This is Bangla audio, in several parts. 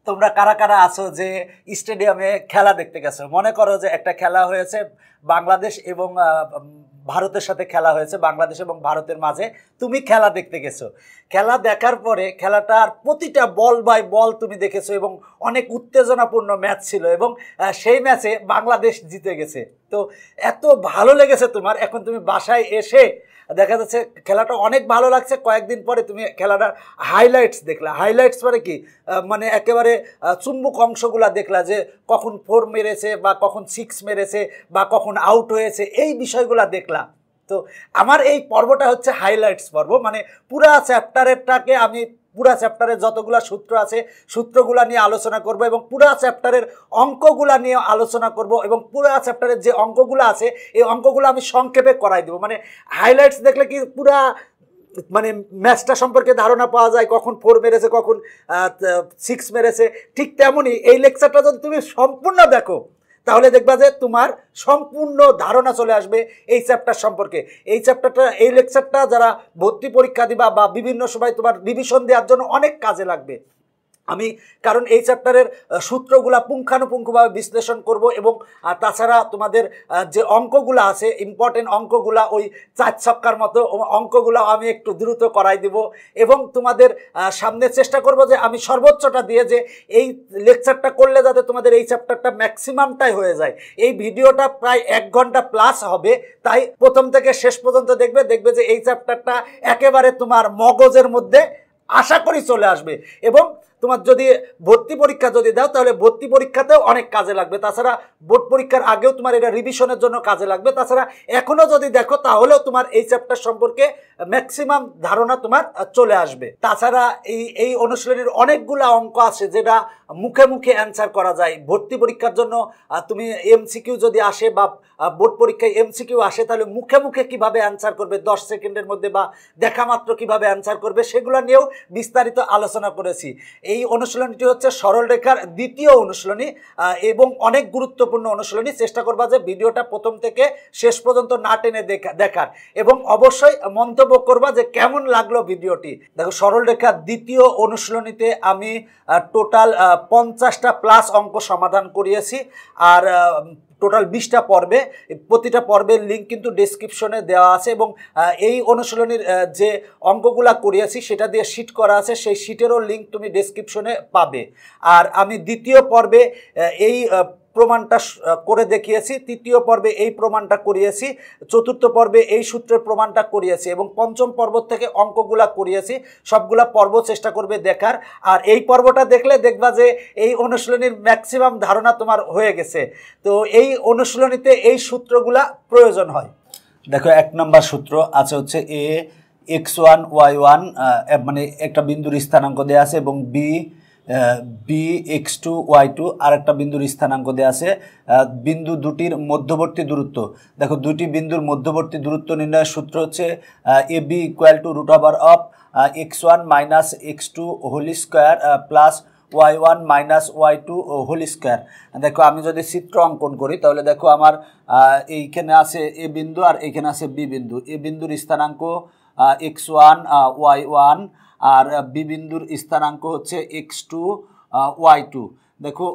তোমরা কারা কারা আছো যে স্টেডিয়ামে খেলা দেখতে গেছো? মনে করো যে একটা খেলা হয়েছে বাংলাদেশ এবং ভারতের সাথে খেলা হয়েছে, বাংলাদেশ এবং ভারতের মাঝে তুমি খেলা দেখতে গেছো। খেলা দেখার পরে খেলাটার প্রতিটা বল বাই বল তুমি দেখেছো এবং অনেক উত্তেজনাপূর্ণ ম্যাচ ছিল এবং সেই ম্যাচে বাংলাদেশ জিতে গেছে। তো এত ভালো লেগেছে তোমার, এখন তুমি বাসায় এসে দেখা যাচ্ছে খেলাটা অনেক ভালো লাগছে, কয়েকদিন পরে তুমি খেলাটার হাইলাইটস দেখলা। হাইলাইটস মানে কি, মানে একেবারে চুম্বক অংশগুলা দেখলা যে কখন 4 মেরেছে বা কখন 6 মেরেছে বা কখন আউট হয়েছে, এই বিষয়গুলা দেখলা। তো আমার এই পর্বটা হচ্ছে হাইলাইটস পর্ব, মানে পুরা চ্যাপ্টারেরটাকে আমি পুরা চ্যাপ্টারের যতগুলা সূত্র আছে সূত্রগুলা নিয়ে আলোচনা করব এবং পুরা চ্যাপ্টারের অঙ্কগুলা নিয়ে আলোচনা করব এবং পুরা চ্যাপ্টারের যে অঙ্কগুলো আছে এই অঙ্কগুলো আমি সংক্ষেপে করাই দেবো। মানে হাইলাইটস দেখলে কি পুরা মানে ম্যাচটা সম্পর্কে ধারণা পাওয়া যায়, কখন 4 মেরেছে কখন 6 মেরেছে। ঠিক তেমনই এই লেকচারটা যদি তুমি সম্পূর্ণ দেখো তাহলে দেখবা যে তোমার সম্পূর্ণ ধারণা চলে আসবে এই চ্যাপ্টার সম্পর্কে। এই চ্যাপ্টারটা, এই লেকচারটা যারা ভর্তি পরীক্ষা দিবা বা বিভিন্ন সময় তোমার রিভিশন দেওয়ার জন্য অনেক কাজে লাগবে আমি, কারণ এই চ্যাপ্টারের সূত্রগুলা পুঙ্খানুপুঙ্খভাবে বিশ্লেষণ করব এবং তাছাড়া তোমাদের যে অঙ্কগুলো আছে ইম্পর্টেন্ট অঙ্কগুলা, ওই 4 ছক্কার মতো অঙ্কগুলো আমি একটু দ্রুত করাই দিব এবং তোমাদের সামনে চেষ্টা করব যে আমি সর্বোচ্চটা দিয়ে যে এই লেকচারটা করলে যাতে তোমাদের এই চ্যাপ্টারটা ম্যাক্সিমামটাই হয়ে যায়। এই ভিডিওটা প্রায় 1 ঘন্টা প্লাস হবে, তাই প্রথম থেকে শেষ পর্যন্ত দেখবে যে এই চ্যাপ্টারটা একেবারে তোমার মগজের মধ্যে আশা করি চলে আসবে এবং তোমার যদি ভর্তি পরীক্ষা যদি দাও তাহলে ভর্তি পরীক্ষাতেও অনেক কাজে লাগবে। তাছাড়া বোর্ড পরীক্ষার আগেও তোমার এটা রিভিশনের জন্য কাজে লাগবে। তাছাড়া এখনও যদি দেখো তাহলেও তোমার এই চ্যাপ্টার সম্পর্কে ম্যাক্সিমাম ধারণা তোমার চলে আসবে। তাছাড়া এই অনুশীলনীর অনেকগুলো অঙ্ক আছে যেটা মুখে মুখে অ্যান্সার করা যায়। ভর্তি পরীক্ষার জন্য তুমি এমসিকিউ যদি আসে বা বোর্ড পরীক্ষায় এমসিকিউ আসে তাহলে মুখে মুখে কিভাবে অ্যান্সার করবে 10 সেকেন্ডের মধ্যে বা দেখা মাত্র কিভাবে অ্যান্সার করবে সেগুলো নিয়েও বিস্তারিত আলোচনা করেছি। এই অনুশীলনীটি হচ্ছে সরলরেখার দ্বিতীয় অনুশীলনী এবং অনেক গুরুত্বপূর্ণ অনুশীলনী। চেষ্টা করবা যে ভিডিওটা প্রথম থেকে শেষ পর্যন্ত না টেনে দেখার এবং অবশ্যই মন্তব্য করবা যে কেমন লাগলো ভিডিওটি। দেখো, সরলরেখার দ্বিতীয় অনুশীলনীতে আমি টোটাল 50টা প্লাস অঙ্ক সমাধান করিয়েছি আর টোটাল 20টা পর্বে। প্রতিটা পর্বের লিঙ্ক কিন্তু ডেসক্রিপশনে দেওয়া আছে এবং এই অনুশীলনীর যে অঙ্কগুলা করিয়েছি সেটা দিয়ে শিট করা আছে, সেই শিটেরও লিঙ্ক তুমি ডেসক্রিপশনে পাবে। আর আমি দ্বিতীয় পর্বে এই প্রমাণটা করে দেখিয়েছি, তৃতীয় পর্বে এই প্রমাণটা করিয়েছি, চতুর্থ পর্বে এই সূত্রের প্রমাণটা করিয়েছি এবং পঞ্চম পর্ব থেকে অঙ্কগুলা করিয়েছি। সবগুলা পর্ব চেষ্টা করবে দেখার। আর এই পর্বটা দেখলে দেখবা যে এই অনুশীলনীর ম্যাক্সিমাম ধারণা তোমার হয়ে গেছে। তো এই অনুশীলনীতে এই সূত্রগুলা প্রয়োজন হয়। দেখো, 1 নম্বর সূত্র আছে হচ্ছে a x1 y1, মানে একটা বিন্দুর স্থানাঙ্ক দেওয়া আছে এবং b x2 y2 আর একটা বিন্দুর স্থানাঙ্ক দেওয়া আছে। বিন্দু দুটির মধ্যবর্তী দূরত্ব, দেখো দুটি বিন্দুর মধ্যবর্তী দূরত্ব নির্ণয়ের সূত্র হচ্ছে ab √of x1 - x2 whole square plus y1 - y2 whole square. দেখো, আমি যদি চিত্র অঙ্কন করি তাহলে দেখো আমার এইখানে আছে এ বিন্দু আর এইখানে আছে বি বিন্দু। এ বিন্দুর স্থানাঙ্ক x1 y1 আর বি বিন্দুর স্থানাঙ্ক হচ্ছে x2 y2। দেখো,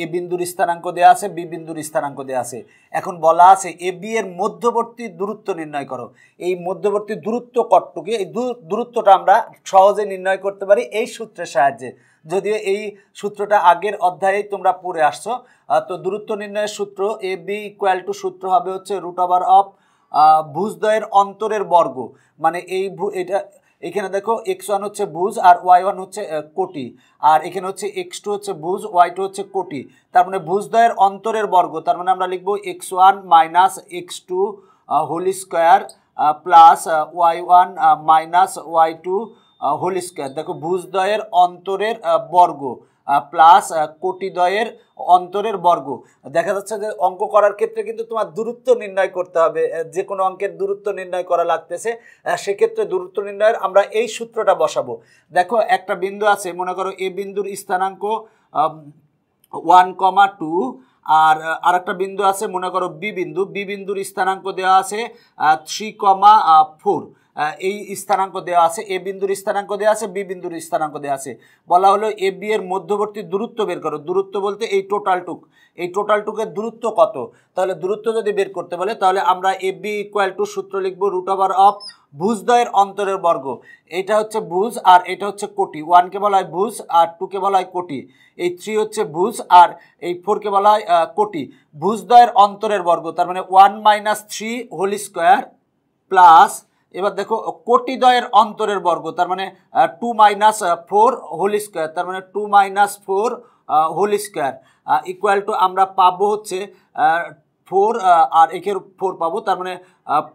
এ বিন্দুর স্থানাঙ্ক দেওয়া আছে, বি বিন্দুর স্থানাঙ্ক দেওয়া আছে। এখন বলা আছে এ বি এর মধ্যবর্তী দূরত্ব নির্ণয় করো। এই মধ্যবর্তী দূরত্ব কতটুকু, এই দূরত্বটা আমরা সহজে নির্ণয় করতে পারি এই সূত্রের সাহায্যে, যদিও এই সূত্রটা আগের অধ্যায়ে তোমরা পড়ে আসছো। তো দূরত্ব নির্ণয়ের সূত্র এ বি = সূত্র হবে হচ্ছে √of ভুজদ্বয়ের অন্তরের বর্গ। মানে এটা এখানে দেখো x1 হচ্ছে ভুজ আর y1 হচ্ছে কোটি, আর এখানে হচ্ছে x2 হচ্ছে ভুজ, y2 হচ্ছে কোটি। তার মানে ভুজদ্বয়ের অন্তরের বর্গ, তার মানে আমরা লিখবো x1 - x2 whole square plus y1 - y2 whole square. দেখো, ভুজদ্বয়ের অন্তরের বর্গ প্লাস কোটিদ্বয়ের অন্তরের বর্গ। দেখা যাচ্ছে যে অঙ্ক করার ক্ষেত্রে কিন্তু তোমার দূরত্ব নির্ণয় করতে হবে, যে কোনো অঙ্কের দূরত্ব নির্ণয় করা লাগতেছে, সেক্ষেত্রে দূরত্ব নির্ণয়ের আমরা এই সূত্রটা বসাবো। দেখো, একটা বিন্দু আছে, মনে করো এ বিন্দুর স্থানাঙ্ক 1,2 আর আরেকটা বিন্দু আছে মনে করো বি বিন্দুর স্থানাঙ্ক দেওয়া আছে 3,4 এই স্থানাঙ্ক দেওয়া আছে, এ বিন্দুর স্থানাঙ্ক দেওয়া আছে, বি বিন্দুর স্থানাঙ্ক দেওয়া আছে। বলা হলো এ বি এর মধ্যবর্তী দূরত্ব বের করো। দূরত্ব বলতে এই টোটালটুকের দূরত্ব কত। তাহলে দূরত্ব যদি বের করতে বলে তাহলে আমরা এ বি ইকুয়াল টু সূত্র লিখবো √অফ ভুজদ্বয়ের অন্তরের বর্গ। এটা হচ্ছে ভুজ আর এটা হচ্ছে কোটি। 1কে বলা হয় ভুজ আর 2কে বলা হয় কোটি। এই 3 হচ্ছে ভুজ আর এই 4কে বলা হয় কোটি। ভুজদ্বয়ের অন্তরের বর্গ তার মানে 1 - 3 হোল স্কোয়ার প্লাস, এবার দেখো কোটিদ্বয়ের অন্তরের বর্গ তার মানে 2 - 4 হোল স্কোয়ার তার মানে 2 - 4 হোল স্কোয়ার ইকুয়াল টু আমরা পাবো হচ্ছে 4 আর একের 4 পাবো তার মানে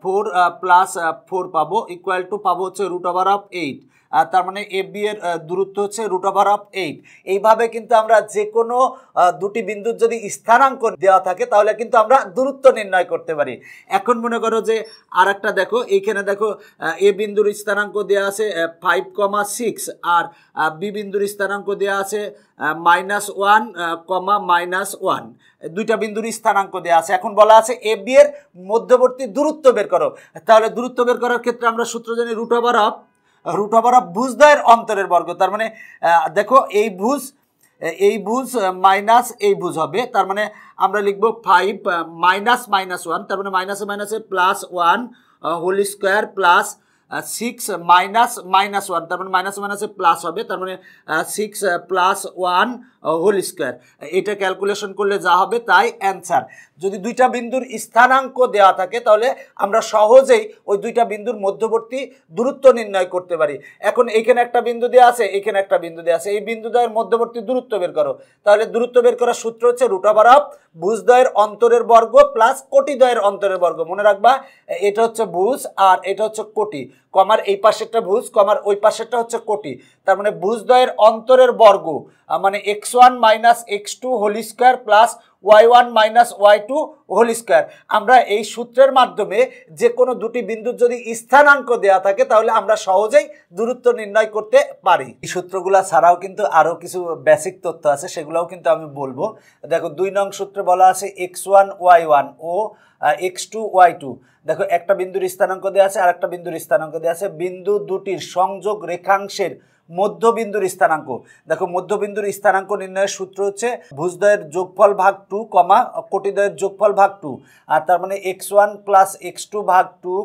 4 প্লাস 4 পাবো ইকুয়াল টু পাবো হচ্ছে √8। তার মানে এ বি এর দূরত্ব হচ্ছে √8। এইভাবে কিন্তু আমরা যে কোনো দুটি বিন্দুর যদি স্থানাঙ্ক দেওয়া থাকে তাহলে কিন্তু আমরা দূরত্ব নির্ণয় করতে পারি। এখন মনে করো যে আর একটা দেখো, এইখানে দেখো এ বিন্দুর স্থানাঙ্ক দেওয়া আছে 5,6 আর বি বিন্দুর স্থানাঙ্ক দেওয়া আছে -1, -1। দুইটা বিন্দুর স্থানাঙ্ক দেওয়া আছে। এখন বলা আছে এ বি এর মধ্যবর্তী দূরত্ব বের করো। তাহলে দূরত্ব বের করার ক্ষেত্রে আমরা সূত্র জানি √অফ ভুজদ্বয়ের অন্তরের বর্গ। তার মানে দেখো এই ভুজ মাইনাস এই ভুজ হবে, তার মানে আমরা লিখবো 5 -1 তার মানে মাইনাসে +1 হোল স্কোয়ার প্লাস 6 -1 তার মানে মাইনাসে প্লাস হবে তার মানে 6 + 1 হোল স্কোয়ার। এটা ক্যালকুলেশন করলে যা হবে তাই অ্যান্সার। যদি দুইটা বিন্দুর স্থানাঙ্ক দেওয়া থাকে তাহলে আমরা সহজেই ওই দুইটা বিন্দুর মধ্যবর্তী দূরত্ব নির্ণয় করতে পারি। এখন এইখানে একটা বিন্দু দেওয়া আছে, এইখানে একটা বিন্দু দেওয়া আছে, এই বিন্দুদ্বয়ের মধ্যবর্তী দূরত্ব বের করো। তাহলে দূরত্ব বের করার সূত্র হচ্ছে √অফ ভুজদ্বয়ের অন্তরের বর্গ প্লাস কোটিদ্বয়ের অন্তরের বর্গ। মনে রাখবা এটা হচ্ছে ভুজ আর এটা হচ্ছে কোটি, কমার এই পাশেরটা ভুজ, কমার ওই পাশেরটা হচ্ছে কোটি। তার মানে ভুজদ্বয়ের অন্তরের বর্গ মানে x1 - x2 whole square plus y1 - y2 whole square. আমরা এই সূত্রের মাধ্যমে যে কোনো দুটি বিন্দুর যদি স্থানাঙ্ক দেওয়া থাকে তাহলে আমরা সহজেই দূরত্ব নির্ণয় করতে পারি। এই সূত্রগুলো ছাড়াও কিন্তু আরও কিছু বেসিক তথ্য আছে, সেগুলোও কিন্তু আমি বলবো। দেখো 2 নং সূত্রে বলা আছে x1 y1 ও x2 y2। দেখো একটা বিন্দুর স্থানাঙ্ক দেওয়া আছে আর একটা বিন্দুর স্থানাঙ্ক দেওয়া আছে। বিন্দু দুটির সংযোগ রেখাংশের মধ্যবিন্দুর স্থানাঙ্ক। দেখো মধ্যবিন্দুর স্থানাঙ্ক নির্ণয়ের সূত্র হচ্ছে ভুজদ্বয়ের যোগফল ভাগ 2, কোটিদ্বয়ের যোগফল ভাগ 2। আর তার মানে x1 + x2 ভাগ 2,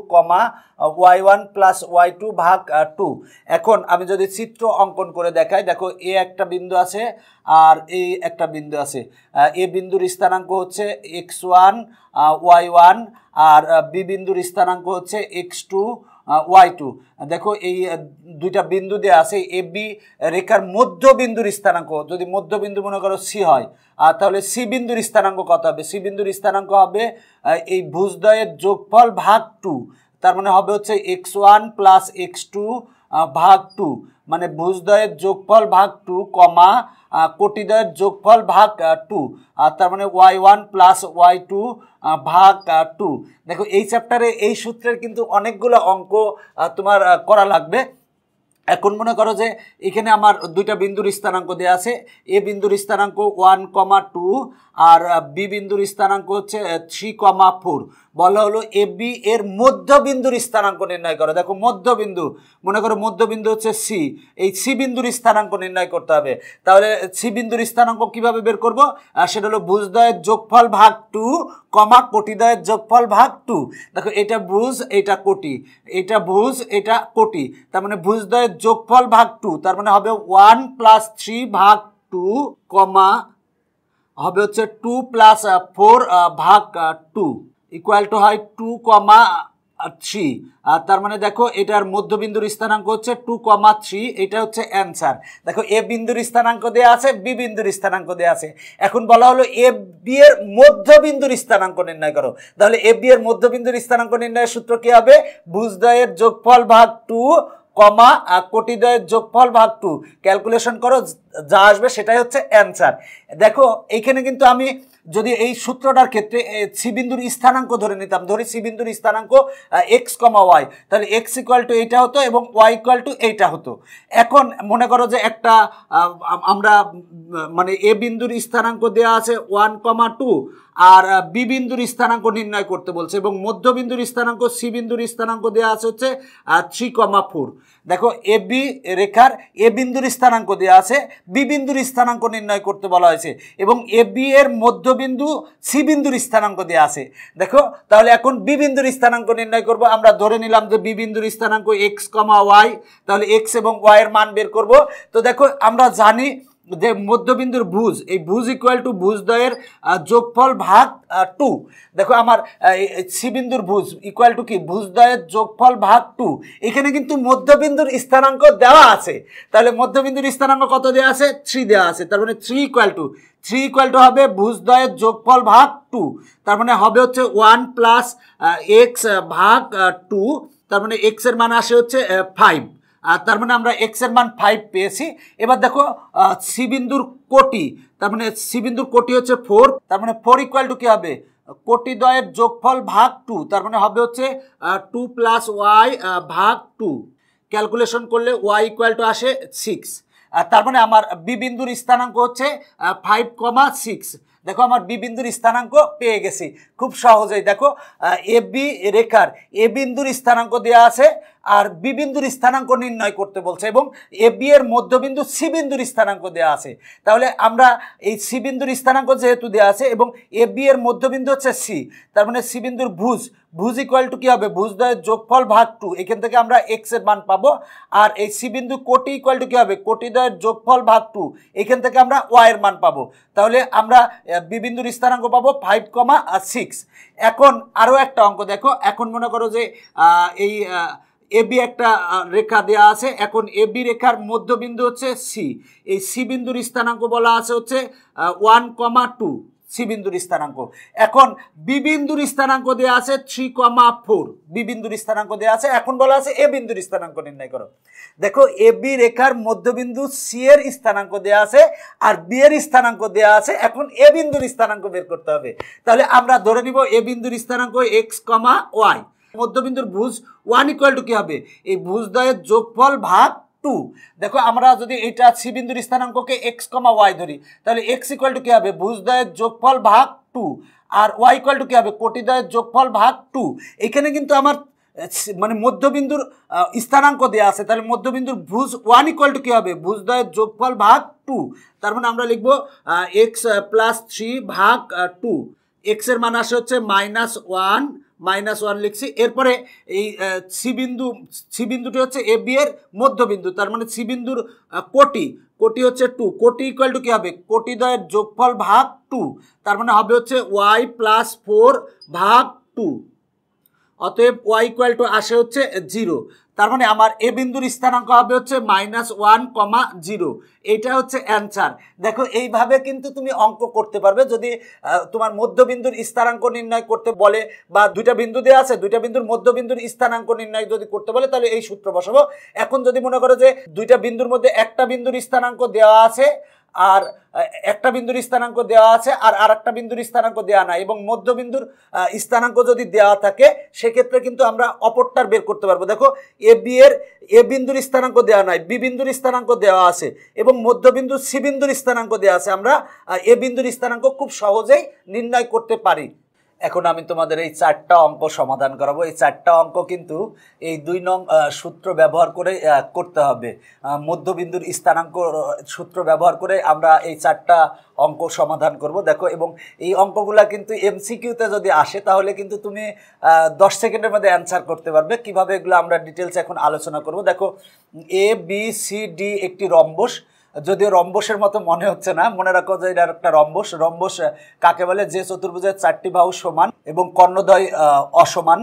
y1 + y2 ভাগ 2। এখন আমি যদি চিত্র অঙ্কন করে দেখাই, দেখো এ একটা বিন্দু আছে আর এই একটা বিন্দু আছে। এ বিন্দুর স্থানাঙ্ক হচ্ছে x1 y1 আর বি বিন্দুর স্থানাঙ্ক হচ্ছে x2 y2। দেখো এই দুইটা বিন্দু দেওয়া আছে, এ বি রেখার মধ্যবিন্দুর স্থানাঙ্ক যদি মধ্যবিন্দু মনে করো সি হয় তাহলে সি বিন্দুর স্থানাঙ্ক কত হবে? সি বিন্দুর স্থানাঙ্ক হবে এই ভুজদ্বয়ের যোগফল ভাগ 2। তার মানে হবে হচ্ছে x1 + x2 ভাগ 2, মানে ভুজদ্বয়ের যোগফল ভাগ 2, কোটিদ্বয়ের যোগফল ভাগ 2 আর তার মানে y1 + y2 ভাগ 2। দেখো এই চ্যাপ্টারে এই সূত্রের কিন্তু অনেকগুলো অঙ্ক তোমার করা লাগবে। এখন মনে করো যে এখানে আমার দুইটা বিন্দুর স্থানাঙ্ক দেওয়া আছে। এ বিন্দুর স্থানাঙ্ক 1,2 আর বি বিন্দুর স্থানাঙ্ক হচ্ছে 3,4। বলা হলো এ বি এর মধ্যবিন্দুর স্থানাঙ্ক নির্ণয় করো। দেখো মধ্যবিন্দু মনে করো মধ্যবিন্দু হচ্ছে সি, এই সি বিন্দুর স্থানাঙ্ক নির্ণয় করতে হবে। তাহলে সি বিন্দুর স্থানাঙ্ক কিভাবে বের করব? সেটা হলো ভুজদ্বয়ের যোগফল ভাগ 2, কোটিদ্বয়ের যোগফল ভাগ 2। দেখো এটা ভুজ, এটা কোটি, এটা ভুজ, এটা কোটি, তার মানে ভুজদ্বয়ের যোগফল ভাগ 2 তার মানে হবে 1 + 3 ভাগ 2, হবে হচ্ছে 2 + 4 ভাগ 2 ইকুয়াল টু হয় 2,3। আর তার মানে দেখো এটার মধ্যবিন্দুর স্থানাঙ্ক হচ্ছে 2,3, এটা হচ্ছে অ্যান্সার। দেখো এ বিন্দুর স্থানাঙ্ক দেওয়া আছে, বি বিন্দুর স্থানাঙ্ক দেওয়া আছে। এখন বলা হলো এ বি এর মধ্যবিন্দুর স্থানাঙ্ক নির্ণয় করো। তাহলে এ বি এর মধ্যবিন্দুর স্থানাঙ্ক নির্ণয়ের সূত্র কি হবে? ভুজদ্বয়ের যোগফল ভাগ 2, কোটিদ্বয়ের যোগফল ভাগ 2। ক্যালকুলেশন করো যা আসবে সেটাই হচ্ছে অ্যান্সার। দেখো এইখানে কিন্তু আমি যদি এই সূত্রটার ক্ষেত্রে সি বিন্দুর স্থানাঙ্ক ধরে নিতাম, ধরি সি বিন্দুর স্থানাঙ্ক এক্স কমা ওয়াই, তাহলে এক্স ইকুয়াল টু এইটা হতো এবং ওয়াই ইকুয়াল টু এইটা হতো। এখন মনে করো যে একটা আমরা মানে এ বিন্দুর স্থানাঙ্ক দেওয়া আছে 1,2 আর বি বিন্দুর স্থানাঙ্ক নির্ণয় করতে বলছে এবং মধ্যবিন্দুর স্থানাঙ্ক সি বিন্দুর স্থানাঙ্ক দেওয়া আছে হচ্ছে 3,4। দেখো এ বি রেখার এ বিন্দুর স্থানাঙ্ক দেওয়া আছে, বি বিন্দুর স্থানাঙ্ক নির্ণয় করতে বলা হয়েছে এবং এ বি এর মধ্যবিন্দু সি বিন্দুর স্থানাঙ্ক দেওয়া আছে। দেখো তাহলে এখন বি বিন্দুর স্থানাঙ্ক নির্ণয় করব। আমরা ধরে নিলাম যে বি বিন্দুর স্থানাঙ্ক এক্স কমা ওয়াই, তাহলে এক্স এবং ওয়াই এর মান বের করব। তো দেখো আমরা জানি যে মধ্যবিন্দুর ভুজ, এই ভুজ ইকুয়াল টু ভুজদ্বয়ের যোগফল ভাগ 2। দেখো আমার সি বিন্দুর ভুজ ইকুয়াল টু কি, ভুজদ্বয়ের যোগফল ভাগ 2। এখানে কিন্তু মধ্যবিন্দুর স্থানাঙ্ক দেওয়া আছে, তাহলে মধ্যবিন্দুর স্থানাঙ্ক কত দেওয়া আছে, 3 দেওয়া আছে। তার মানে 3 ইকুয়াল টু হবে ভুজদ্বয়ের যোগফল ভাগ 2, তার মানে হবে হচ্ছে 1 প্লাস এক্স ভাগ 2, তার মানে এক্স এর মান আসে হচ্ছে 5। তার মানে আমরা এক্স এর মান 5 পেয়েছি। এবার দেখো সি বিন্দুর কোটি, তার মানে সি বিন্দুর কোটি হচ্ছে 4, তার মানে 4 ইকুয়াল টু কি হবে, কোটি দ্বয়ের যোগফল ভাগ 2, তার মানে হবে হচ্ছে 2 প্লাস ওয়াই ভাগ 2। ক্যালকুলেশন করলে ওয়াই ইকুয়াল টু আসে 6। তার মানে আমার বি বিন্দুর স্থানাঙ্ক হচ্ছে 5,6। দেখো আমার বি বিন্দুর স্থানাঙ্ক পেয়ে গেছি খুব সহজেই। দেখো এ বি রেখার এ বিন্দুর স্থানাঙ্ক দেওয়া আছে আর বি বিন্দুর স্থানাঙ্ক নির্ণয় করতে বলছে এবং এ বি এর মধ্যবিন্দু সি বিন্দুর স্থানাঙ্ক দেওয়া আছে। তাহলে আমরা এই সি বিন্দুর স্থানাঙ্ক যেহেতু দেওয়া আছে এবং এ বি এর মধ্যবিন্দু হচ্ছে সি, তার মানে সি বিন্দুর ভুজ ইকুয়াল টু কি হবে, ভুজদ্বয়ের যোগফল ভাগ 2। এখান থেকে আমরা এক্স এর মান পাবো। আর এই সি বিন্দু কোটি ইকুয়াল টু কি হবে, কোটিদ্বয়ের যোগফল ভাগ 2। এখান থেকে আমরা ওয়াই এর মান পাবো। তাহলে আমরা বি বিন্দুর স্থানাঙ্ক পাবো 5,6। এখন আরও একটা অঙ্ক দেখো। এখন মনে করো যে এই এ বি একটা রেখা দেওয়া আছে, এখন এ বি রেখার মধ্যবিন্দু হচ্ছে সি, এই সি বিন্দুর স্থানাঙ্ক বলা আছে হচ্ছে 1,2 সি বিন্দুর স্থানাঙ্ক। এখন বি বিন্দুর স্থানাঙ্ক দেওয়া আছে 3,4, বি বিন্দুর স্থানাঙ্ক দেওয়া আছে। এখন বলা আছে এ বিন্দুর স্থানাঙ্ক নির্ণয় করো। দেখো এ বি রেখার মধ্যবিন্দু সি এর স্থানাঙ্ক দেওয়া আছে আর বি এর স্থানাঙ্ক দেওয়া আছে, এখন এ বিন্দুর স্থানাঙ্ক বের করতে হবে। তাহলে আমরা ধরে নিব এ বিন্দুর স্থানাঙ্ক এক্স কমা ওয়াই, মধ্যবিন্দুর ভুজ 1 ইকুয়াল টু কি হবে, এই ভুজদ্বয়ের যোগফল ভাগ 2। দেখো আমরা যদি এটা সি বিন্দুর স্থানাঙ্ককে এক্স কমা ওয়াই ধরি, তাহলে এক্স ইকুয়াল টু কি হবে, ভুজদ্বয়ের যোগফল ভাগ 2 আর ওয়াই ইকুয়াল টু কি হবে, কোটিদ্বয়ের যোগফল ভাগ 2। এখানে কিন্তু আমার মানে মধ্যবিন্দুর স্থানাঙ্ক দেওয়া আছে, তাহলে মধ্যবিন্দুর ভুজ 1 ইকুয়াল টু কি হবে, ভুজদ্বয়ের যোগফল ভাগ 2। তার মানে আমরা লিখবো এক্স প্লাস 3 ভাগ 2। এক্স এর মান আসে হচ্ছে -1 লিখছি। এরপরে এই সি বিন্দুটি হচ্ছে এ বি এর মধ্যবিন্দু, তার মানে সি বিন্দুর কোটি হচ্ছে 2, কোটি ইকুয়াল টু কি হবে, কোটিদ্বয়ের যোগফল ভাগ 2, তার মানে হবে হচ্ছে ওয়াই প্লাস 4 ভাগ 2। অতএব ওয়াই ইকুয়াল টু আসে হচ্ছে 0। তার মানে আমার এ বিন্দুর স্থানাঙ্ক হবে হচ্ছে -1,0। এইটা হচ্ছে অ্যান্সার। দেখো এইভাবে কিন্তু তুমি অঙ্ক করতে পারবে যদি তোমার মধ্যবিন্দুর স্থানাঙ্ক নির্ণয় করতে বলে, বা দুইটা বিন্দু দেওয়া আছে, দুইটা বিন্দুর মধ্যবিন্দুর স্থানাঙ্ক নির্ণয় যদি করতে বলে, তাহলে এই সূত্র বসাবো। এখন যদি মনে করো যে দুইটা বিন্দুর মধ্যে একটা বিন্দুর স্থানাঙ্ক দেওয়া আছে আর একটা বিন্দুর স্থানাঙ্ক দেওয়া আছে আর আরেকটা বিন্দুর স্থানাঙ্ক দেওয়া নাই এবং মধ্যবিন্দুর স্থানাঙ্ক যদি দেওয়া থাকে, সেক্ষেত্রে কিন্তু আমরা অপরটার বের করতে পারবো। দেখো এ বি এর এ বিন্দুর স্থানাঙ্ক দেওয়া নাই, বি বিন্দুর স্থানাঙ্ক দেওয়া আছে এবং মধ্যবিন্দু সি বিন্দুর স্থানাঙ্ক দেওয়া আছে, আমরা এ বিন্দুর স্থানাঙ্ক খুব সহজেই নির্ণয় করতে পারি। এখন আমি তোমাদের এই 4টা অঙ্ক সমাধান করাবো। এই 4টা অঙ্ক কিন্তু এই 2 নং সূত্র ব্যবহার করে করতে হবে। মধ্যবিন্দুর স্থানাঙ্ক সূত্র ব্যবহার করে আমরা এই 4টা অঙ্ক সমাধান করব। দেখো, এবং এই অঙ্কগুলা কিন্তু এমসিকিউতে যদি আসে তাহলে কিন্তু তুমি 10 সেকেন্ডের মধ্যে অ্যান্সার করতে পারবে। কিভাবে এগুলো আমরা ডিটেলস এখন আলোচনা করব। দেখো, এ বি সি ডি একটি রম্বস, যদিও রম্বসের মতো মনে হচ্ছে না, মনে রাখো যে এটা একটা রম্বস। রম্বস কাকে বলে, যে চতুর্ভুজের 4টি বাহু সমান এবং কর্ণদ্বয় অসমান।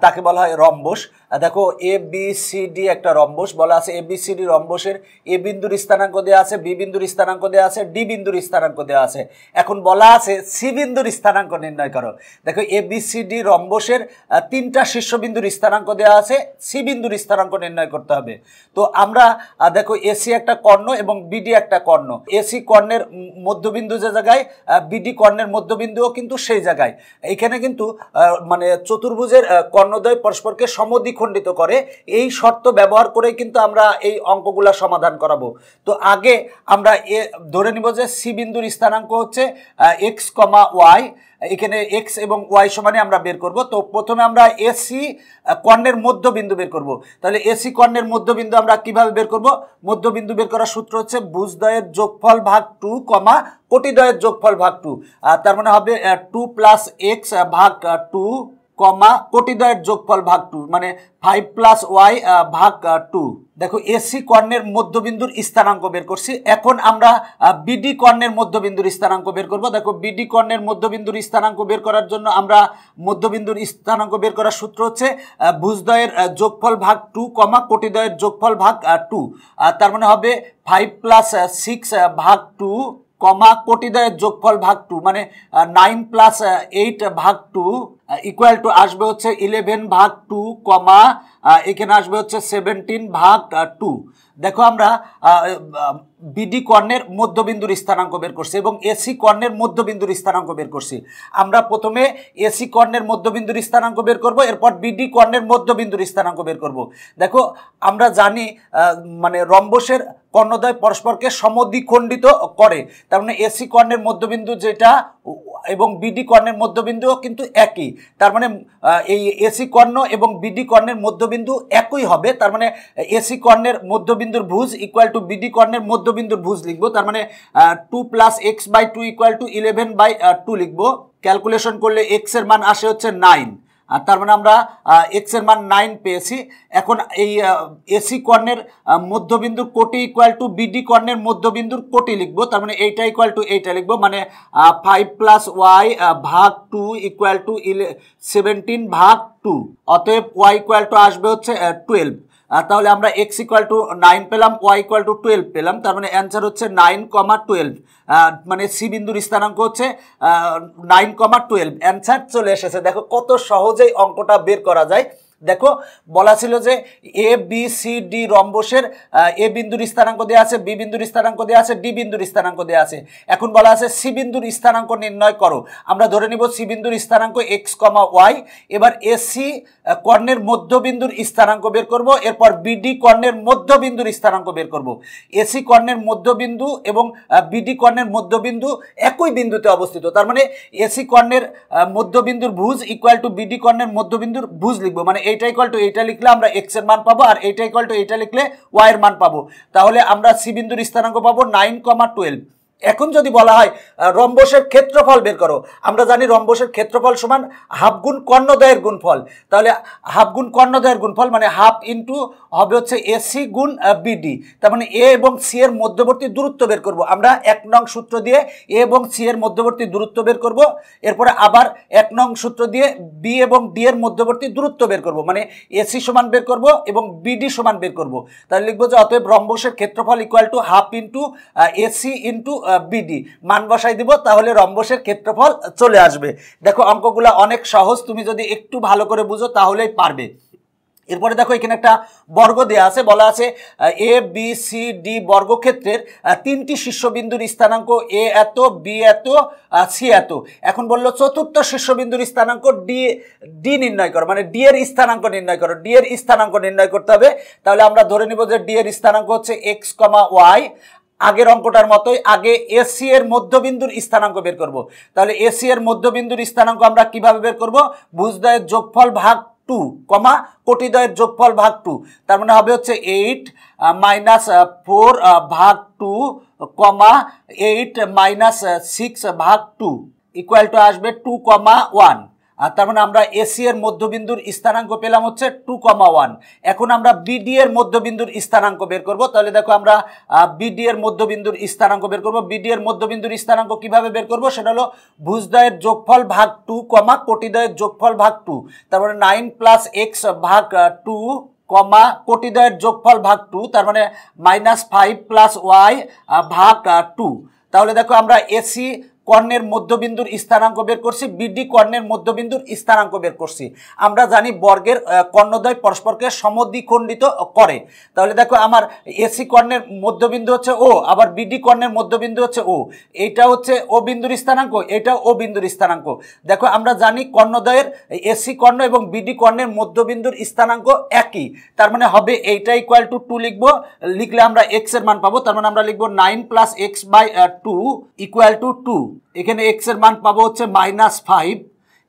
তাকে বলা হয় রম্বস। দেখো এ বি সি ডি একটা রম্বস বলা আছে, এ বি সি ডি রম্বসের এ বিন্দুর স্থানাঙ্ক দেওয়া আছে, বি বিন্দুর স্থানাঙ্ক দেওয়া আছে, ডি বিন্দুর স্থানাঙ্ক দেওয়া আছে। এখন বলা আছে সি বিন্দুর স্থানাঙ্ক নির্ণয় করো। দেখো এ বি সি ডি রম্বসের তিনটা শীর্ষবিন্দুর স্থানাঙ্ক দেওয়া আছে, সি বিন্দুর স্থানাঙ্ক নির্ণয় করতে হবে। তো আমরা দেখো এসি একটা কর্ণ এবং বিডি একটা কর্ণ, এসি কর্ণের মধ্যবিন্দু যে জায়গায়, বিডি কর্ণের মধ্যবিন্দুও কিন্তু সেই জায়গায়। এখানে কিন্তু মানে চতুর্ভুজের কর্ণদ্বয় পরস্পরকে সমদ্বিখণ্ডিত করে, এই শর্ত ব্যবহার করে কিন্তু আমরা এই অঙ্কগুলা সমাধান করাবো। তো আগে আমরা ধরে নিব যে সি বিন্দুর স্থানাঙ্ক হচ্ছে এক্স কমা ওয়াই, এখানে এক্স এবং ওয়াই সমানে আমরা বের করব। তো প্রথমে আমরা এসি কর্ণের মধ্যবিন্দু বের করব। তাহলে এসি কর্ণের মধ্যবিন্দু আমরা কিভাবে বের করব? মধ্যবিন্দু বের করার সূত্র হচ্ছে ভুজদ্বয়ের যোগফল ভাগ 2 কমা কোটিদ্বয়ের যোগফল ভাগ 2। তার মানে হবে 2 প্লাস এক্স ভাগ 2 কমা কোটিদ্বয়ের যোগফল ভাগ 2, মানে 5 প্লাস ওয়াই ভাগ 2। দেখো এসি কর্ণের মধ্যবিন্দুর স্থানাঙ্ক বের করছি। এখন আমরা বিডি কর্ণের মধ্যবিন্দুর স্থানাঙ্ক বের করব। দেখো বিডি কর্ণের মধ্যবিন্দুর স্থানাঙ্ক বের করার জন্য আমরা মধ্যবিন্দুর স্থানাঙ্ক বের করার সূত্র হচ্ছে ভুজদ্বয়ের যোগফল ভাগ 2 কমা কোটিদ্বয়ের যোগফল ভাগ 2। তার মানে হবে 5 প্লাস 6 ভাগ 2 কমা কোটিদ্বয়ের যোগফল ভাগ 2, মানে 9 প্লাস 8 ভাগ 2 ইকুয়াল টু আসবে হচ্ছে 11 ভাগ 2 কমা এখানে আসবে হচ্ছে 17 ভাগ 2। দেখো আমরা বিডি কর্ণের মধ্যবিন্দুর স্থানাঙ্ক বের করছি এবং এসি কর্ণের মধ্যবিন্দুর স্থানাঙ্ক বের করছি। আমরা প্রথমে এসি কর্ণের মধ্যবিন্দুর স্থানাঙ্ক বের করব, এরপর বিডি কর্ণের মধ্যবিন্দুর স্থানাঙ্ক বের করব। দেখো আমরা জানি মানে রম্বসের কর্ণদ্বয় পরস্পরকে সমদ্বিখণ্ডিত করে, তার মানে এসি কর্ণের মধ্যবিন্দু যেটা এবং বিডি কর্ণের মধ্যবিন্দুও কিন্তু একই। তার মানে এই এসি কর্ণ এবং বিডি কর্ণের মধ্যবিন্দু একই হবে। তার মানে এসি কর্ণের মধ্যবিন্দুর ভুজ ইকুয়াল টু বিডি কর্ণের মধ্যবিন্দুর ভুজ লিখবো। তার মানে 2 plus x by 2 equal to 11 by 2 লিখবো। ক্যালকুলেশন করলে এক্স এর মান আসে হচ্ছে 9, আর তার মানে আমরা এক্স এর মান 9 পেয়েছি। এখন এই এসি কর্ণের মধ্যবিন্দুর কোটি ইকুয়াল টু বিডি কর্ণের মধ্যবিন্দুর কোটি লিখবো। তার মানে এইটা ইকুয়াল টু এইটা লিখবো, মানে 5 প্লাস ওয়াই ভাগ 2 ইকুয়াল টু 17 ভাগ 2। অতএব ওয়াই ইকুয়াল টু আসবে হচ্ছে 12। তাহলে আমরা এক্স ইকুয়াল টু 9 পেলাম, ওয়াই ইকুয়াল টু 12 পেলাম। তার মানে অ্যান্সার হচ্ছে 9,12, মানে সি বিন্দুর স্থানাঙ্ক হচ্ছে 9,12। অ্যান্সার চলে এসেছে। দেখো কত সহজেই অঙ্কটা বের করা যায়। দেখো বলা ছিল যে এ বি সি ডি রম্বসের এ বিন্দুর স্থানাঙ্ক দেওয়া আছে, বি বিন্দুর স্থানাঙ্ক দেওয়া আছে, ডি বিন্দুর স্থানাঙ্ক দেওয়া আছে। এখন বলা আছে সি বিন্দুর স্থানাঙ্ক নির্ণয় করো। আমরা ধরে নিব সি বিন্দুর স্থানাঙ্ক এক্স কমা ওয়াই। এবার এসি কর্ণের মধ্যবিন্দুর স্থানাঙ্ক বের করব, এরপর বিডি কর্ণের মধ্যবিন্দুর স্থানাঙ্ক বের করব। এসি কর্ণের মধ্যবিন্দু এবং বিডি কর্ণের মধ্যবিন্দু একই বিন্দুতে অবস্থিত, তার মানে এসি কর্ণের মধ্যবিন্দুর ভুজ ইকুয়াল টু বিডি কর্ণের মধ্যবিন্দুর ভুজ লিখবো। মানে এইটা ইকুয়াল টু এইটা লিখলে আমরা এক্স এর মান পাবো, আর এইটা ইকুয়াল টু এইটা লিখলে ওয়াই এর মান পাবো। তাহলে আমরা সি বিন্দুর স্থানাঙ্ক পাবো 9,12। এখন যদি বলা হয় রম্বসের ক্ষেত্রফল বের করো, আমরা জানি রম্বসের ক্ষেত্রফল সমান হাফ গুণ কর্ণদ্বয়ের গুণফল। তাহলে হাফ গুণ কর্ণদ্বয়ের গুণফল মানে হাফ ইন্টু হবে হচ্ছে এসি গুণ বিডি। তার মানে এ এবং সি এর মধ্যবর্তী দূরত্ব বের করব। আমরা 1 নং সূত্র দিয়ে এ এবং সি এর মধ্যবর্তী দূরত্ব বের করব, এরপরে আবার 1 নং সূত্র দিয়ে বি এবং ডি এর মধ্যবর্তী দূরত্ব বের করব, মানে এসি সমান বের করব এবং বিডি সমান বের করব। তাহলে লিখবো যে অতএব রম্বসের ক্ষেত্রফল equal to half into AC into BD, মান বসাই দিব, তাহলে রম্বসের ক্ষেত্রফল চলে আসবে। দেখো অঙ্কগুলো অনেক সহজ, তুমি যদি একটু ভালো করে বুঝো তাহলেই পারবে। এরপরে দেখো এখানে একটা বর্গ দেয়া আছে, বলা আছে এ বি সি ডি বর্গক্ষেত্রের 3টি শীর্ষবিন্দুর স্থানাঙ্ক এ এত, বি এত, সি এত। এখন বললো চতুর্থ শীর্ষবিন্দুর স্থানাঙ্ক ডি নির্ণয় করো, মানে ডি এর স্থানাঙ্ক নির্ণয় করো। ডি এর স্থানাঙ্ক নির্ণয় করতে হবে। তাহলে আমরা ধরে নিব যে ডি এর স্থানাঙ্ক হচ্ছে এক্স কমা ওয়াই। আগের অঙ্কটার মতোই আগে এসি এর মধ্যবিন্দুর স্থানাঙ্ক বের করব। তাহলে এসি এর মধ্যবিন্দুর স্থানাঙ্ক আমরা কিভাবে বের করব? ভুজদ্বয়ের যোগফল ভাগ 2 কমা কোটিদ্বয়ের যোগফল ভাগ 2। তার মানে হবে হচ্ছে 8 মাইনাস 4 ভাগ 2 কমা 8 মাইনাস 6 ভাগ 2 ইকুয়াল টু আসবে 2,1। আর তার মানে আমরা এসি এর মধ্যবিন্দুর স্থানাঙ্ক পেলাম হচ্ছে 2,1। এখন আমরা বিডি এর মধ্যবিন্দুর স্থানাঙ্ক বের করব। তাহলে দেখো আমরা বিডি এর মধ্যবিন্দুর স্থানাঙ্ক বের করব। বিডি এর মধ্যবিন্দুর স্থানাঙ্ক কিভাবে বের করব, সেটা হলো ভুজদ্বয়ের যোগফল ভাগ 2, কোটিদ্বয়ের যোগফল ভাগ 2। তার মানে 9 + x ভাগ 2, কোটিদ্বয়ের যোগফল ভাগ 2, তার মানে -5 + y ভাগ 2। তাহলে দেখো আমরা এসি কর্ণের মধ্যবিন্দুর স্থানাঙ্ক বের করছি, বিডি কর্ণের মধ্যবিন্দুর স্থানাঙ্ক বের করছি। আমরা জানি বর্গের কর্ণদ্বয় পরস্পরকে সমদ্বিখণ্ডিত করে। তাহলে দেখো আমার এসি কর্ণের মধ্যবিন্দু হচ্ছে ও, আবার বিডি কর্ণের মধ্যবিন্দু হচ্ছে ও। এইটা হচ্ছে ও বিন্দুর স্থানাঙ্ক, এটা ও বিন্দুর স্থানাঙ্ক। দেখো আমরা জানি কর্ণদ্বয়ের এসি কর্ণ এবং বিডি কর্ণের মধ্যবিন্দুর স্থানাঙ্ক একই। তার মানে হবে এইটা = 2 লিখবো। লিখলে আমরা x এর মান পাবো। তার মানে আমরা লিখবো 9 + x/2 = 2। এখানে x এর মান পাবো হচ্ছে -5।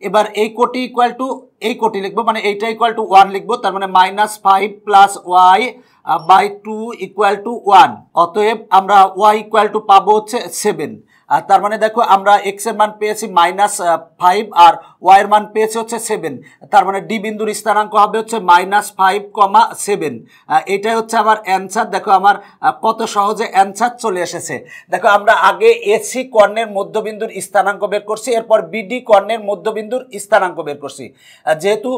এবার এই কোটি এই কোটি লিখবো, মানে এইটা = 1 লিখবো। তার মানে -5 + y/2 = 1। অতএব আমরা y পাবো হচ্ছে 7। আর তার মানে দেখো আমরা x এর মান পেয়েছি -5 আর y এর মান পেয়েছি হচ্ছে 7। তার মানে ডি বিন্দুর স্থানাঙ্ক হবে হচ্ছে -5, 7। এটাই হচ্ছে আমার অ্যান্সার। দেখো আমার কত সহজে অ্যান্সার চলে এসেছে। দেখো আমরা আগে এসি কর্ণের মধ্যবিন্দুর স্থানাঙ্ক বের করছি, এরপর বিডি কর্ণের মধ্যবিন্দুর স্থানাঙ্ক বের করছি। যেহেতু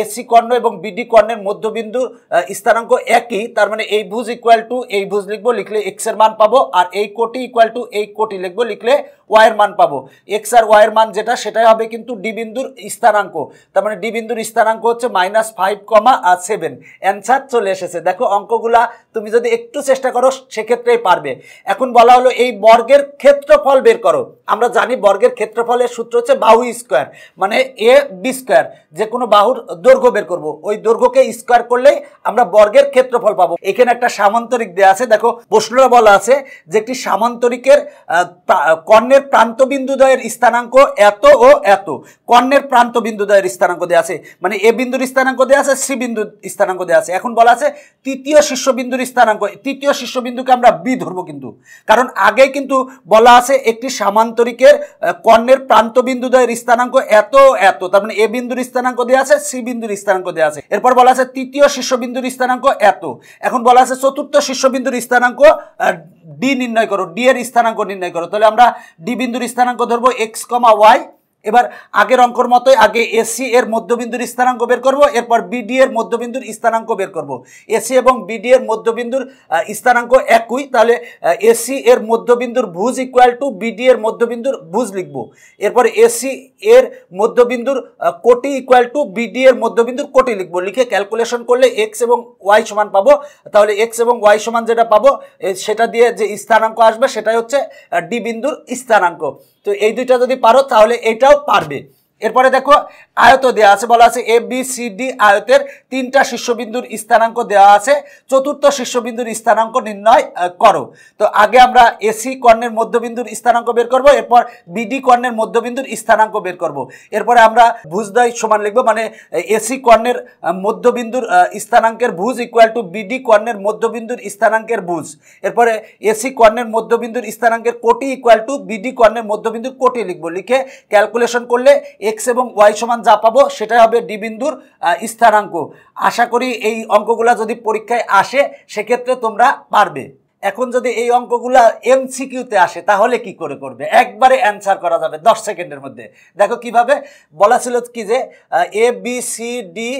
এসি কর্ণ এবং বিডি কর্ণের মধ্যবিন্দুর স্থানাঙ্ক একই, তার মানে এই ভুজ এই ভুজ লিখবো, লিখলে x এর মান পাবো। আর এই কোটি এই কোটি লিখবো, লিখলে y এর মান পাবো। x আর y এর মান যেটা, সেটাই হবে কিন্তু ডি বিন্দুর স্থানাঙ্ক। তার মানে ডি বিন্দুর স্থানাঙ্ক হচ্ছে -5, 7। অ্যান্সার চলে এসেছে। দেখো অঙ্কগুলা তুমি যদি একটু চেষ্টা করো সেক্ষেত্রেই পারবে। এখন বলা হলো এই বর্গের ক্ষেত্রফল বের করো। আমরা জানি বর্গের ক্ষেত্রফলের সূত্র হচ্ছে বাহু স্কয়ার, মানে a/b²। যে কোনো বাহুর দৈর্ঘ্য বের করব, ওই দৈর্ঘ্যকে স্কয়ার করলেই আমরা বর্গের ক্ষেত্রফল পাবো। এখানে একটা সামান্তরিক দেয়া আছে। দেখো প্রশ্নটা বলা আছে যে একটি সামান্তরিকের কর্ণের প্রান্তবিন্দুদ্বয়ের স্থানাঙ্ক এত ও এত। কর্ণের প্রান্তবিন্দুদ্বয়ের স্থানাঙ্ক দেয়া আছে, মানে এ বিন্দুর স্থানাঙ্ক দেয়া আছে, সি বিন্দুর স্থানাঙ্ক দেয়া আছে। এখন বলা আছে তৃতীয় শীর্ষবিন্দুর স্থানাঙ্ক। তৃতীয় শীর্ষবিন্দুকে আমরা বি ধরবো, কিন্তু কারণ আগে কিন্তু বলা আছে একটি সামান্তরিকের কর্ণের প্রান্তবিন্দুদ্বয়ের স্থানাঙ্ক এত এত। তার মানে এ বিন্দুর স্থানাঙ্ক দেয়া আছে, সি বিন্দুর স্থানাঙ্ক দেয়া আছে। এরপর বলা আছে তৃতীয় শীর্ষবিন্দুর স্থানাঙ্ক এত। এখন বলা আছে চতুর্থ শীর্ষবিন্দুর স্থানাঙ্ক ডি নির্ণয় করো, ডি এর স্থানাঙ্ক নির্ণয় করো। তাহলে আমরা ডি বিন্দুর স্থানাঙ্ক ধরবো x, y। এবার আগের অঙ্কর মতোই আগে এসি এর মধ্যবিন্দুর স্থানাঙ্ক বের করব, এরপর বিডি এর মধ্যবিন্দুর স্থানাঙ্ক বের করব। এসি এবং বিডি এর মধ্যবিন্দুর স্থানাঙ্ক একই, তাহলে এসি এর মধ্যবিন্দুর ভুজ বিডি এর মধ্যবিন্দুর ভুজ লিখব। এরপর এসি এর মধ্যবিন্দুর কোটি বিডি এর মধ্যবিন্দুর কোটি লিখব। লিখে ক্যালকুলেশন করলে এক্স এবং ওয়াই সমান পাবো। তাহলে এক্স এবং ওয়াই সমান যেটা পাবো সেটা দিয়ে যে স্থানাঙ্ক আসবে সেটাই হচ্ছে ডি বিন্দুর স্থানাঙ্ক। তো এই দুইটা যদি পারো তাহলে এটাও পারবে। এরপরে দেখো আয়ত দেওয়া আছে, বলা আছে এ বি সি ডি আয়তের তিনটা শীর্ষবিন্দুর স্থানাঙ্ক দেওয়া আছে, চতুর্থ শীর্ষবিন্দুর স্থানাঙ্ক নির্ণয় করো। তো আগে আমরা এসি কর্ণের মধ্যবিন্দুর স্থানাঙ্ক বের করব, এরপর বিডি কর্ণের মধ্যবিন্দুর স্থানাঙ্ক বের করব। এরপরে আমরা ভুজদ্বয় সমান লিখবো, মানে এসি কর্ণের মধ্যবিন্দুর স্থানাঙ্কের ভুজ বিডি কর্ণের মধ্যবিন্দুর স্থানাঙ্কের ভুজ। এরপরে এসি কর্ণের মধ্যবিন্দুর স্থানাঙ্কের কোটি বিডি কর্ণের মধ্যবিন্দুর কোটি লিখবো। লিখে ক্যালকুলেশন করলে এক্স এবং ওয়াই সমান যা পাবো সেটাই হবে ডি বিন্দুর স্থানাঙ্ক। আশা করি এই অঙ্কগুলা যদি পরীক্ষায় আসে সেক্ষেত্রে তোমরা পারবে। এখন যদি এই অঙ্কগুলা এমসিকিউতে আসে তাহলে কি করে করবে? একবারে অ্যান্সার করা যাবে 10 সেকেন্ডের মধ্যে। দেখো কিভাবে বলা ছিল কি যে এ বি সি ডি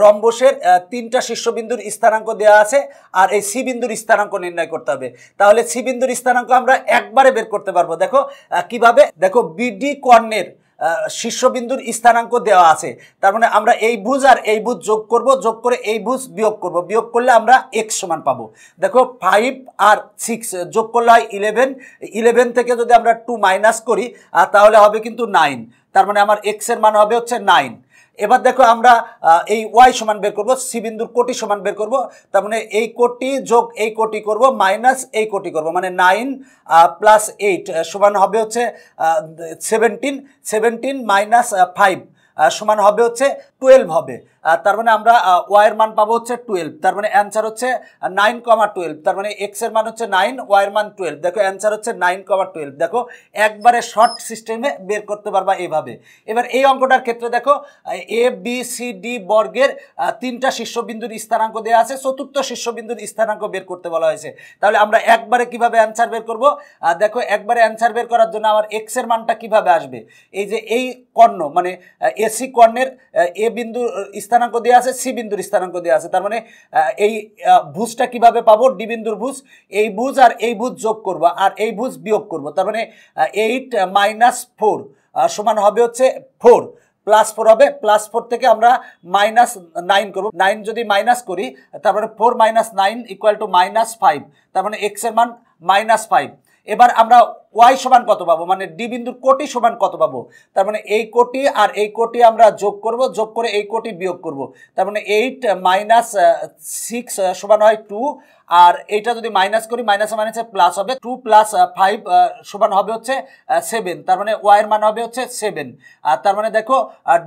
রম্বসের তিনটা শীর্ষবিন্দুর স্থানাঙ্ক দেওয়া আছে, আর এই সি বিন্দুর স্থানাঙ্ক নির্ণয় করতে হবে। তাহলে সি বিন্দুর স্থানাঙ্ক আমরা একবারে বের করতে পারবো। দেখো কিভাবে, দেখো বিডি কর্ণের শীর্ষবিন্দুর স্থানাঙ্ক দেওয়া আছে, তার মানে আমরা এই ভুজ আর এই ভুজ যোগ করব, যোগ করে এই ভুজ বিয়োগ করব, বিয়োগ করলে আমরা x সমান পাবো। দেখো 5 আর 6 যোগ করলে হয় 11, 11 থেকে যদি আমরা 2 মাইনাস করি তাহলে হবে কিন্তু 9। তার মানে আমার x এর মান হবে হচ্ছে 9। এবার দেখো আমরা এই y সমান বের করব, সি বিন্দুর কোটি সমান বের করব। তার মানে এই কোটি যোগ এই কোটি করব, মাইনাস এই কোটি করব, মানে 9 প্লাস 8 সমান হবে হচ্ছে 17 মাইনাস 5 সমান হবে হচ্ছে 12 হবে। তার মানে আমরা y এর মান পাবো হচ্ছে 12, তার মানে অ্যান্সার হচ্ছে 9,12, তার মানে x এর মান হচ্ছে 9, y এর মান 12। দেখো অ্যান্সার হচ্ছে 9,12। দেখো একবারে শর্ট সিস্টেমে বের করতে পারবা এইভাবে। এবার এই অঙ্কটার ক্ষেত্রে দেখো এ বি সি ডি বর্গের 3টা শীর্ষবিন্দুর স্থানাঙ্ক দেওয়া আছে, চতুর্থ শীর্ষবিন্দুর স্থানাঙ্ক বের করতে বলা হয়েছে। তাহলে আমরা একবারে কিভাবে অ্যান্সার বের করব? দেখো একবারে অ্যান্সার বের করার জন্য আমার x এর মানটা কিভাবে আসবে? এই যে এই কর্ণ মানে এসি কর্ণের এ বিন্দুর স্থানাঙ্ক দেওয়া আছে, সি বিন্দুর স্থানাঙ্ক দেওয়া আছে, তার মানে এই ভুজটা কিভাবে পাবো? ডি বিন্দুর ভুজ, এই ভুজ আর এই ভুজ যোগ করব আর এই ভুজ বিয়োগ করব, তার মানে 8 - 4 সমান হবে হচ্ছে 4, +4 হবে, +4 থেকে আমরা -9 করব, 9 যদি মাইনাস করি তারপরে 4 - 9 = -5, তার মানে x এর মান -5। এবার আমরা y সমান কত পাবো, মানে ডি বিন্দুর কোটি সমান কত পাবো? তার মানে এই কোটি আর এই কোটি আমরা যোগ করব, যোগ করে এই কোটি বিয়োগ করব, তার মানে 8 - 6 সমান হয় 2, আর এইটা যদি মাইনাস করি মাইনাসে মাইনাসে প্লাস হবে, 2 + 5 সমান হবে হচ্ছে 7, তার মানে y এর মান হবে হচ্ছে 7। আর তার মানে দেখো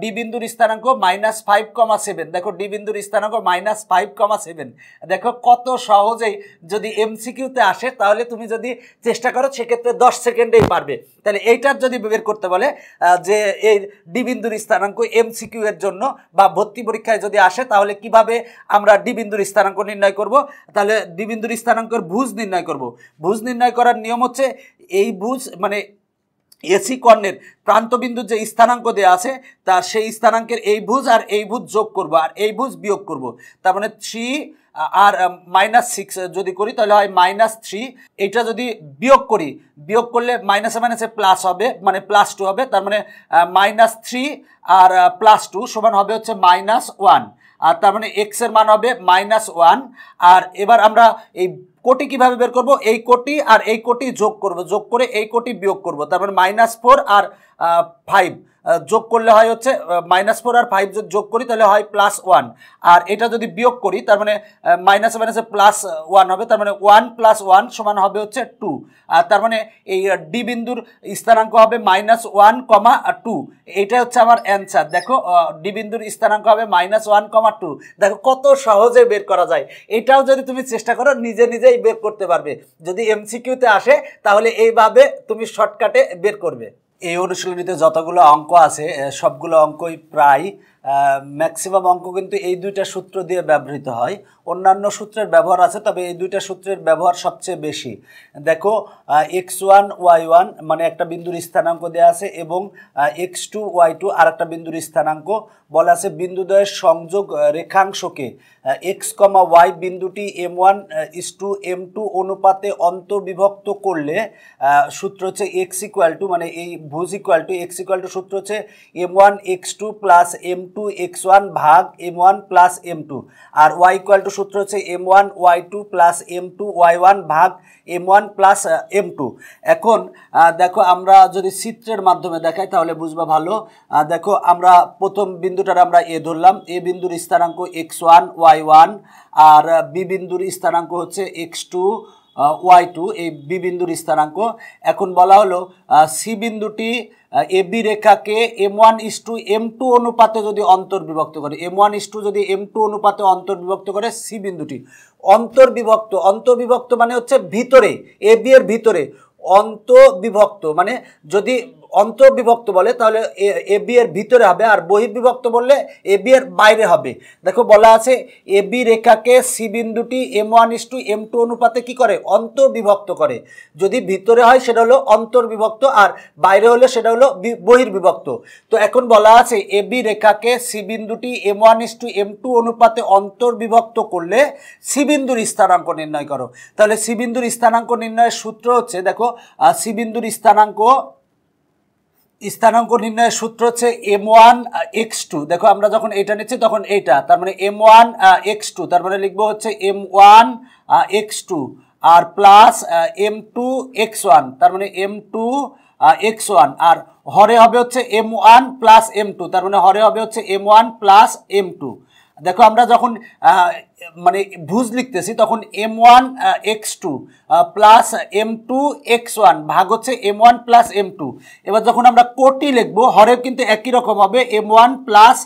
ডি বিন্দুর স্থানাঙ্ক -5,7, দেখো ডি বিন্দুর স্থানাঙ্ক -5,7। দেখো কত সহজেই যদি এমসিকিউতে আসে তাহলে তুমি যদি চেষ্টা করো সেক্ষেত্রে 10 সেকেন্ডেই পারবে। তাহলে এইটার যদি বের করতে বলে যে এই ডি বিন্দুর স্থানাঙ্ক এমসিকিউ এর জন্য বা ভর্তি পরীক্ষায় যদি আসে তাহলে কিভাবে আমরা ডি বিন্দুর স্থানাঙ্ক নির্ণয় করব? তাহলে ডি বিন্দুর স্থানাঙ্কের ভুজ নির্ণয় করব। ভুজ নির্ণয় করার নিয়ম হচ্ছে এই ভুজ মানে এসি কর্ণের প্রান্তবিন্দুর যে স্থানাঙ্ক দেওয়া আছে তার সেই স্থানাঙ্কের এই ভুজ আর এই ভুজ যোগ করব আর এই ভুজ বিয়োগ করব, তার মানে 3 আর -6 যদি করি তাহলে হয় -3। এইটা যদি বিয়োগ করি, বিয়োগ করলে মাইনাসে মাইনাসে প্লাস হবে, মানে +2 হবে, তার মানে -3 আর +2 সমান হবে হচ্ছে -1, আর তার মানে x এর মান হবে -1। আর এবার আমরা এই কোটি কিভাবে বের করব? এই কোটি আর এই কোটি যোগ করব, যোগ করে এই কোটি বিয়োগ করব, তারপর -4 আর 5 যোগ করলে হয় হচ্ছে -4 আর 5 যোগ করি তাহলে হয় +1, আর এটা যদি বিয়োগ করি তার মানে মাইনাসে মাইনাসে +1 হবে, তার মানে 1 + 1 সমান হবে হচ্ছে 2, আর তার মানে এই ডি বিন্দুর স্থানাঙ্ক হবে -1, 2। এটা হচ্ছে আমার অ্যান্সার। দেখো ডি বিন্দুর স্থানাঙ্ক হবে -1, 2। দেখো কত সহজে বের করা যায়। এটাও যদি তুমি চেষ্টা করো নিজে নিজেই বের করতে পারবে। যদি এমসিকিউতে আসে তাহলে এইভাবে তুমি শর্টকাটে বের করবে। এই অনুশীলনীতে যতগুলো অঙ্ক আছে সবগুলো অঙ্কই প্রায় ম্যাক্সিমাম অঙ্ক কিন্তু এই দুইটা সূত্র দিয়ে ব্যবহৃত হয়। অন্যান্য সূত্রের ব্যবহার আছে, তবে এই দুইটা সূত্রের ব্যবহার সবচেয়ে বেশি। দেখো x1 y1 মানে একটা বিন্দুর স্থানাঙ্ক দেওয়া আছে এবং x2 y2 আর একটা বিন্দুর স্থানাঙ্ক বলা আছে। বিন্দুদ্বয়ের সংযোগ রেখাংশকে x, y বিন্দুটি m1 = m2 অনুপাতে অন্তর্বিভক্ত করলে সূত্র হচ্ছে x = মানে এই ভুজ = x = সূত্র হচ্ছে m1 x2 + m2 x1 ভাগ m1 + m2, আর y = সূত্র হচ্ছে m1 y2 + m2 y1 ভাগ m1 + m2। এখন দেখো আমরা যদি চিত্রের মাধ্যমে দেখাই তাহলে বুঝবা ভালো। দেখো আমরা প্রথম বিন্দুটার আমরা এ ধরলাম, এ বিন্দুর স্থানাঙ্ক x1 y1 আর বি বিন্দুর স্থানাঙ্ক হচ্ছে x2 y2, এই বি বিন্দুর স্থানাঙ্ক। এখন বলা হলো সি বিন্দুটি এ বি রেখাকে m1 = m2 অনুপাতে যদি অন্তর্বিভক্ত করে, m1 যদি m2 অনুপাতে অন্তর্বিভক্ত করে সি বিন্দুটি অন্তর্বিভক্ত মানে হচ্ছে ভিতরে, এ বি এর ভিতরে অন্তর্বিভক্ত, মানে যদি অন্তর্বিভক্ত বলে তাহলে এ বি এর ভিতরে হবে, আর বহির্বিভক্ত বললে এ বি এর বাইরে হবে। দেখো বলা আছে এ বি রেখাকে সি বিন্দুটি m1 = m2 অনুপাতে কি করে? অন্তর্বিভক্ত করে। যদি ভিতরে হয় সেটা হলো অন্তর্বিভক্ত, আর বাইরে হলে সেটা হলো বহির্বিভক্ত। তো এখন বলা আছে এ বি রেখাকে সি বিন্দুটি m1 = m2 অনুপাতে অন্তর্বিভক্ত করলে সি বিন্দুর স্থানাঙ্ক নির্ণয় করো। তাহলে সি বিন্দুর স্থানাঙ্ক নির্ণয়ের সূত্র হচ্ছে, দেখো সি বিন্দুর স্থানাঙ্ক নির্ণয়ের সূত্র হচ্ছে m1 x2। দেখো আমরা যখন এটা নিচ্ছি তখন এইটা, তার মানে m1 x2, তার মানে লিখবো হচ্ছে m1 x2 আর প্লাস m2 x1, তার মানে m2 x1, আর হরে হবে হচ্ছে m1 + m2, তার মানে হরে হবে হচ্ছে m1 + m2। দেখো আমরা যখন মানে ভুজ লিখতেছি তখন m1 x2 plus m2 x1 ভাগ হচ্ছে m1 + m2। এবার যখন আমরা কোটি লিখবো হরে কিন্তু একই রকম হবে m1 +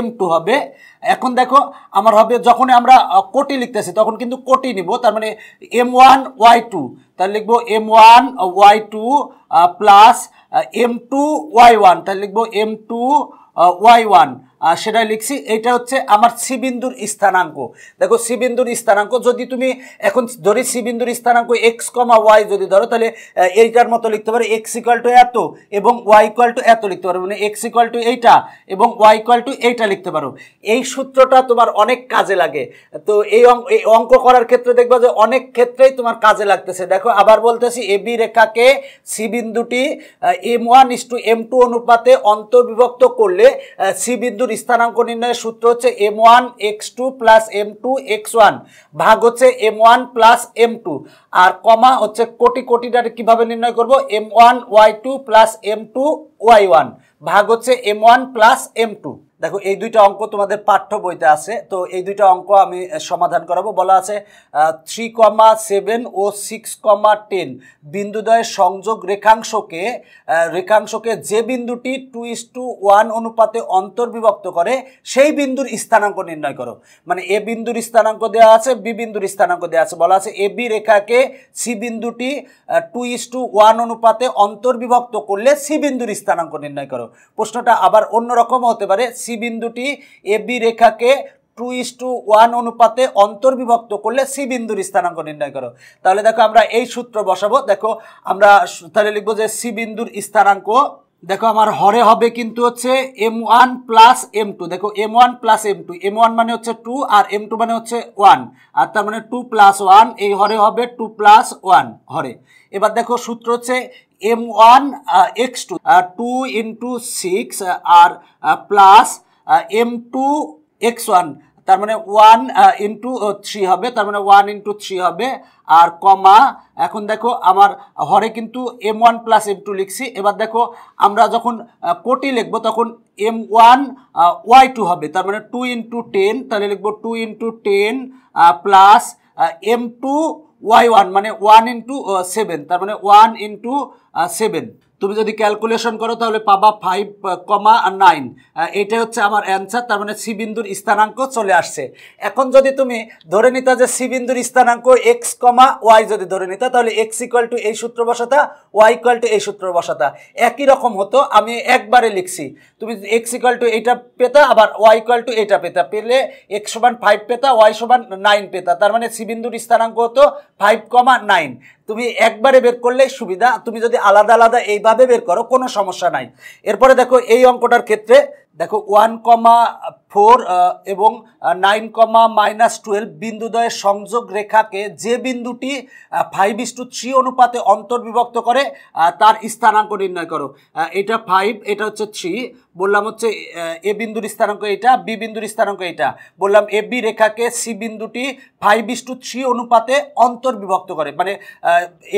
m2 হবে। এখন দেখো আমার হবে যখন আমরা কোটি লিখতেছি তখন কিন্তু কোটি নিব, তার মানে m1 y2, তাহলে লিখবো m1 y2 plus m2 y1, তাহলে লিখবো m2 y1, সেটাই লিখছি। এটা হচ্ছে আমার সি বিন্দুর স্থানাঙ্ক। দেখো সি বিন্দুর স্থানাঙ্ক যদি তুমি এখন ধরি সি বিন্দুর স্থানাঙ্ক এক্স কমা ওয়াই যদি ধরো, তাহলে এইটার মতো লিখতে পারো এক্স ইকুয়াল টু এত এবং ওয়াই ইকুয়াল টু এত লিখতে পারো, মানে এক্স ইকুয়াল টু এইটা এবং ওয়াই ইকুয়াল টু এইটা লিখতে পারো। এই সূত্রটা তোমার অনেক কাজে লাগে। তো এই অঙ্ক করার ক্ষেত্রে দেখবা যে অনেক ক্ষেত্রেই তোমার কাজে লাগতেছে। দেখো আবার বলতেছি, এ বি রেখাকে সি বিন্দুটি m1:m2 অনুপাতে অন্তর্বিভক্ত করলে সি বিন্দুর স্থানাঙ্ক নির্ণয়ের সূত্র হচ্ছে m1x2 প্লাস m2x1 ভাগ হচ্ছে m1 প্লাস m2, আর কমা হচ্ছে কোটিটা কিভাবে নির্ণয় করব, m1y2 প্লাস m2y1 ভাগ হচ্ছে m1 প্লাস m2। দেখো এই দুইটা অঙ্ক তোমাদের পাঠ্য বইতে আছে, তো এই দুইটা অঙ্ক আমি সমাধান করাবো। বলা আছে 3,7 ও 6,10 বিন্দুদ্বয়ের সংযোগ রেখাংশকে যে বিন্দুটি 2:1 অনুপাতে অন্তর্বিভক্ত করে সেই বিন্দুর স্থানাঙ্ক নির্ণয় করো। মানে এ বিন্দুর স্থানাঙ্ক দেওয়া আছে, বি বিন্দুর স্থানাঙ্ক দেওয়া আছে। বলা আছে এ বি রেখাকে সি বিন্দুটি 2:1 অনুপাতে অন্তর্বিভক্ত করলে সি বিন্দুর স্থানাঙ্ক নির্ণয় করো। প্রশ্নটা আবার অন্যরকম হতে পারে, সি বিন্দুটি এ বি রেখাকে 2:1 অনুপাতে অন্তর্বিভক্ত করলে সি বিন্দুর স্থানাঙ্ক নির্ণয় করো। তাহলে দেখো আমরা এই সূত্র বসাবো। দেখো আমরা তাহলে লিখবো যে সি বিন্দুর স্থানাঙ্ক, দেখো আমার হরে হবে কিন্তু হচ্ছে m1 প্লাস m2। দেখো m1 প্লাস m2, m1 মানে হচ্ছে 2 আর m2 মানে হচ্ছে 1, আর তার মানে 2 প্লাস 1, এই হরে হবে 2 প্লাস 1 হরে। এবার দেখো সূত্র হচ্ছে m1 x2 2 ইন্টু 6 আর প্লাস m2 x1, তার মানে 1 ইন্টু 3 হবে, তার মানে 1 ইন্টু 3 হবে, আর কমা এখন দেখো আমার হরে কিন্তু m1 প্লাস m2 লিখছি। এবার দেখো আমরা যখন কোটি লিখবো তখন m1 y2 হবে, তার মানে 2 ইন্টু 10, তাহলে লিখবো 2 ইন্টু 10 প্লাস m2 y1 মানে 1 ইন্টু 7, তার মানে 1 ইন্টু 7। তুমি যদি ক্যালকুলেশন করো তাহলে পাবা 5,9, এটা হচ্ছে আমার অ্যান্সার। তার মানে সি বিন্দুর স্থানাঙ্ক চলে আসছে। এখন যদি তুমি ধরে নিতা যে সি বিন্দুর স্থানাঙ্ক এক্স কমা ওয়াই যদি ধরে নিতা, তাহলে এক্স ইকুয়াল টু এই সূত্র বসাতা, ওয়াই ইকুয়াল টু এই সূত্র বসাতা, একই রকম হতো। আমি একবারে লিখছি, তুমি এক্স ইকুয়াল টু এইটা পেতা, আবার ওয়াই ইকুয়াল টু এইটা পেতা, পেলে এক্স সমান 5 পেতা, ওয়াই সমান 9 পেতা, তার মানে সি বিন্দুর স্থানাঙ্ক হতো 5,9। তুমি একবারে বের করলেই সুবিধা, তুমি যদি আলাদা আলাদা এইভাবে বের করো কোনো সমস্যা নাই। এরপরে দেখো এই অঙ্কটার ক্ষেত্রে দেখো 1,4 এবং 9,-12 বিন্দুদ্বয়ের সংযোগ রেখাকে যে বিন্দুটি 5:3 অনুপাতে অন্তর্বিভক্ত করে তার স্থানাঙ্ক নির্ণয় করো। এটা 5, এটা হচ্ছে 3, বললাম হচ্ছে এ বিন্দুর স্থানাঙ্ক এটা, বি বিন্দুর স্থানাঙ্ক এটা। বললাম এ বি রেখাকে সি বিন্দুটি 5:3 অনুপাতে অন্তর্বিভক্ত করে, মানে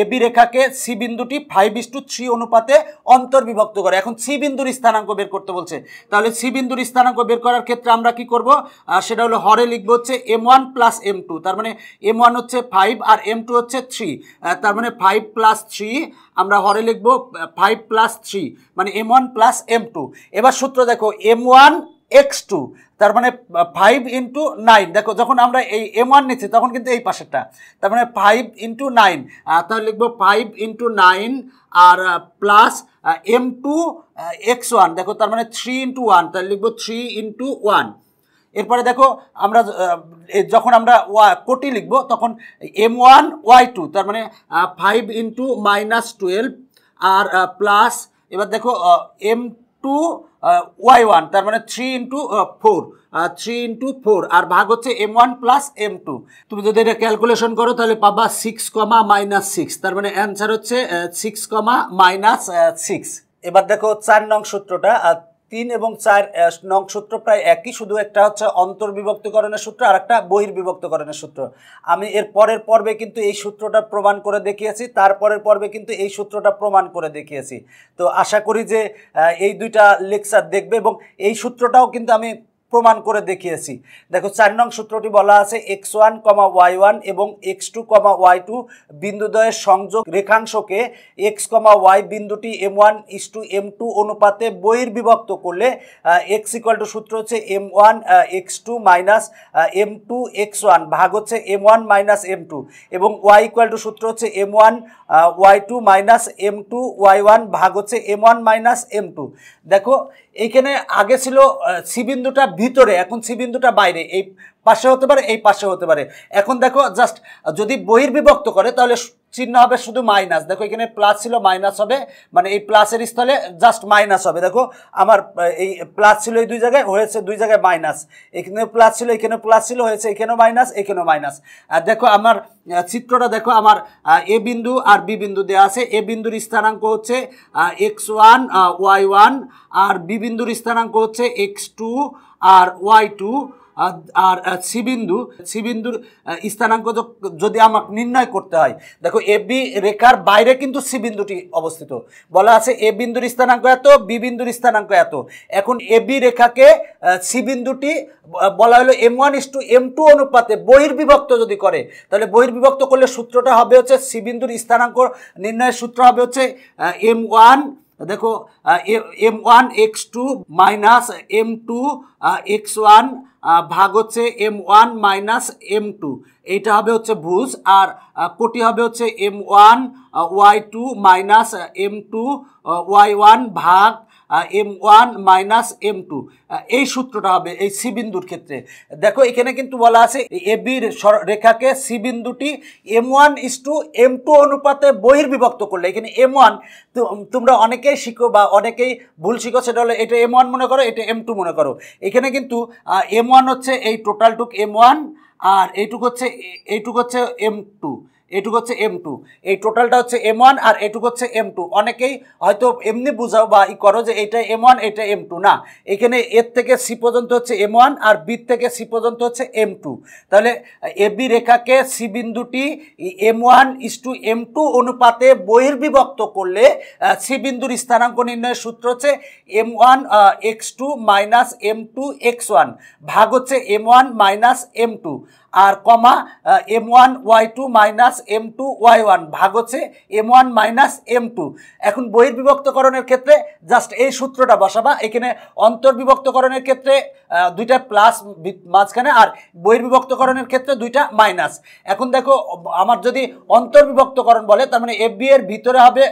এ বি রেখাকে সি বিন্দুটি 5:3 অনুপাতে অন্তর্বিভক্ত করে। এখন সি বিন্দুর স্থানাঙ্ক বের করতে বলছে, তাহলে সি বিন্দুর স্থানাঙ্ক বের করার ক্ষেত্রে আমরা কি করব, সেটা হলো হরে লিখবো হচ্ছে m1 প্লাস m2, তার মানে m1 হচ্ছে 5 আর m2 হচ্ছে 3, তার মানে 5 প্লাস 3, আমরা হরে লিখবো 5 প্লাস 3 মানে m1 প্লাস m2। এবার সূত্র দেখো m1 x2, তার মানে 5 ইন্টু 9, দেখো যখন আমরা এই m1 নিচ্ছি তখন কিন্তু এই পাশেরটা, তার মানে 5 ইন্টু 9, তাহলে লিখবো 5 ইন্টু 9 আর প্লাস m2 x1, দেখো তার মানে 3 ইন্টু 1, তাহলে লিখবো 3 ইন্টু 1। এরপরে দেখো আমরা যখন আমরা কোটি লিখবো তখন m1 y2, তার মানে 5 ইন্টু -12 আর প্লাস, এবার দেখো m2 y1, তার মানে 3 ইন্টু 4, 3 ইন্টু 4 আর ভাগ হচ্ছে m1 প্লাস m2। তুমি যদি এটা ক্যালকুলেশন করো তাহলে পাবা 6,-6, তার মানে অ্যান্সার হচ্ছে 6,-6। এবার দেখো 4 নং সূত্রটা, 3 এবং 4 নং সূত্র প্রায় একই, শুধু একটা হচ্ছে অন্তর্বিভক্তকরণের সূত্র আর একটা বহির্বিভক্তকরণের সূত্র। আমি এর পরের পর্বে কিন্তু এই সূত্রটা প্রমাণ করে দেখিয়েছি, তারপরের পর্বে কিন্তু এই সূত্রটা প্রমাণ করে দেখিয়েছি। তো আশা করি যে এই দুইটা লেকচার দেখবে এবং এই সূত্রটাও কিন্তু আমি প্রমাণ করে দেখিয়েছি। দেখো 4 নং সূত্রটি বলা আছে x1, y1 এবং x2, y2 বিন্দুদ্বয়ের সংযোগ রেখাংশকে x, y বিন্দুটি m1:m2 অনুপাতে বহির্বিভক্ত করলে x = সূত্র হচ্ছে m1 x2 minus m2 x1 ভাগ হচ্ছে m1 মাইনাস m2 এবং y = সূত্র হচ্ছে m1 y2 minus m2 y1 ভাগ হচ্ছে m1 মাইনাস m2। দেখো এইখানে আগে ছিল সি বিন্দুটা ভিতরে, এখন সি বিন্দুটা বাইরে, এই পাশে হতে পারে এই পাশে হতে পারে। এখন দেখো জাস্ট যদি বহির্বিভক্ত করে তাহলে চিহ্ন হবে শুধু মাইনাস। দেখো এখানে প্লাস ছিল মাইনাস হবে, মানে এই প্লাসের স্থলে জাস্ট মাইনাস হবে। দেখো আমার এই প্লাস ছিল এই দুই জায়গায়, হয়েছে দুই জায়গায় মাইনাস। এখানে প্লাস ছিল, এখানে প্লাস ছিল, হয়েছে এখানেও মাইনাস এখানেও মাইনাস। আর দেখো আমার চিত্রটা দেখো, আমার এ বিন্দু আর বি বিন্দু দেওয়া আছে। এ বিন্দুর স্থানাঙ্ক হচ্ছে x1 y1 আর বি বিন্দুর স্থানাঙ্ক হচ্ছে x2 আর y2 আর সি বিন্দুর স্থানাঙ্ক যদি আমাকে নির্ণয় করতে হয়, দেখো এ বি রেখার বাইরে কিন্তু সি বিন্দুটি অবস্থিত। বলা আছে এ বিন্দুর স্থানাঙ্ক এত, বি বিন্দুর স্থানাঙ্ক এত। এখন এ বি রেখাকে সি বিন্দুটি বলা হলো m1:m2 অনুপাতে বহির্বিভক্ত যদি করে, তাহলে বহির্বিভক্ত করলে সূত্রটা হবে হচ্ছে সি বিন্দুর স্থানাঙ্ক নির্ণয়ের সূত্র হবে হচ্ছে m1, দেখো m1 x2 minus m2 x1 ভাগ হচ্ছে m1 মাইনাস m2। এইটা হবে হচ্ছে ভুজ, আর কোটি হবে হচ্ছে m1 y2 minus m2 y1 ভাগ m1 মাইনাস m2। এই সূত্রটা হবে এই সি বিন্দুর ক্ষেত্রে। দেখো এখানে কিন্তু বলা আছে এ বি রেখাকে সি বিন্দুটি m1:m2 অনুপাতে বহির্বিভক্ত করলে, এখানে m1 তোমরা অনেকেই শিখো বা অনেকেই ভুল শিখো, সেটা হলো এটা m1 মনে করো, এটা m2 মনে করো। এখানে কিন্তু m1 হচ্ছে এই টোটালটুক m1 আর এইটুকু হচ্ছে m2, এটুকু হচ্ছে m2, এই টোটালটা হচ্ছে m1 আর এটুকু হচ্ছে m2। অনেকেই হয়তো এমনি বুঝাও বা ই করো যে এটা m1 এটা m2, না, এখানে এর থেকে সি পর্যন্ত হচ্ছে m1 আর বি থেকে সি পর্যন্ত হচ্ছে m2। তাহলে এ বি রেখাকে সি বিন্দুটি m1:m2 অনুপাতে বহির্বিভক্ত করলে সি বিন্দুর স্থানাঙ্ক নির্ণয়ের সূত্র হচ্ছে m1 x2 minus m2 x1 ভাগ হচ্ছে m1 মাইনাস m2 আর কমা m1 y2 minus m2 y1 ভাগ হচ্ছে m1 মাইনাস m2। এখন বহির্বিভক্তকরণের ক্ষেত্রে জাস্ট এই সূত্রটা বসাবা। এখানে অন্তর্বিভক্তকরণের ক্ষেত্রে দুইটা প্লাস মাঝখানে, আর বহির্বিভক্তকরণের ক্ষেত্রে দুইটা মাইনাস। এখন দেখো আমার যদি অন্তর্বিভক্তকরণ বলে, তার মানে এফ বি এর ভিতরে হবে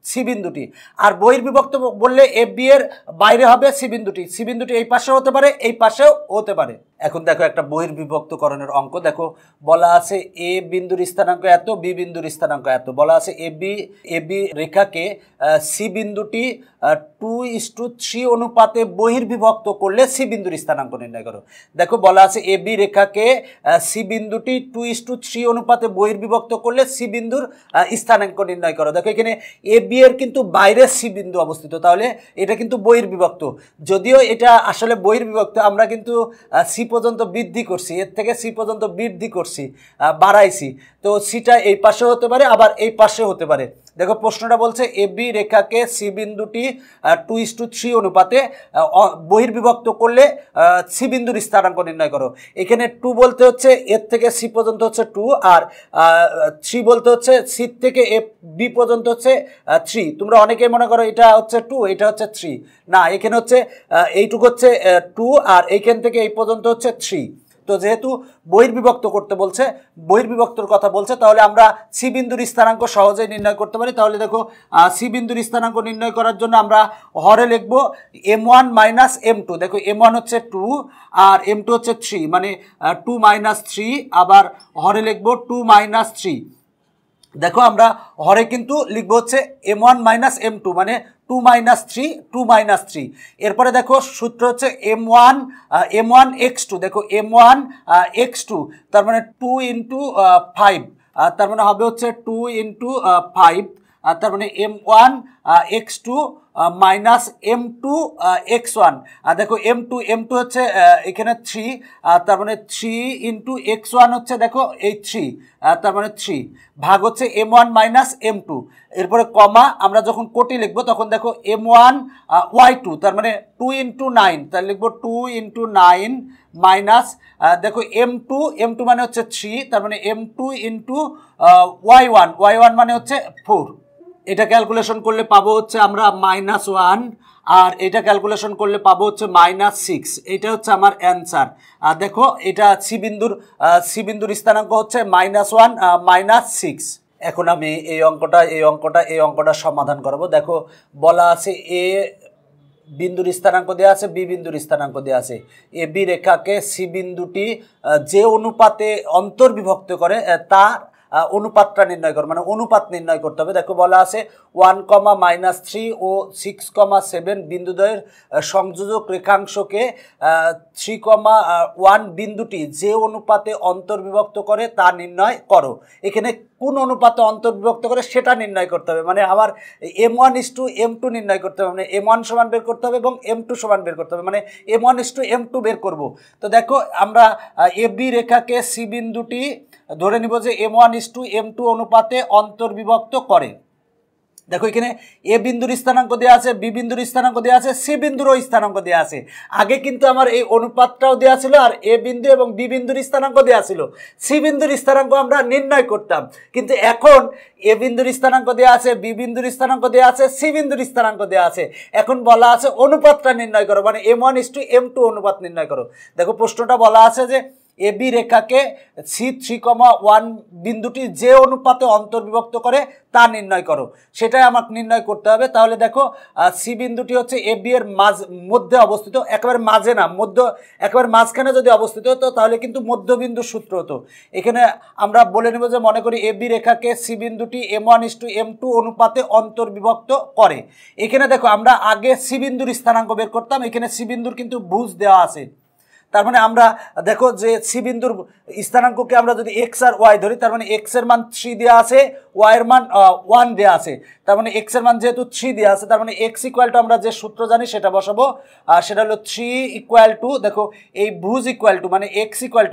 সি বিন্দুটি, আর বহির্বিভক্ত বললে এফ বি এর বাইরে হবে সি বিন্দুটি। সি বিন্দুটি এই পাশেও হতে পারে এই পাশেও হতে পারে। এখন দেখো একটা বহির্বিভক্তকরণের অঙ্ক। দেখো বলা আছে এ বিন্দুর স্থানাঙ্ক এত, বি বিন্দুর স্থানাঙ্ক এত। বলা আছে এ বি রেখাকে সি বিন্দুটি 2:3 অনুপাতে বহির্বিভক্ত করলে সি বিন্দুর স্থানাঙ্ক নির্ণয় করো। দেখো বলা আছে এ বি রেখাকে সি বিন্দুটি 2:3 অনুপাতে বহির্বিভক্ত করলে সি বিন্দুর স্থানাঙ্ক নির্ণয় করো। দেখো এখানে এ বি এর কিন্তু বাইরে সি বিন্দু অবস্থিত, তাহলে এটা কিন্তু বহির্বিভক্ত। যদিও এটা আসলে বহির্বিভক্ত, আমরা কিন্তু সি পর্যন্ত বৃদ্ধি করছি, এর থেকে সি পর্যন্ত বৃদ্ধি করছি, বাড়াইছি। তো সিটা এই পাশে হতে পারে আবার এই পাশে হতে পারে। দেখো প্রশ্নটা বলছে এ বি রেখাকে সি বিন্দুটি 2:3 অনুপাতে বহির্বিভক্ত করলে সি বিন্দুর স্থানাঙ্ক নির্ণয় করো। এখানে 2 বলতে হচ্ছে এর থেকে সি পর্যন্ত হচ্ছে 2, আর 3 বলতে হচ্ছে সি থেকে এ বি পর্যন্ত হচ্ছে 3। তোমরা অনেকেই মনে করো এটা হচ্ছে 2 এটা হচ্ছে 3, না, এখানে হচ্ছে এইটুকু হচ্ছে 2 আর এইখান থেকে এই পর্যন্ত হচ্ছে 3। তো যেহেতু বহির্বিভক্ত করতে বলছে, বহির্বিভক্তর কথা বলছে, তাহলে আমরা সি বিন্দুর স্থানাঙ্ক সহজেই নির্ণয় করতে পারি। তাহলে দেখো সি বিন্দুর স্থানাঙ্ক নির্ণয় করার জন্য আমরা হরে লিখব m1 মাইনাস m2। দেখো m1 হচ্ছে 2 আর m2 হচ্ছে 3, মানে 2 মাইনাস 3, আবার হরে লিখব 2 মাইনাস 3। দেখো আমরা হরে কিন্তু লিখবো হচ্ছে m1 মাইনাস m2, মানে 2 মাইনাস 3 2 মাইনাস 3। এরপরে দেখো সূত্র হচ্ছে m1 x2। দেখো m1 x2 তার মানে 2 ইন্টু 5, তার মানে হবে হচ্ছে 2 ইন্টু 5, তার মানে m1 x two minus M two x one. দেখো এম টু হচ্ছে এখানে 3, তার মানে 3 ইন্টু এক্স ওয়ান হচ্ছে দেখো এই 3, তার মানে 3 ভাগ হচ্ছে M one minus M two. এরপরে কমা আমরা যখন কোটি লিখবো তখন দেখো এম ওয়ান ওয়াই টু, তার মানে 2 ইন্টু 9, তাহলে লিখবো 2 ইন্টু 9 মাইনাস দেখো এম টু মানে হচ্ছে 3, তার মানে M two into y one মানে হচ্ছে 4। এটা ক্যালকুলেশন করলে পাবো হচ্ছে আমরা -1, আর এটা ক্যালকুলেশন করলে পাবো হচ্ছে -6। এটা হচ্ছে আমার অ্যান্সার। দেখো এটা সি বিন্দুর স্থানাঙ্ক হচ্ছে -1 -6। এখন আমি এই অঙ্কটা সমাধান করব। দেখো বলা আছে এ বিন্দুর স্থানাঙ্ক দেওয়া আছে, বি বিন্দুর স্থানাঙ্ক দেওয়া আছে। এ বি রেখাকে সি বিন্দুটি যে অনুপাতে অন্তর্বিভক্ত করে তার অনুপাতটা নির্ণয় করো, মানে অনুপাত নির্ণয় করতে হবে। দেখো বলা আছে 1,-3 ও 6,7 বিন্দুদ্বয়ের সংযোজক রেখাংশকে 3,1 বিন্দুটি যে অনুপাতে অন্তর্বিভক্ত করে তা নির্ণয় করো। এখানে কোন অনুপাতে অন্তর্বিভক্ত করে সেটা নির্ণয় করতে হবে, মানে আমার M1:M2 নির্ণয় করতে হবে, মানে M1 সমান বের করতে হবে এবং M2 সমান বের করতে হবে, মানে M1:M2 বের করব। তো দেখো আমরা এ বি রেখাকে সি বিন্দুটি ধরে নিব যে M1:M2 অনুপাতে অন্তর্বিভক্ত করে। দেখো এখানে এ বিন্দুর স্থানাঙ্ক দেওয়া আছে, বি বিন্দুর স্থানাঙ্ক দেওয়া আছে, সি বিন্দুরও স্থানাঙ্ক দেওয়া আছে। আগে কিন্তু আমার এই অনুপাতটাও দেওয়া ছিল, আর এ বিন্দু এবং বি বিন্দুর স্থানাঙ্ক দেওয়া ছিল, সি বিন্দুর স্থানাঙ্ক আমরা নির্ণয় করতাম। কিন্তু এখন এ বিন্দুর স্থানাঙ্ক দেওয়া আছে, বি বিন্দুর স্থানাঙ্ক দেওয়া আছে, সি বিন্দুর স্থানাঙ্ক দেওয়া আছে। এখন বলা আছে অনুপাতটা নির্ণয় করো, মানে M1:M2 অনুপাত নির্ণয় করো। দেখো প্রশ্নটা বলা আছে যে এ বি রেখাকে সি 3,1 বিন্দুটি যে অনুপাতে অন্তর্বিভক্ত করে তা নির্ণয় করো, সেটাই আমাকে নির্ণয় করতে হবে। তাহলে দেখো সি বিন্দুটি হচ্ছে এ বি এর মধ্যে অবস্থিত, একেবারে মাঝে না, একেবারে মাঝখানে যদি অবস্থিত হতো তাহলে কিন্তু মধ্যবিন্দুর সূত্র হতো। এখানে আমরা বলে নেব যে মনে করি এ বি রেখাকে সি বিন্দুটি M1:M2 অনুপাতে অন্তর্বিভক্ত করে। এখানে দেখো আমরা আগে সি বিন্দুর স্থানাঙ্ক বের করতাম, এখানে সি বিন্দুর কিন্তু ভুজ দেওয়া আছে। তার মানে আমরা দেখো যে সি বিন্দুর স্থানাঙ্ককে আমরা যদি এক্স আর ওয়াই ধরি, তার মানে এক্স এর মান 3 দেওয়া আছে, ওয়াই এর মান 1 দেওয়া আছে। তার মানে এক্স এর মান যেহেতু 3 দেওয়া আছে, তার মানে এক্স ইকুয়াল টু আমরা যে সূত্র জানি সেটা বসাবো, আর সেটা হলো 3 ইকুয়াল টু দেখো এই ভুজ ইকুয়াল টু মানে এক্স ইকুয়াল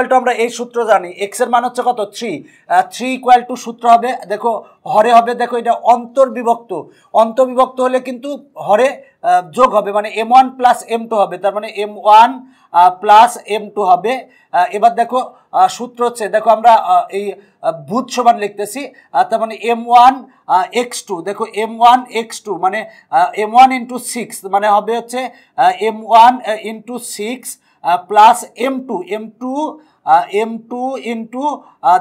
টু আমরা এই সূত্র জানি, এক্স এর মান হচ্ছে কত 3 ইকুয়াল টু সূত্র হবে দেখো হরে হবে, দেখো এটা অন্তর্বিভক্ত হলে কিন্তু হরে যোগ হবে, মানে M1 প্লাস M2 হবে, তার মানে M1 প্লাস M2 হবে। এবার দেখো সূত্র হচ্ছে দেখো আমরা এই ভুজ সমান লিখতেছি, তার মানে M1x2, দেখো M1x2 মানে M1 ইন্টু 6 মানে হবে হচ্ছে M1 into 6 plus M2 into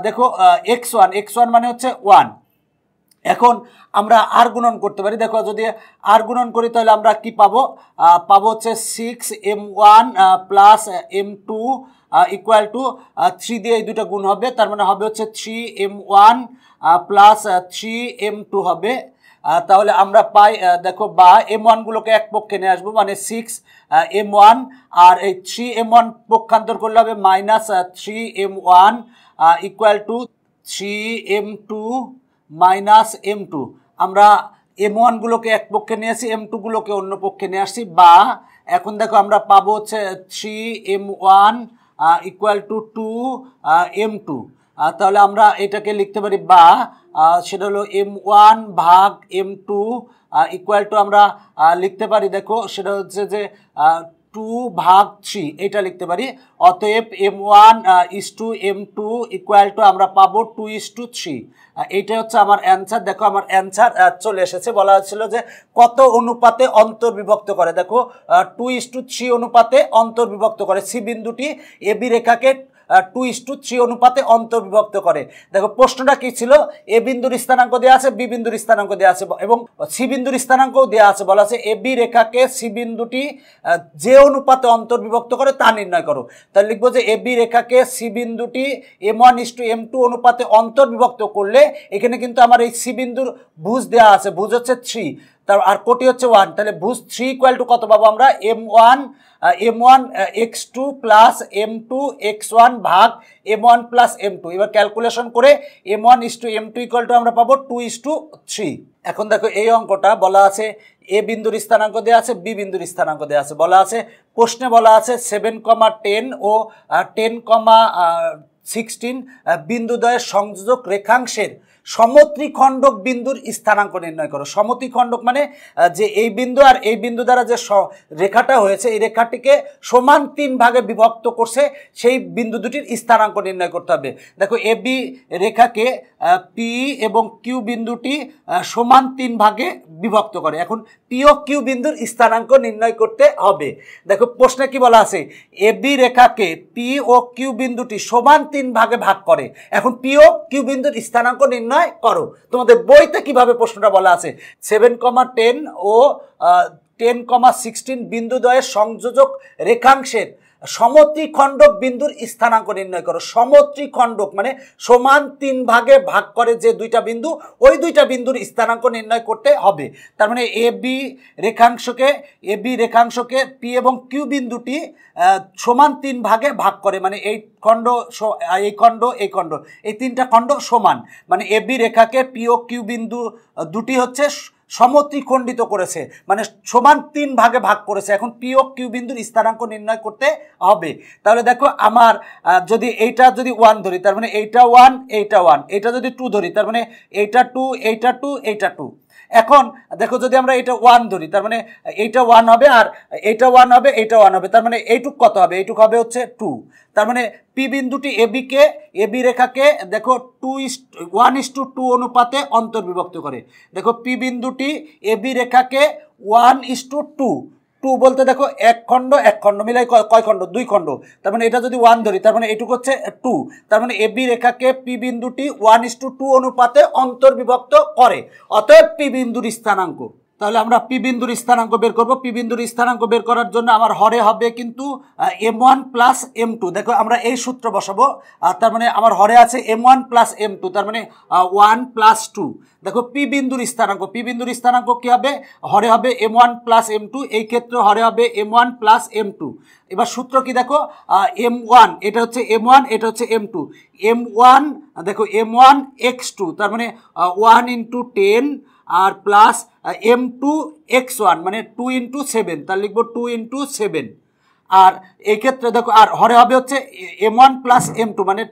দেখো x1 মানে হচ্ছে 1। এখন আমরা আর গুণন করতে পারি, দেখো যদি আর গুণন করি তাহলে আমরা কি পাবো হচ্ছে 6M1 plus M2 equal to 3 দিয়ে এই দুটো গুণ হবে, তার মানে হবে হচ্ছে 3M1 প্লাস 3M2 হবে। তাহলে আমরা পাই দেখো বা M1 গুলোকে এক পক্ষে নিয়ে আসবো, মানে 6M1 আর এই 3M1 পক্ষান্তর করলে হবে -3M1 equal to 3M2 minus M2। আমরা M1 গুলোকে এক পক্ষে নিয়ে আসি, M2 গুলোকে অন্য পক্ষে নিয়ে আসছি, বা এখন দেখো আমরা পাবো হচ্ছে 3M1 ইকুয়াল টু 2M2। তাহলে আমরা এটাকে লিখতে পারি বা সেটা হলো M1 ভাগ M2 ইকুয়াল টু আমরা লিখতে পারি, দেখো সেটা হচ্ছে যে 2/3 এটা লিখতে পারি। অতএব M1:M2 ইকুয়াল টু আমরা পাবো 2:3। এইটা হচ্ছে আমার অ্যান্সার। দেখো আমার অ্যান্সার চলে এসেছে। বলা হচ্ছিল যে কত অনুপাতে অন্তর্বিভক্ত করে, দেখো 2:3 অনুপাতে অন্তর্বিভক্ত করে সি বিন্দুটি এ বি রেখাকে 2:3 অনুপাতে অন্তর্বিভক্ত করে। দেখো প্রশ্নটা কি ছিল, এ বিন্দুর স্থানাঙ্ক দেওয়া আছে, বি বিন্দুর স্থানাঙ্ক দেওয়া আছে এবং সি বিন্দুর স্থানাঙ্কও দেওয়া আছে। বলা আছে এ বি রেখাকে সি বিন্দুটি যে অনুপাতে অন্তর্বিভক্ত করে তা নির্ণয় করো। তাহলে লিখবো যে এ বি রেখাকে সি বিন্দুটি M1:M2 অনুপাতে অন্তর্বিভক্ত করলে এখানে কিন্তু আমার এই সি বিন্দুর ভুজ দেওয়া আছে, ভুজ হচ্ছে 3, তার আর কোটি হচ্ছে 1, তাহলে ভুজ 3 ইকুয়াল টু কত পাবো আমরা, m1 x2 plus m2 x1 ভাগ m1 প্লাস m2। এবার ক্যালকুলেশন করে m1 is to m2 equal to আমরা পাবো 2:3। এখন দেখো এই অঙ্কটা বলা আছে এ বিন্দুর স্থানাঙ্ক দেওয়া আছে, বি বিন্দুর স্থানাঙ্ক দেওয়া আছে, বলা আছে প্রশ্নে বলা আছে 7,10 ও 10,16 বিন্দুদ্বয়ের সংযোজক রেখাংশের সমত্রিখণ্ডক বিন্দুর স্থানাঙ্ক নির্ণয় করো। সমত্রিখণ্ডক মানে যে এই বিন্দু আর এই বিন্দু দ্বারা যে রেখাটা হয়েছে এই রেখাটিকে সমান 3 ভাগে বিভক্ত করছে, সেই বিন্দু দুটির স্থানাঙ্ক নির্ণয় করতে হবে। দেখো এ বি রেখাকে পি এবং কিউ বিন্দুটি সমান 3 ভাগে বিভক্ত করে। এখন পি ও কিউ বিন্দুর স্থানাঙ্ক নির্ণয় করতে হবে। দেখো প্রশ্নে কি বলা আছে, এ বি রেখাকে পি ও কিউ বিন্দুটি সমান 3 ভাগে ভাগ করে। এখন পি ও কিউ বিন্দুর স্থানাঙ্ক নির্ণয় করো। তোমাদের বইতে কিভাবে প্রশ্নটা বলা আছে, 7,10 ও 10,16 বিন্দুদ্বয়ের সংযোজক রেখাংশের সমত্রিখণ্ডক বিন্দুর স্থানাঙ্ক নির্ণয় করো। সমত্রিখণ্ডক মানে সমান 3 ভাগে ভাগ করে যে দুইটা বিন্দু, ওই দুইটা বিন্দুর স্থানাঙ্ক নির্ণয় করতে হবে। তার মানে এ বি রেখাংশকে পি এবং কিউ বিন্দুটি সমান 3 ভাগে ভাগ করে, মানে এই খণ্ড এই খণ্ড এই 3টা খণ্ড সমান, মানে এ বি রেখাকে পি ও কিউ বিন্দু দুটি হচ্ছে সমত্রিখণ্ডিত করেছে, মানে সমান 3 ভাগে ভাগ করেছে। এখন পি ও কিউ বিন্দুর স্থানাঙ্ক নির্ণয় করতে হবে। তাহলে দেখো আমার যদি এইটা যদি 1 ধরি তার মানে এইটা 1 এইটা 1, এইটা যদি 2 ধরি তার মানে এইটা 2 এইটা 2 এইটা 2। এখন দেখো যদি আমরা এটা 1 ধরি তার মানে এইটা 1 হবে আর এইটা 1 হবে এইটা 1 হবে, তার মানে এইটুক কত হবে, এইটুক হবে হচ্ছে 2। তার মানে পি বিন্দুটি এ বি রেখাকে দেখো 1:2 অনুপাতে অন্তর্বিভক্ত করে। দেখো পি বিন্দুটি এ বি রেখাকে 1:2 বলতে দেখো এক খণ্ড মিলাই কয় খণ্ড, 2 খণ্ড। তার মানে এটা যদি 1 ধরি তার মানে এইটুকু হচ্ছে 2। তার মানে এ বি রেখাকে পি বিন্দুটি 1:2 অনুপাতে অন্তর্বিভক্ত করে। অতএব পি বিন্দুর স্থানাঙ্ক, তাহলে আমরা পি বিন্দুর স্থানাঙ্ক বের করব। পি বিন্দুর স্থানাঙ্ক বের করার জন্য আমার হরে হবে কিন্তু m1 প্লাস m2। দেখো আমরা এই সূত্র বসাবো, তার মানে আমার হরে আছে m1 প্লাস m2, তার মানে 1 প্লাস 2। দেখো পি বিন্দুর স্থানাঙ্ক কি হবে, হরে হবে m1 প্লাস m2, এই ক্ষেত্রে হরে হবে m1 প্লাস m2। এবার সূত্র কি দেখো, m1 এটা হচ্ছে m1 এটা হচ্ছে m2, m1 দেখো m1 x2 তার মানে 1 × 10 আর প্লাস m2 x1 মানে 2 × 7, তার লিখবো 2 × 7। আর এই ক্ষেত্রে দেখো আর হরে হবে হচ্ছে m1 প্লাস m2 মানে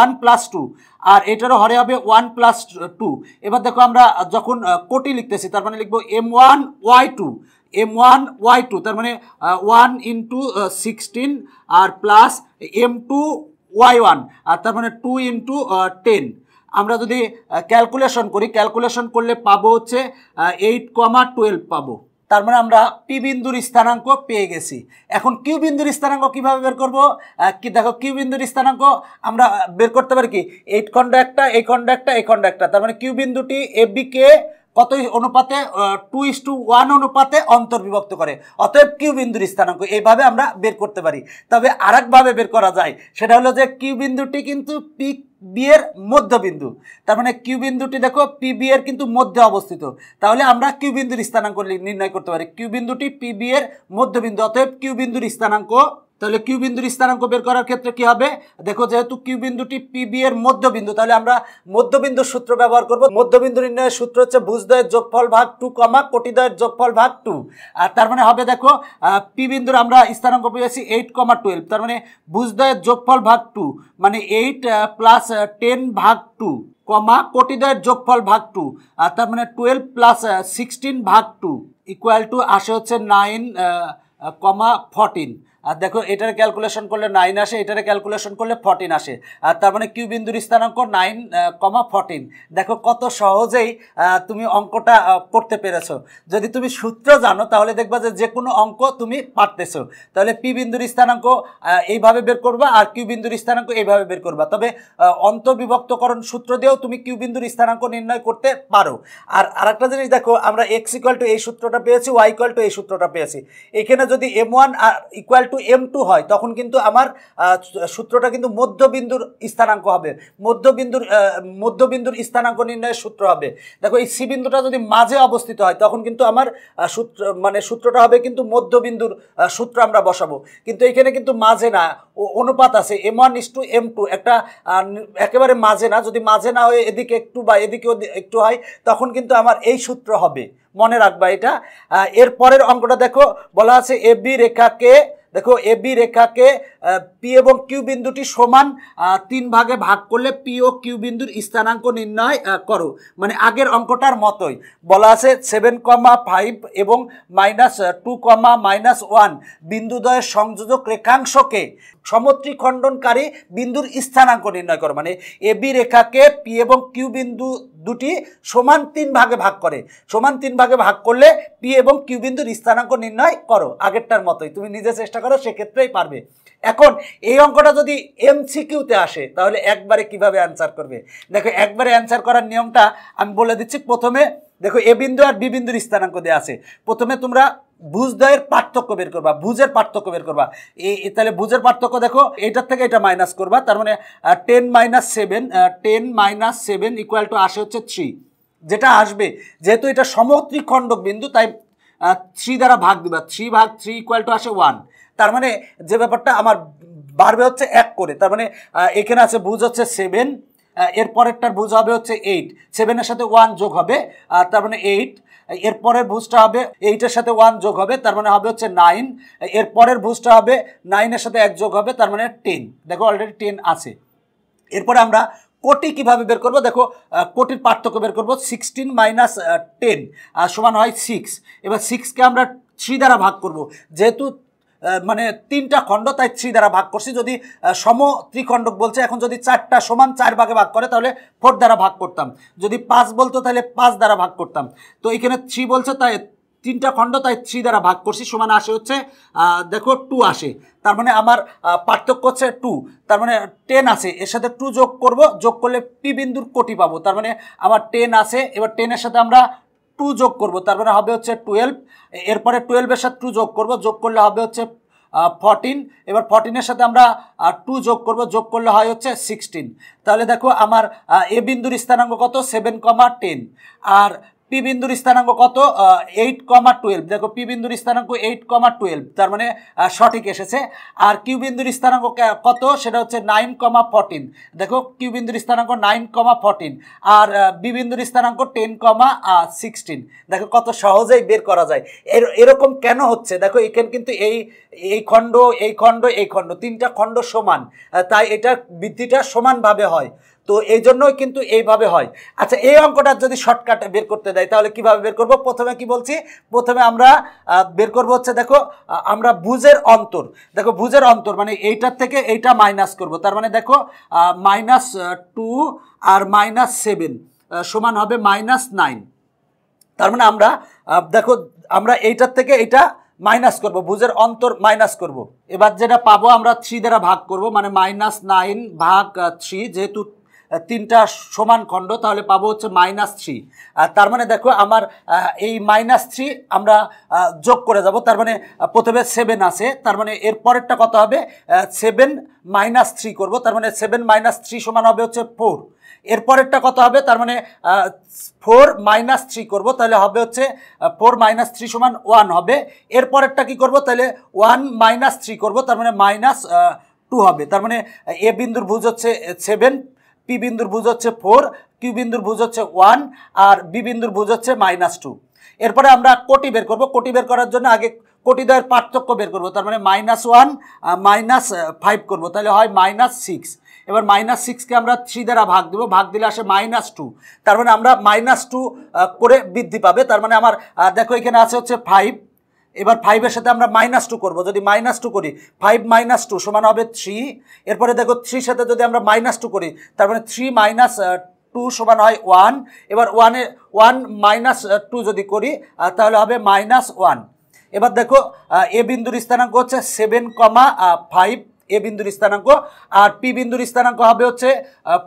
1 প্লাস 2, আর এটারও হরে হবে 1 প্লাস 2। এবার দেখো আমরা যখন কোটি লিখতেছি তার মানে লিখবো m1 y2 তার মানে 1 × 16 আর প্লাস m2 y1 আর তার মানে 2 × 10। আমরা যদি ক্যালকুলেশন করলে পাবো হচ্ছে 8,12 পাবো। তার মানে আমরা পি বিন্দুর স্থানাঙ্ক পেয়ে গেছি। এখন কিউ বিন্দুর স্থানাঙ্ক কিভাবে বের করব, কি দেখো কিউ বিন্দুর স্থানাঙ্ক আমরা বের করতে পারি কি, 8 খণ্ড একটা, এই খণ্ড একটা, এই খণ্ড একটা। তার মানে কিউ বিন্দুটি এ বি কে কত অনুপাতে 2:1 অনুপাতে অন্তর্বিভক্ত করে। অতএব কিউ বিন্দুর স্থানাঙ্ক এইভাবে আমরা বের করতে পারি। তবে আরেকভাবে বের করা যায়, সেটা হলো যে কিউ বিন্দুটি কিন্তু পি বি এর মধ্যবিন্দু। তার মানে কিউ বিন্দুটি দেখো পি বি এর কিন্তু মধ্যে অবস্থিত, তাহলে আমরা কিউ বিন্দুর স্থানাঙ্ক নির্ণয় করতে পারি। কিউ বিন্দুটি পি বি এর মধ্যবিন্দু, অতএব কিউ বিন্দুর স্থানাঙ্ক। তাহলে কিউ বিন্দুর স্থানাঙ্ক বের করার ক্ষেত্রে কি হবে, দেখো যেহেতু কিউ বিন্দুটি পি বি এর মধ্যবিন্দু তাহলে আমরা মধ্যবিন্দুর সূত্র ব্যবহার করব। মধ্যবিন্দু নির্ণয়ের সূত্র হচ্ছে ভুজদ্বয়ের যোগফল ভাগ 2, কোটিদ্বয়ের যোগফল ভাগ 2। আর তার মানে হবে দেখো পি বিন্দুর আমরা স্থানাঙ্ক পেয়েছি 8,12, তার মানে ভুজদ্বয়ের যোগফল ভাগ 2 মানে 8 প্লাস 10 ভাগ 2, কোটিদ্বয়ের যোগফল ভাগ 2 আর তার মানে 12 প্লাস 16 ভাগ 2 ইকুয়াল টু আসে হচ্ছে 9,14। আর দেখো এটার ক্যালকুলেশন করলে 9 আসে, এটার ক্যালকুলেশন করলে 14 আসে। আর তার মানে কিউ বিন্দুর স্থানাঙ্ক 9,14। দেখো কত সহজেই তুমি অঙ্কটা করতে পেরেছো। যদি তুমি সূত্র জানো তাহলে দেখবা যে কোনো অঙ্ক তুমি পারতেছো। তাহলে পি বিন্দুর স্থানাঙ্ক এইভাবে বের করবা আর কিউ বিন্দুর স্থানাঙ্ক এইভাবে বের করবা। তবে অন্তর্বিভক্তকরণ সূত্র দিয়েও তুমি কিউ বিন্দুর স্থানাঙ্ক নির্ণয় করতে পারো। আর আরেকটা জিনিস দেখো, আমরা x = এই সূত্রটা পেয়েছি, y = এই সূত্রটা পেয়েছি। এখানে যদি m1 ইকুয়াল m2 হয় তখন কিন্তু আমার সূত্রটা কিন্তু মধ্যবিন্দুর স্থানাঙ্ক হবে, মধ্যবিন্দুর স্থানাঙ্ক নির্ণয়ের সূত্র হবে। দেখো এই সি বিন্দুটা যদি মাঝে অবস্থিত হয় তখন কিন্তু আমার সূত্রটা হবে কিন্তু মধ্যবিন্দুর সূত্র আমরা বসাবো, কিন্তু এখানে কিন্তু মাঝে না, অনুপাত আছে m1:m2, একটা একেবারে মাঝে না। যদি মাঝে না হয়ে এদিকে একটু বা এদিকে একটু হয় তখন কিন্তু আমার এই সূত্র হবে, মনে রাখবা এটা। এর পরের অঙ্কটা দেখো, বলা আছে এবি রেখাকে, দেখো এবি রেখাকে পি এবং কিউ বিন্দুটি সমান 3 ভাগে ভাগ করলে পি ও কিউ বিন্দুর স্থানাঙ্ক নির্ণয় করো। মানে আগের অঙ্কটার মতোই বলা আছে 7,5 এবং -2,-1 বিন্দুদ্বয়ের সংযোজক রেখাংশকে সমত্রিখণ্ডনকারী বিন্দুর স্থানাঙ্ক নির্ণয় করো। মানে এবি রেখাকে পি এবং কিউ বিন্দু দুটি সমান 3 ভাগে ভাগ করে, সমান 3 ভাগে ভাগ করলে পি এবং কিউ বিন্দুর স্থানাঙ্ক নির্ণয় করো। আগেরটার মতোই তুমি নিজে চেষ্টা করো, সেক্ষেত্রেই পারবে। এখন এই অঙ্কটা যদি এমসিকিউতে আসে তাহলে একবারে কিভাবে অ্যান্সার করবে? দেখো একবারে অ্যান্সার করার নিয়মটা আমি বলে দিচ্ছি। প্রথমে দেখো এ বিন্দু আর বি বিন্দুর স্থানাঙ্ক দেওয়া আছে, প্রথমে তোমরা ভুজদ্বয়ের পার্থক্য বের করবা, ভুজের পার্থক্য বের করবা। তাহলে ভুজের পার্থক্য দেখো, এইটার থেকে এটা মাইনাস করবা, তার মানে 10 - 7 ইকুয়াল টু আসে হচ্ছে 3, যেটা আসবে যেহেতু এটা সমত্রিখণ্ডক বিন্দু তাই 3 দ্বারা ভাগ দিবা, 3/3 ইকুয়াল টু আসে 1। তার মানে যে ব্যাপারটা আমার বাড়বে হচ্ছে 1 করে, তার মানে এখানে আছে ভুজ হচ্ছে 7, এর পরেরটার ভুজ হবে হচ্ছে 8, 7-এর সাথে 1 যোগ হবে তার মানে 8, এর পরের ভুজটা হবে 8-এর সাথে 1 যোগ হবে তার মানে হবে হচ্ছে 9, এর পরের ভুজটা হবে 9-এর সাথে 1 যোগ হবে তার মানে 10। দেখো অলরেডি 10 আছে। এরপরে আমরা কোটি কিভাবে বের করব? দেখো কোটির পার্থক্য বের করব, 16 - 10 সমান হয় 6। এবার 6কে আমরা 3 দ্বারা ভাগ করব, যেহেতু মানে 3টা খণ্ড তাই 3 দ্বারা ভাগ করছি। যদি সমত্রিখণ্ডক বলছে, এখন যদি 4টা সমান 4 ভাগে ভাগ করে তাহলে 4 দ্বারা ভাগ করতাম, যদি 5 বলতো তাহলে 5 দ্বারা ভাগ করতাম। তো এখানে 3 বলছে তাই 3টা খণ্ড তাই 3 দ্বারা ভাগ করছি, সমান আসে হচ্ছে দেখো 2 আসে। তার মানে আমার পার্থক্য হচ্ছে 2, তার মানে 10 আছে, এর সাথে 2 যোগ করব, যোগ করলে পি বিন্দুর কোটি পাবো। তার মানে আমার 10 আছে, এবার 10-এর সাথে আমরা 2 যোগ করব, তার মানে হবে হচ্ছে 12। এরপরে 12-এর সাথে 2 যোগ করব, যোগ করলে হবে হচ্ছে 14। এবার 14-এর সাথে আমরা 2 যোগ করব, যোগ করলে হয় হচ্ছে 16। তাহলে দেখো আমার এ বিন্দুর স্থানাঙ্ক কত? 7,10। আর পি বিন্দুর স্থানাঙ্ক কত? 8,12। দেখো পি বিন্দুর স্থানাঙ্ক 8,12, তার মানে সঠিক এসেছে। আর কিউ বিন্দুর স্থানাঙ্ক কত? সেটা হচ্ছে 9,14। দেখো কিউ বিন্দুর স্থানাঙ্ক 9,14 আর বি বিন্দুর স্থানাঙ্ক 10,16। দেখো কত সহজেই বের করা যায়। এরকম কেন হচ্ছে? দেখো এখানে কিন্তু এই খণ্ড, এই খণ্ড, এই খণ্ড, 3টা খণ্ড সমান, তাই এটার বৃদ্ধিটা সমানভাবে হয়, তো এই জন্যই কিন্তু এইভাবে হয়। আচ্ছা, এই অঙ্কটা যদি শর্টকাটে বের করতে দেয় তাহলে কিভাবে বের করব? প্রথমে কি বলছি, প্রথমে আমরা বের করব হচ্ছে দেখো আমরা ভুজের অন্তর, দেখো ভুজের অন্তর মানে এইটার থেকে এইটা মাইনাস করব, তার মানে দেখো -2 আর -7 সমান হবে -9। তার মানে আমরা দেখো আমরা এইটার থেকে এইটা মাইনাস করব, ভুজের অন্তর মাইনাস করব। এবার যেটা পাবো আমরা 3 দ্বারা ভাগ করব, মানে -9/3, যেহেতু 3টা সমান খণ্ড তাহলে পাবো হচ্ছে -3। তার মানে দেখো আমার এই -3 আমরা যোগ করে যাব, তার মানে প্রথমে 7 আছে, তার মানে এর পরেরটা কত হবে? 7 - 3 করব, তার মানে 7 - 3 সমান হবে হচ্ছে 4। এরপরেরটা কত হবে? তার মানে 4 - 3 করব, তাহলে হবে হচ্ছে 4 - 3 সমান 1 হবে। এরপরেরটা কি করব? তাহলে 1 - 3 করব, তার মানে -2 হবে। তার মানে এ বিন্দুর ভুজ হচ্ছে 7, পি বিন্দুর ভুজ হচ্ছে 4, কিউ বিন্দুর ভুজ হচ্ছে 1 আর বি বিন্দুর ভুজ হচ্ছে -2। এরপরে আমরা কোটি বের করব। কোটি বের করার জন্য আগে কোটিদ্বয়ের পার্থক্য বের করব, তার মানে -1 -5 করব, তাহলে হয় -6। এবার -6কে আমরা 3 দ্বারা ভাগ দেবো, ভাগ দিলে আসে -2, তার মানে আমরা -2 করে বৃদ্ধি পাবে। তার মানে আমার দেখো এখানে আছে হচ্ছে 5, এবার 5-এর সাথে আমরা -2 করব, যদি -2 করি 5 - 2 সমান হবে 3। এরপরে দেখো 3-র সাথে যদি আমরা -2 করি তার মানে 3 - 2 সমান হয় 1। এবার 1 - 2 যদি করি তাহলে হবে -1। এবার দেখো এ বিন্দুর স্থানাঙ্ক হচ্ছে 7,5, এ বিন্দুর স্থানাঙ্ক, আর পি বিন্দুর স্থানাঙ্ক হবে হচ্ছে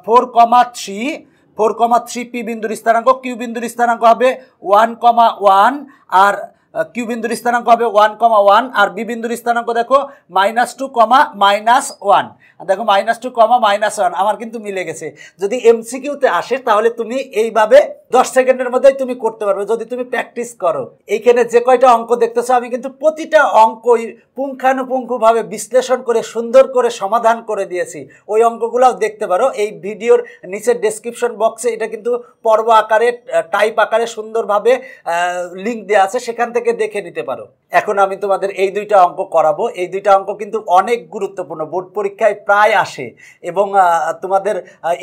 4,3 পি বিন্দুর স্থানাঙ্ক, কিউ বিন্দুর স্থানাঙ্ক হবে 1,1 আর কিউ বিন্দুর স্থানাঙ্ক হবে 1,1 আর বি বিন্দুর স্থানাঙ্ক দেখো -2, -1। দেখো -2, -1 আমার কিন্তু মিলে গেছে। যদি এমসিকিউতে আসে তাহলে তুমি এইভাবে 10 সেকেন্ডের মধ্যেই তুমি করতে পারবে যদি তুমি প্র্যাকটিস করো। এইখানে যে কয়টা অঙ্ক দেখতেছো আমি কিন্তু প্রতিটা অঙ্কই পুঙ্খানুপুঙ্খভাবে বিশ্লেষণ করে সুন্দর করে সমাধান করে দিয়েছি। ওই অঙ্কগুলোও দেখতে পারো এই ভিডিওর নিচের ডেসক্রিপশন বক্সে, এটা কিন্তু পর্ব আকারে টাইপ আকারে সুন্দরভাবে লিঙ্ক দেওয়া আছে, সেখান থেকে দেখে নিতে পারো। এখন আমি তোমাদের এই দুইটা অঙ্ক করাবো। এই দুইটা অঙ্ক কিন্তু অনেক গুরুত্বপূর্ণ, বোর্ড পরীক্ষায় প্রায় আসে এবং তোমাদের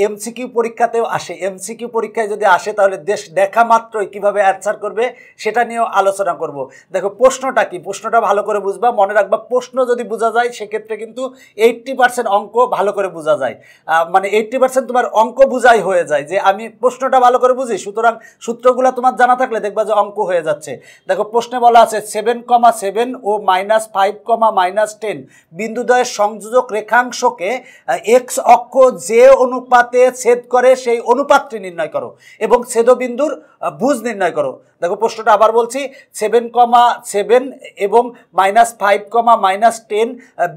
এমসিকিউ পরীক্ষাতেও আসে। এমসিকিউ পরীক্ষায় যদি আসে তাহলে দেখা মাত্রই কিভাবে অ্যান্সার করবে সেটা নিয়েও আলোচনা করব। দেখো প্রশ্নটা কি, প্রশ্নটা ভালো করে বুঝবা, মনে রাখবা। প্রশ্ন যদি বোঝা যায় সেক্ষেত্রে কিন্তু 80% অঙ্ক ভালো করে বোঝা যায়, মানে 80% তোমার অঙ্ক বুঝাই হয়ে যায় যে আমি প্রশ্নটা ভালো করে বুঝি, সুতরাং সূত্রগুলো তোমার জানা থাকলে দেখবা যে অঙ্ক হয়ে যাচ্ছে। দেখো প্রশ্নে বলা আছে 7,7 ও -5, -10 বিন্দুদ্বয়ের সংযোজক রেখাংশকে এক্স অক্ষ যে অনুপাতে ছেদ করে সেই অনুপাতটি নির্ণয় করো এবং ছেদবিন্দুর ভুজ নির্ণয় করো। দেখো প্রশ্নটা আবার বলছি, 7,7 এবং -5, -10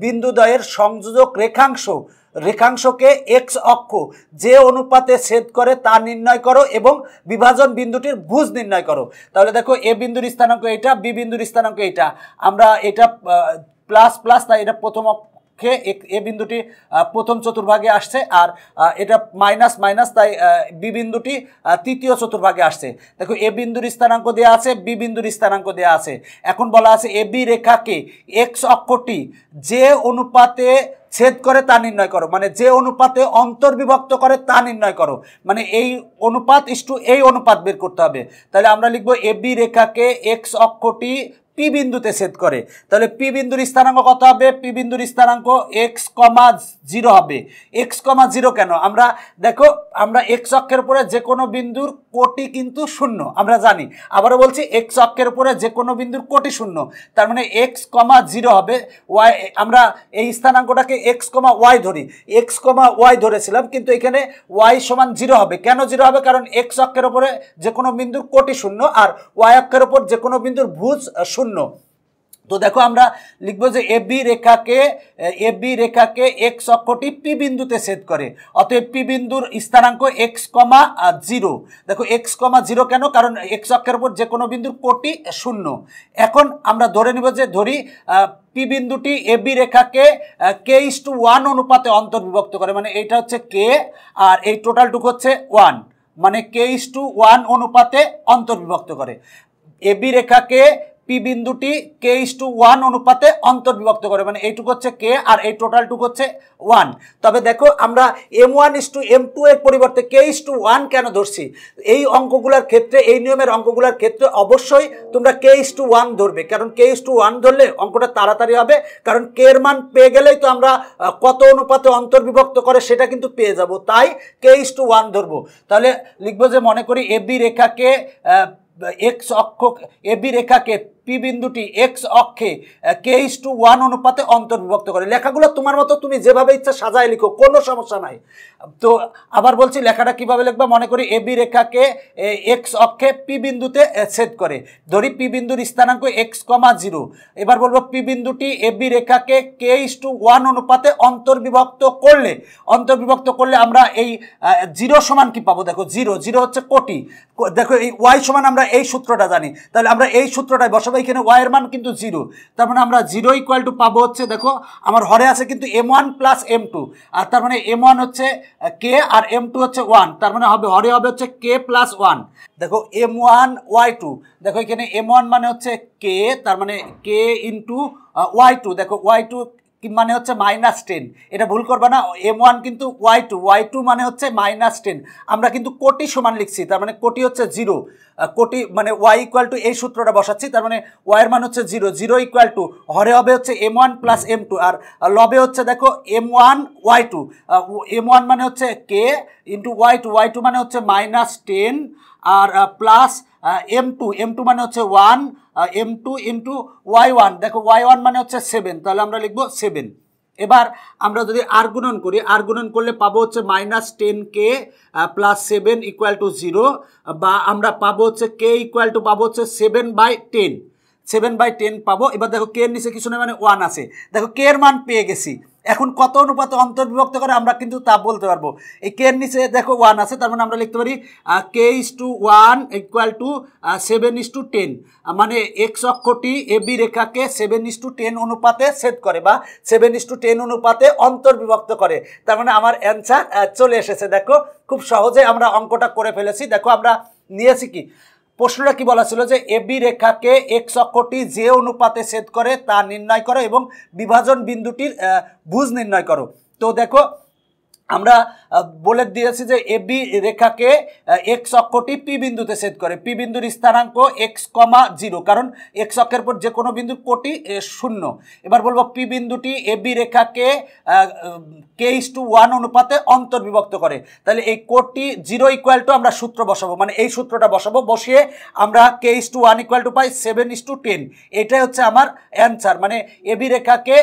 বিন্দুদ্বয়ের সংযোজক রেখাংশকে এক্স অক্ষ যে অনুপাতে ছেদ করে তা নির্ণয় করো এবং বিভাজন বিন্দুটির ভুজ নির্ণয় করো। তাহলে দেখো এ বিন্দুর স্থানাঙ্ক এইটা, বি বিন্দুর স্থানাঙ্ক এইটা, আমরা এটা প্লাস তাই এটা প্রথম এ বিন্দুটি প্রথম চতুর্ভাগে আসছে আর এটা মাইনাস তাই বি বিন্দুটি তৃতীয় চতুর্ভাগে আসছে। দেখো এ বিন্দুর স্থানাঙ্ক দেওয়া আছে, বি বিন্দুর স্থানাঙ্ক দেওয়া আছে। এখন বলা আছে এ বি রেখাকে এক্স অক্ষটি যে অনুপাতে ছেদ করে তা নির্ণয় করো, মানে যে অনুপাতে অন্তর্বিভক্ত করে তা নির্ণয় করো, মানে এই অনুপাত ইস্টু এই অনুপাত বের করতে হবে। তাহলে আমরা লিখবো এ বি রেখাকে এক্স অক্ষটি পি বিন্দুতে ছেদ করে। তাহলে পি বিন্দুর স্থানাঙ্ক কত হবে? পি বিন্দুর স্থানাঙ্ক x,0 হবে। x,0 কেন? আমরা দেখো আমরা এক্স অক্ষের উপরে যে কোনো বিন্দুর কোটি কিন্তু শূন্য, আমরা জানি। আবারও বলছি এক্স অক্ষের উপরে যে কোনো বিন্দুর কোটি শূন্য, তার মানে x,0 হবে। ওয়াই আমরা এই স্থানাঙ্কটাকে x,y ধরি, x,y ধরেছিলাম, কিন্তু এখানে y সমান 0 হবে। কেন 0 হবে? কারণ এক্স অক্ষের উপরে যে কোনো বিন্দুর কোটি শূন্য আর ওয়াই অক্ষের উপর যে কোনো বিন্দুর ভুজ শূন্য। তো দেখো আমরা লিখবো যে এ বি রেখাকে এক্স অক্ষটি পি বিন্দুতে ছেদ করে, অতএব পি বিন্দুর স্থানাঙ্ক x,0। দেখো x,0 কেন? কারণ এক্স অক্ষের উপর যে কোনো বিন্দুর কোটি শূন্য। এখন আমরা ধরে নিব যে পি বিন্দুটি এ বি রেখাকে k:1 অনুপাতে অন্তর্বিভক্ত করে, মানে এইটা হচ্ছে k আর এই টোটালটুকু হচ্ছে 1, মানে k:1 অনুপাতে অন্তর্বিভক্ত করে। এ বি রেখাকে পি বিন্দুটি k:1 অনুপাতে অন্তর্বিভক্ত করে, মানে এইটুকু হচ্ছে k আর এই টোটালটুকু হচ্ছে 1। তবে দেখো আমরা m1:m2 এর পরিবর্তে k:1 কেন ধরছি? এই অঙ্কগুলোর ক্ষেত্রে, এই নিয়মের অঙ্কগুলোর ক্ষেত্রে অবশ্যই তোমরা k:1 ধরবে, কারণ k:1 ধরলে অঙ্কটা তাড়াতাড়ি হবে। কারণ k এর মান পেয়ে গেলেই তো আমরা কত অনুপাতে অন্তর্বিভক্ত করে সেটা কিন্তু পেয়ে যাব, তাই k:1 ধরবো। তাহলে লিখবো যে মনে করি এ বি রেখাকে এ বি রেখাকে পি বিন্দুটি এক্স অক্ষে k:1 অনুপাতে অন্তর্বিভক্ত করে। লেখাগুলো তোমার মতো তুমি যেভাবে ইচ্ছা সাজায় লিখো, কোনো সমস্যা নাই। তো আবার বলছি লেখাটা কিভাবে লিখবা, মনে করি এ বি রেখাকে এক্স অক্ষে পি বিন্দুতে ছেদ করে, ধরি পি বিন্দুর স্থানাঙ্ক x,0। এবার বলবো পি বিন্দুটি এ বি রেখাকে k:1 অনুপাতে অন্তর্বিভক্ত করলে আমরা এই 0 সমান কি পাবো? দেখো 0 হচ্ছে কোটি। দেখো এই y সমান আমরা এই সূত্রটা জানি, তাহলে আমরা এই সূত্রটাই বসাবো। এখানে y এর মান কিন্তু 0, তার মানে আমরা 0 পাবো হচ্ছে, দেখো আমার হরে আছে কিন্তু m1 + m2, আর তার মানে m1 হচ্ছে k আর m2 হচ্ছে 1, তার মানে হরে হবে হচ্ছে k + 1। দেখো m1y2, দেখো এখানে m1 মানে হচ্ছে k, তার মানে k × y2। দেখো y2 মানে হচ্ছে -10, এটা ভুল করবা না, m1 কিন্তু y2 মানে হচ্ছে -10। আমরা কিন্তু কোটি সমান লিখছি, তার মানে কোটি হচ্ছে 0, কোটি মানে y এই সূত্রটা বসাচ্ছি, তার মানে y এর মান হচ্ছে 0 হরে হবে হচ্ছে m1 + m2 আর লবে হচ্ছে দেখো m1y2, m1 মানে হচ্ছে k × y2 মানে হচ্ছে -10 আর প্লাস m2 মানে হচ্ছে 1, m2 × y1, দেখো y1 মানে হচ্ছে 7, তাহলে আমরা লিখবো 7। এবার আমরা যদি আর গুণন করলে পাবো হচ্ছে -10k + 7 = 0, বা আমরা পাবো হচ্ছে k পাবো হচ্ছে 7/10। 7/10 পাবো। এবার দেখো কে এর নিচে কিছু নেই মানে 1 আছে, দেখো কে এর মান পেয়ে গেছি। এখন কত অনুপাতে অন্তর্বিভক্ত করে আমরা কিন্তু তা বলতে পারবো। এই কে এর নিচে দেখো 1 আছে, তার মানে আমরা লিখতে পারি k/1 = 7:10, মানে এক্স অক্ষটি এবি রেখাকে 7:10 অনুপাতে ছেদ করে বা 7:10 অনুপাতে অন্তর্বিভক্ত করে। তার মানে আমার অ্যান্সার চলে এসেছে। দেখো খুব সহজে আমরা অঙ্কটা করে ফেলেছি। দেখো আমরা নিয়েছি কি, প্রশ্নটা কি বলা ছিল যে এবি রেখাকে এক্স অক্ষটি যে অনুপাতে ছেদ করে তা নির্ণয় করো এবং বিভাজন বিন্দুটির ভুজ নির্ণয় করো। তো দেখো আমরা বলে দিয়েছি যে এবি রেখাকে এক্স অক্ষটি পি বিন্দুতে ছেদ করে, পি বিন্দুর স্থানাঙ্ক x,0, কারণ এক্স অক্ষের পর যে কোনো বিন্দুর কোটি 0। এবার বলবো পি বিন্দুটি এবি রেখাকে k/1 অনুপাতে অন্তর্বিভক্ত করে। তাহলে এই কোটি 0 আমরা সূত্র বসাবো, মানে এই সূত্রটা বসাবো, বসিয়ে আমরা k/1 পাই 7:10। এটাই হচ্ছে আমার অ্যান্সার, মানে এবি রেখাকে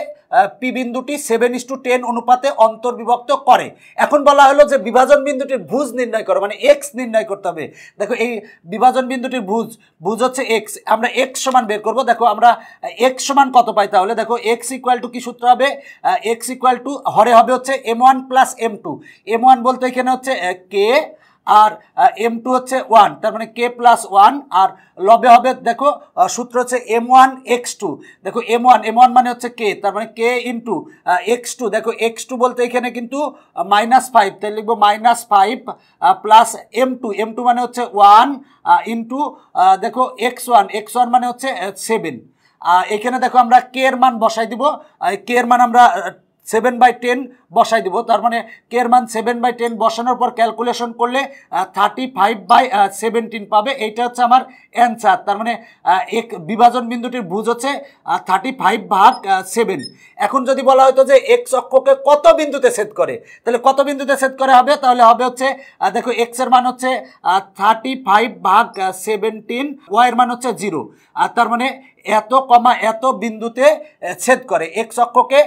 পি বিন্দুটি 7:10 অনুপাতে অন্তর্বিভক্ত করে। এখন বলা হলো যে বিভাজন বিন্দুটির ভুজ নির্ণয় করো, মানে এক্স নির্ণয় করতে হবে। দেখো এই বিভাজন বিন্দুটির ভুজ হচ্ছে এক্স, আমরা এক্স সমান বের করবো। দেখো আমরা এক্স সমান কত পাই, তাহলে দেখো এক্স ইকুয়াল টু কি সূত্র হবে, এক্স ইকুয়াল টু হরে হবে হচ্ছে m1 + m2। m1 বলতে এখানে হচ্ছে কে, আর m2 হচ্ছে 1, তার মানে k+1, আর লবে হবে দেখো সূত্র হচ্ছে m1x2। দেখো m1 মানে হচ্ছে k, তার মানে k ইন্টু x2। দেখো x2 বলতে এখানে কিন্তু -5, তাই লিখবো -5 প্লাস m2 মানে হচ্ছে 1 ইন্টু দেখো x1 মানে হচ্ছে 7। এখানে দেখো আমরা k এর মান বসাই দিব, k এর মান আমরা 7/10 বসাই দিব। তার মানে কে এর মান 7/10 বসানোর পর ক্যালকুলেশন করলে 35/17 পাবে। এইটা হচ্ছে আমার অ্যান্সার। তার মানে এক বিভাজন বিন্দুটির ভুজ হচ্ছে 35/7। এখন যদি বলা হতো যে এক্স অক্ষকে কত বিন্দুতে ছেদ করে, তাহলে কত বিন্দুতে ছেদ করে হবে, তাহলে হবে হচ্ছে দেখো এক্স এর মান হচ্ছে 35/17, ওয়াই এর মান হচ্ছে 0। আর তার মানে এত কমা এত বিন্দুতে ছেদ করে, এক্স অক্ষকে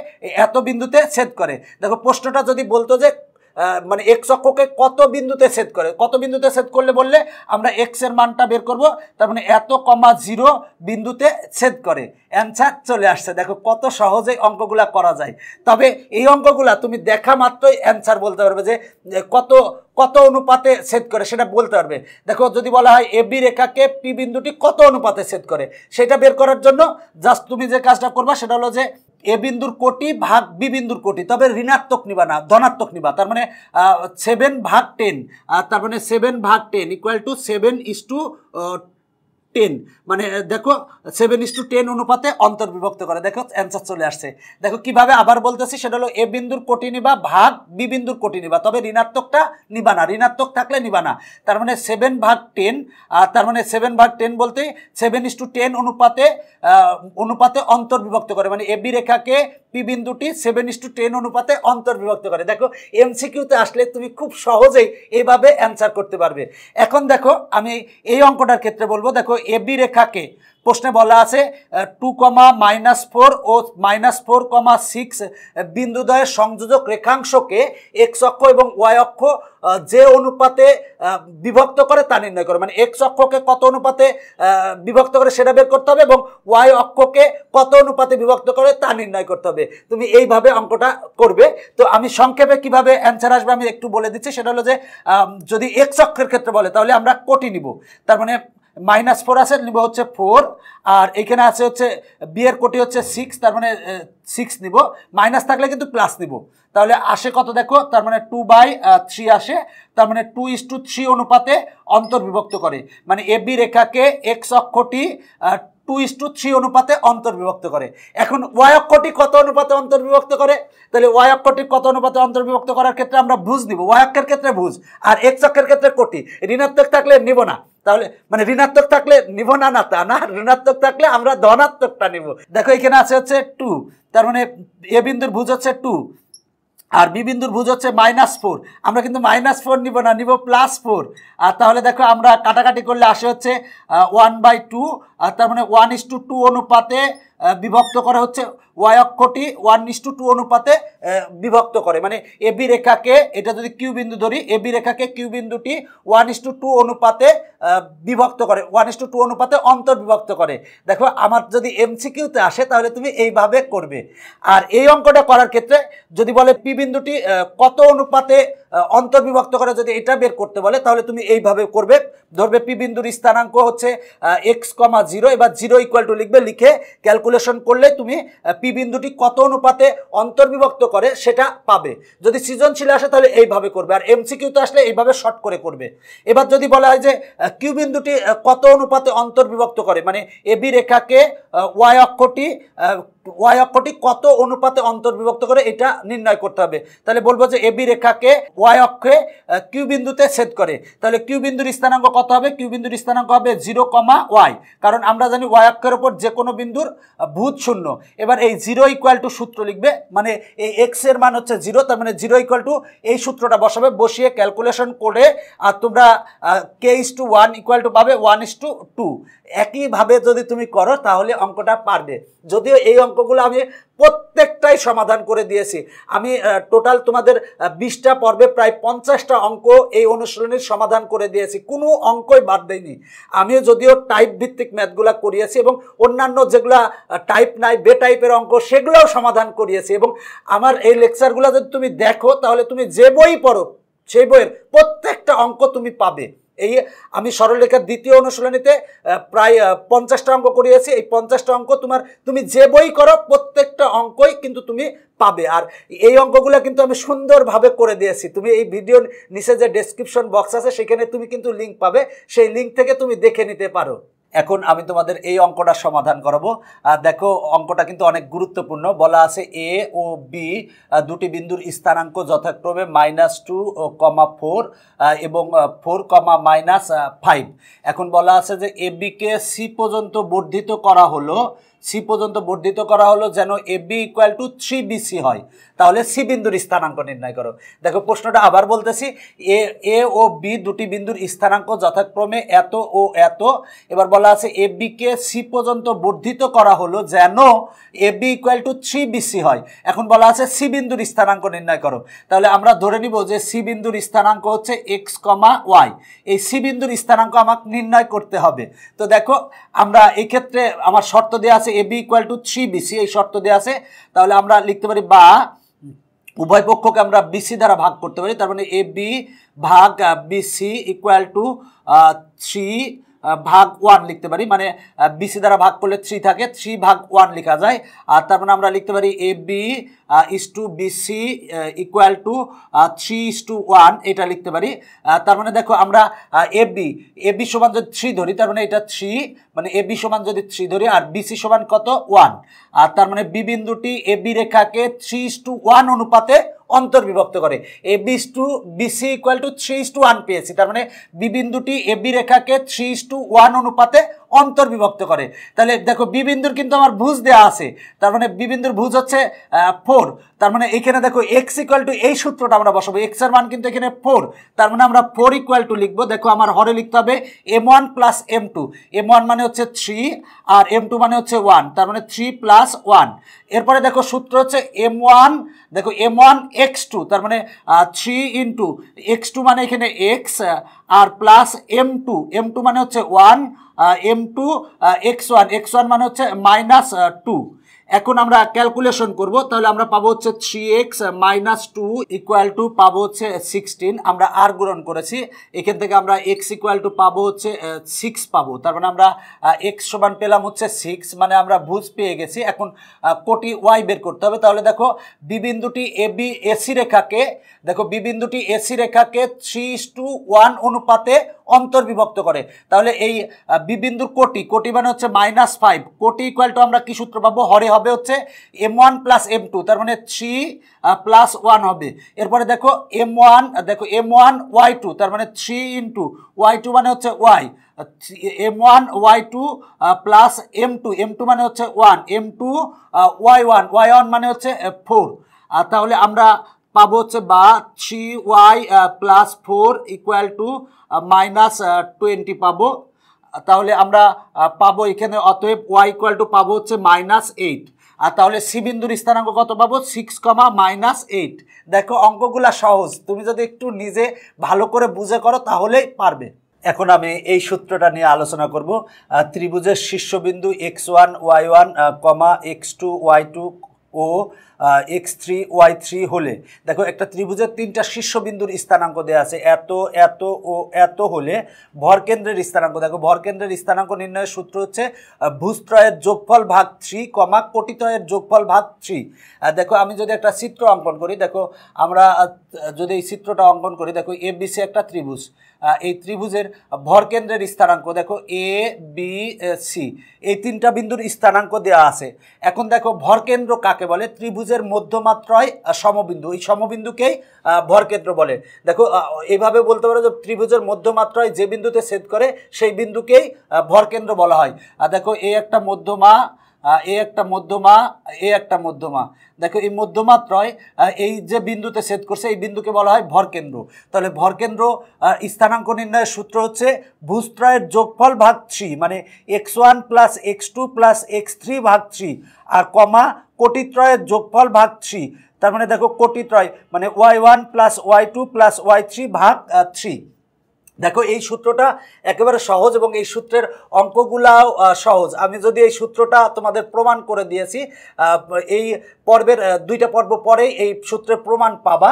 এত বিন্দুতে ছেদ করে। দেখো প্রশ্নটা যদি বলতো যে মানে এক্স অক্ষকে কত বিন্দুতে ছেদ করে, কত বিন্দুতে ছেদ করলে বললে আমরা এক্স এর মানটা বের করব, তার মানে এত কমা 0 বিন্দুতে ছেদ করে। অ্যান্সার চলে আসছে। দেখো কত সহজেই অঙ্কগুলা করা যায়। তবে এই অঙ্কগুলা তুমি দেখা মাত্রই অ্যান্সার বলতে পারবে যে কত কত অনুপাতে ছেদ করে সেটা বলতে পারবে। দেখো যদি বলা হয় এবি রেখাকে পি বিন্দুটি কত অনুপাতে ছেদ করে, সেটা বের করার জন্য জাস্ট তুমি যে কাজটা করবা সেটা হলো যে এ বিন্দুর কোটি ভাগ বি বিন্দুর কোটি, তবে ঋণাত্মক নিবা না, ধনাত্মক নিবা। তার মানে 7/10, তার মানে 7/10 = 7:10, মানে দেখো 7:10 অনুপাতে অন্তর্বিভক্ত করে। দেখো অ্যান্সার চলে আসছে। দেখো কিভাবে আবার বলতেছি, সেটা হলো এ বিন্দুর কোটি নিবা ভাগ বি বিন্দুর কোটি নিবা, তবে ঋণাত্মকটা নিবা না, ঋণাত্মক থাকলে নিবা না। তার মানে 7/10, তার মানে 7/10 বলতে 7:10 অনুপাতে অন্তর্বিভক্ত করে, মানে এবি রেখাকে পি বিন্দুটি 7:10 অনুপাতে অন্তর্বিভক্ত করে। দেখো এমসিকিউতে আসলে তুমি খুব সহজেই এইভাবে অ্যান্সার করতে পারবে। এখন দেখো আমি এই অঙ্কটার ক্ষেত্রে বলবো, দেখো এবি রেখাকে প্রশ্নে বলা আছে 2, -4 ও -4,6 বিন্দুদ্বয়ের সংযোজক রেখাংশকে এক্স অক্ষ এবং ওয়াই অক্ষ যে অনুপাতে বিভক্ত করে তা নির্ণয় করো, মানে এক্স অক্ষকে কত অনুপাতে বিভক্ত করে সেটা বের করতে হবে এবং ওয়াই অক্ষকে কত অনুপাতে বিভক্ত করে তা নির্ণয় করতে হবে। তুমি এইভাবে অঙ্কটা করবে। তো আমি সংক্ষেপে কিভাবে অ্যান্সার আসবে আমি একটু বলে দিচ্ছি। সেটা হলো যে যদি এক্স অক্ষের ক্ষেত্রে বলে তাহলে আমরা কোটি নিব, তার মানে -4 আছে, নিব হচ্ছে 4, আর এখানে আছে হচ্ছে বি এর কোটি হচ্ছে 6, তার মানে 6 নিব, মাইনাস থাকলে কিন্তু প্লাস নিব। তাহলে আসে কত দেখো, তার মানে 2/3 আসে, তার মানে 2:3 অনুপাতে অন্তর্বিভক্ত করে, মানে এবি রেখাকে এক্স অক্ষটি 2:3 অনুপাতে অন্তর্বিভক্ত করে। এখন ওয়াই অক্ষটি কত অনুপাতে অন্তর্বিভক্ত করে, তাহলে ওয়াই অক্ষটি কত অনুপাতে অন্তর্বিভক্ত করার ক্ষেত্রে আমরা ভুজ নিব, ওয়াই অক্ষের ক্ষেত্রে ভুজ, আর এক্স অক্ষের ক্ষেত্রে কোটি। ঋণাত্মক থাকলে নিব না, তাহলে মানে ঋণাত্মক থাকলে নিব না, না তা না, ঋণাত্মক থাকলে আমরা ধনাত্মকটা নিব। দেখো এখানে আছে হচ্ছে 2, তার মানে এ বিন্দুর ভুজ হচ্ছে 2 আর বি বিন্দুর ভুজ হচ্ছে -4। আমরা কিন্তু -4 নিব না, নিব +4। আর তাহলে দেখো আমরা কাটাকাটি করলে আসে হচ্ছে 1/2, আর তার মানে 1:2 অনুপাতে বিভক্ত করা হচ্ছে ওয়াই অক্ষটি 1:2 অনুপাতে বিভক্ত করে, মানে এবি রেখাকে, এটা যদি কিউ বিন্দু ধরি, এবি রেখাকে কিউ বিন্দুটি 1:2 অনুপাতে বিভক্ত করে, 1:2 অনুপাতে অন্তর্বিভক্ত করে। দেখো আমার যদি এমসিকিউতে আসে তাহলে তুমি এইভাবে করবে। আর এই অঙ্কটা করার ক্ষেত্রে যদি বলে পি বিন্দুটি কত অনুপাতে অন্তর্বিভক্ত করে, যদি এটা বের করতে বলে তাহলে তুমি এইভাবে করবে। ধরবে পি বিন্দুর স্থানাঙ্ক হচ্ছে x,0, এবার 0 লিখবে, লিখে ক্যালকুলেশন করলে তুমি পি বিন্দুটি কত অনুপাতে অন্তর্বিভক্ত করে সেটা পাবে। যদি সৃজনশীল আসে তাহলে এইভাবে করবে, আর এমসিকিউতে আসলে এইভাবে শর্ট করে করবে। এবার যদি বলা হয় যে কিউ বিন্দুটি কত অনুপাতে অন্তর্বিভক্ত করে, মানে এবি রেখাকে ওয়াই অক্ষটি কত অনুপাতে অন্তর্বিভক্ত করে এটা নির্ণয় করতে হবে। তাহলে বলবো যে এবি রেখাকে ওয়াই অক্ষে কিউ বিন্দুতে ছেদ করে, তাহলে কিউ বিন্দুর স্থানাঙ্ক কত হবে? কিউ বিন্দুর স্থানাঙ্ক হবে 0,y, কারণ আমরা জানি ওয়াই অক্ষের উপর যে কোনো বিন্দুর ভূত 0। এবার এই 0 সূত্র লিখবে, মানে এই এক্স এর মান হচ্ছে 0, তার মানে 0 এই সূত্রটা বসাবে, বসিয়ে ক্যালকুলেশন করে আর তোমরা k:1 পাবে 1:2। একইভাবে যদি তুমি করো তাহলে অঙ্কটা পারবে। যদিও এই অঙ্কগুলো আমি প্রত্যেকটাই সমাধান করে দিয়েছি। আমি টোটাল তোমাদের 20টা পর্বে প্রায় 50টা অঙ্ক এই অনুশীলনীর সমাধান করে দিয়েছি, কোনো অঙ্কই বাদ দেয়নি। আমিও যদিও টাইপ ভিত্তিক ম্যাথগুলো করিয়েছি এবং অন্যান্য যেগুলা টাইপ নাই বে টাইপের অঙ্ক সেগুলোও সমাধান করিয়েছি। এবং আমার এই লেকচারগুলো যদি তুমি দেখো তাহলে তুমি যে বই পড়ো সেই বইয়ের প্রত্যেকটা অঙ্ক তুমি পাবে। এই আমি সরলরেখার দ্বিতীয় অনুশীলনীতে প্রায় 50টা অঙ্ক করিয়েছি। এই 50টা অঙ্ক তুমি যে বই করো প্রত্যেকটা অঙ্কই কিন্তু তুমি পাবে। আর এই অঙ্কগুলো কিন্তু আমি সুন্দরভাবে করে দিয়েছি। তুমি এই ভিডিওর নিচে যে ডেসক্রিপশন বক্স আছে সেখানে তুমি কিন্তু লিঙ্ক পাবে, সেই লিঙ্ক থেকে তুমি দেখে নিতে পারো। এখন আমি তোমাদের এই অঙ্কটা সমাধান করাবো। দেখো অঙ্কটা কিন্তু অনেক গুরুত্বপূর্ণ। বলা আছে এ ও বি দুটি বিন্দুর স্থানাঙ্ক যথাক্রমে -2,4 এবং 4,-5। এখন বলা আছে যে এ বিকে সি পর্যন্ত বর্ধিত করা হলো, যেন এ বি = 3BC হয়। তাহলে সি বিন্দুর স্থানাঙ্ক নির্ণয় করো। দেখো প্রশ্নটা আবার বলতেছি, এ ও বি দুটি বিন্দুর স্থানাঙ্ক যথাক্রমে এত ও এত। এবার বলা আছে এ বিকে সি পর্যন্ত বর্ধিত করা হলো যেন এ বি = 3BC হয়। এখন বলা আছে সি বিন্দুর স্থানাঙ্ক নির্ণয় করো। তাহলে আমরা ধরে নিব যে সি বিন্দুর স্থানাঙ্ক হচ্ছে x,y। এই সি বিন্দুর স্থানাঙ্ক আমাকে নির্ণয় করতে হবে। তো দেখো আমরা এই ক্ষেত্রে আমার শর্ত দেওয়া আছে এ বি = 3BC, এই শর্ত দেওয়া আছে। তাহলে আমরা লিখতে পারি বা উভয় পক্ষকে আমরা বিসি দ্বারা ভাগ করতে পারি। তার মানে এ বি ভাগ বিসি = 3/1 লিখতে পারি, মানে বিসি দ্বারা ভাগ করলে 3 থাকে, 3/1 লেখা যায়। আর তার মানে আমরা লিখতে পারি এ বি BC = 3:1, এটা লিখতে পারি। তার মানে দেখো আমরা এ বি সমান যদি 3 ধরি, তার মানে এটা 3, মানে এ বি সমান যদি 3 ধরি আর বিসি সমান কত 1, আর তার মানে বি বিন্দুটি এ বি রেখাকে 3:1 অনুপাতে অন্তর্বিভক্ত করে। BC = 3:1 পেয়েছি, তার মানে বি বিন্দুটি এ বি রেখাকে 3:1 অনুপাতে অন্তর্বিভক্ত করে। তাহলে দেখো বি বিন্দুর কিন্তু আমার ভুজ দেওয়া আছে, তার মানে বি বিন্দুর ভুজ হচ্ছে 4। তার মানে এখানে দেখো x = এই সূত্রটা আমরা বসাবো, x এর মান কিন্তু এখানে 4, তার মানে আমরা 4 লিখবো। দেখো আমার হরে লিখতে হবে m1 + m2। m1 মানে হচ্ছে 3 আর m2 মানে হচ্ছে 1, তার মানে 3 + 1। এরপরে দেখো সূত্র হচ্ছে m1, দেখো m1 x2, তার মানে 3 × x2 মানে এখানে x আর প্লাস m2 মানে হচ্ছে 1, m2 x1 মানে হচ্ছে -2। এখন আমরা ক্যালকুলেশন করব, তাহলে আমরা পাবো হচ্ছে 3x - 2 = পাবো হচ্ছে 16। আমরা আর গ্রহণ করেছি, এখান থেকে আমরা x = পাবো হচ্ছে 6 পাবো। তার মানে আমরা x সমান পেলাম হচ্ছে 6, মানে আমরা ভুজ পেয়ে গেছি। এখন কোটি y বের করতে হবে। তাহলে দেখো বি বিন্দুটি এসি রেখাকে 3:1 অনুপাতে অন্তর্বিভক্ত করে। তাহলে এই বি বিন্দুর কোটি মানে হচ্ছে -5, কোটি = আমরা কি সূত্র পাবো? হরে হবে হচ্ছে m1 + m2, তার মানে 3 + 1 হবে। এরপরে দেখো m1 y2, তার মানে 3 × y2 মানে হচ্ছে y, m1 y2 + m2 মানে হচ্ছে 1, m2 y1 মানে হচ্ছে 4। তাহলে আমরা পাবো হচ্ছে বা 3y + 4 = -20 পাবো। তাহলে আমরা পাবো এখানে, অতএব y = পাবো হচ্ছে -8। আর তাহলে সি বিন্দুর স্থানাঙ্ক কত পাবো? 6, -8। দেখো অঙ্কগুলা সহজ, তুমি যদি একটু নিজে ভালো করে বুঝে করো তাহলেই পারবে। এখন আমি এই সূত্রটা নিয়ে আলোচনা করব। ত্রিভুজের শীর্ষবিন্দু x1 y1 x2 y2 ও x3 y3 হলে, দেখো একটা ত্রিভুজের তিনটা শীর্ষবিন্দুর স্থানাঙ্ক দেওয়া আছে, এত এত ও এত হলে ভরকেন্দ্রের স্থানাঙ্ক, দেখো ভরকেন্দ্রের স্থানাঙ্ক নির্ণয়ের সূত্র হচ্ছে ভুজত্রয়ের যোগফল ভাগ 3, কোটিত্রয়ের যোগফল ভাগ 3। দেখো আমি যদি একটা চিত্র অঙ্কন করি, দেখো আমরা যদি এই চিত্রটা অঙ্কন করি, দেখো এ বি সি একটা ত্রিভুজ, এই ত্রিভুজের ভরকেন্দ্রের স্থানাঙ্ক দেখো এ বি সি, এই তিনটা বিন্দুর স্থানাঙ্ক দেওয়া আছে। এখন দেখো ভরকেন্দ্র কাকে বলে? ত্রিভুজের মধ্যমাত্রায় সমবিন্দু, এই সমবিন্দুকেই ভরকেন্দ্র বলে। দেখো এইভাবে বলতে পারো যে ত্রিভুজের মধ্যমাত্রায় যে বিন্দুতে ছেদ করে সেই বিন্দুকেই ভরকেন্দ্র বলা হয়। দেখো এ একটা মধ্যমা, এ একটা মধ্যমা, এ একটা মধ্যমা, দেখো এই মধ্যমাত্রায় এই যে বিন্দুতে ছেদ করছে এই বিন্দুকে বলা হয় ভরকেন্দ্র। তাহলে ভরকেন্দ্র স্থানাঙ্ক নির্ণয়ের সূত্র হচ্ছে ভুজত্রয়ের যোগফল ভাগ 3, মানে x1 plus x2 plus x3 ভাগ 3 আর কোটিত্রয়ের যোগফল ভাগ 3। তার মানে দেখো কোটিত্রয় মানে y1 plus y2 plus y3 ভাগ 3। দেখো এই সূত্রটা একেবারে সহজ এবং এই সূত্রের অঙ্কগুলাও সহজ। আমি যদি এই সূত্রটা তোমাদের প্রমাণ করে দিয়েছি, এই পর্বের 2টা পর্ব পরেই এই সূত্রের প্রমাণ পাবা।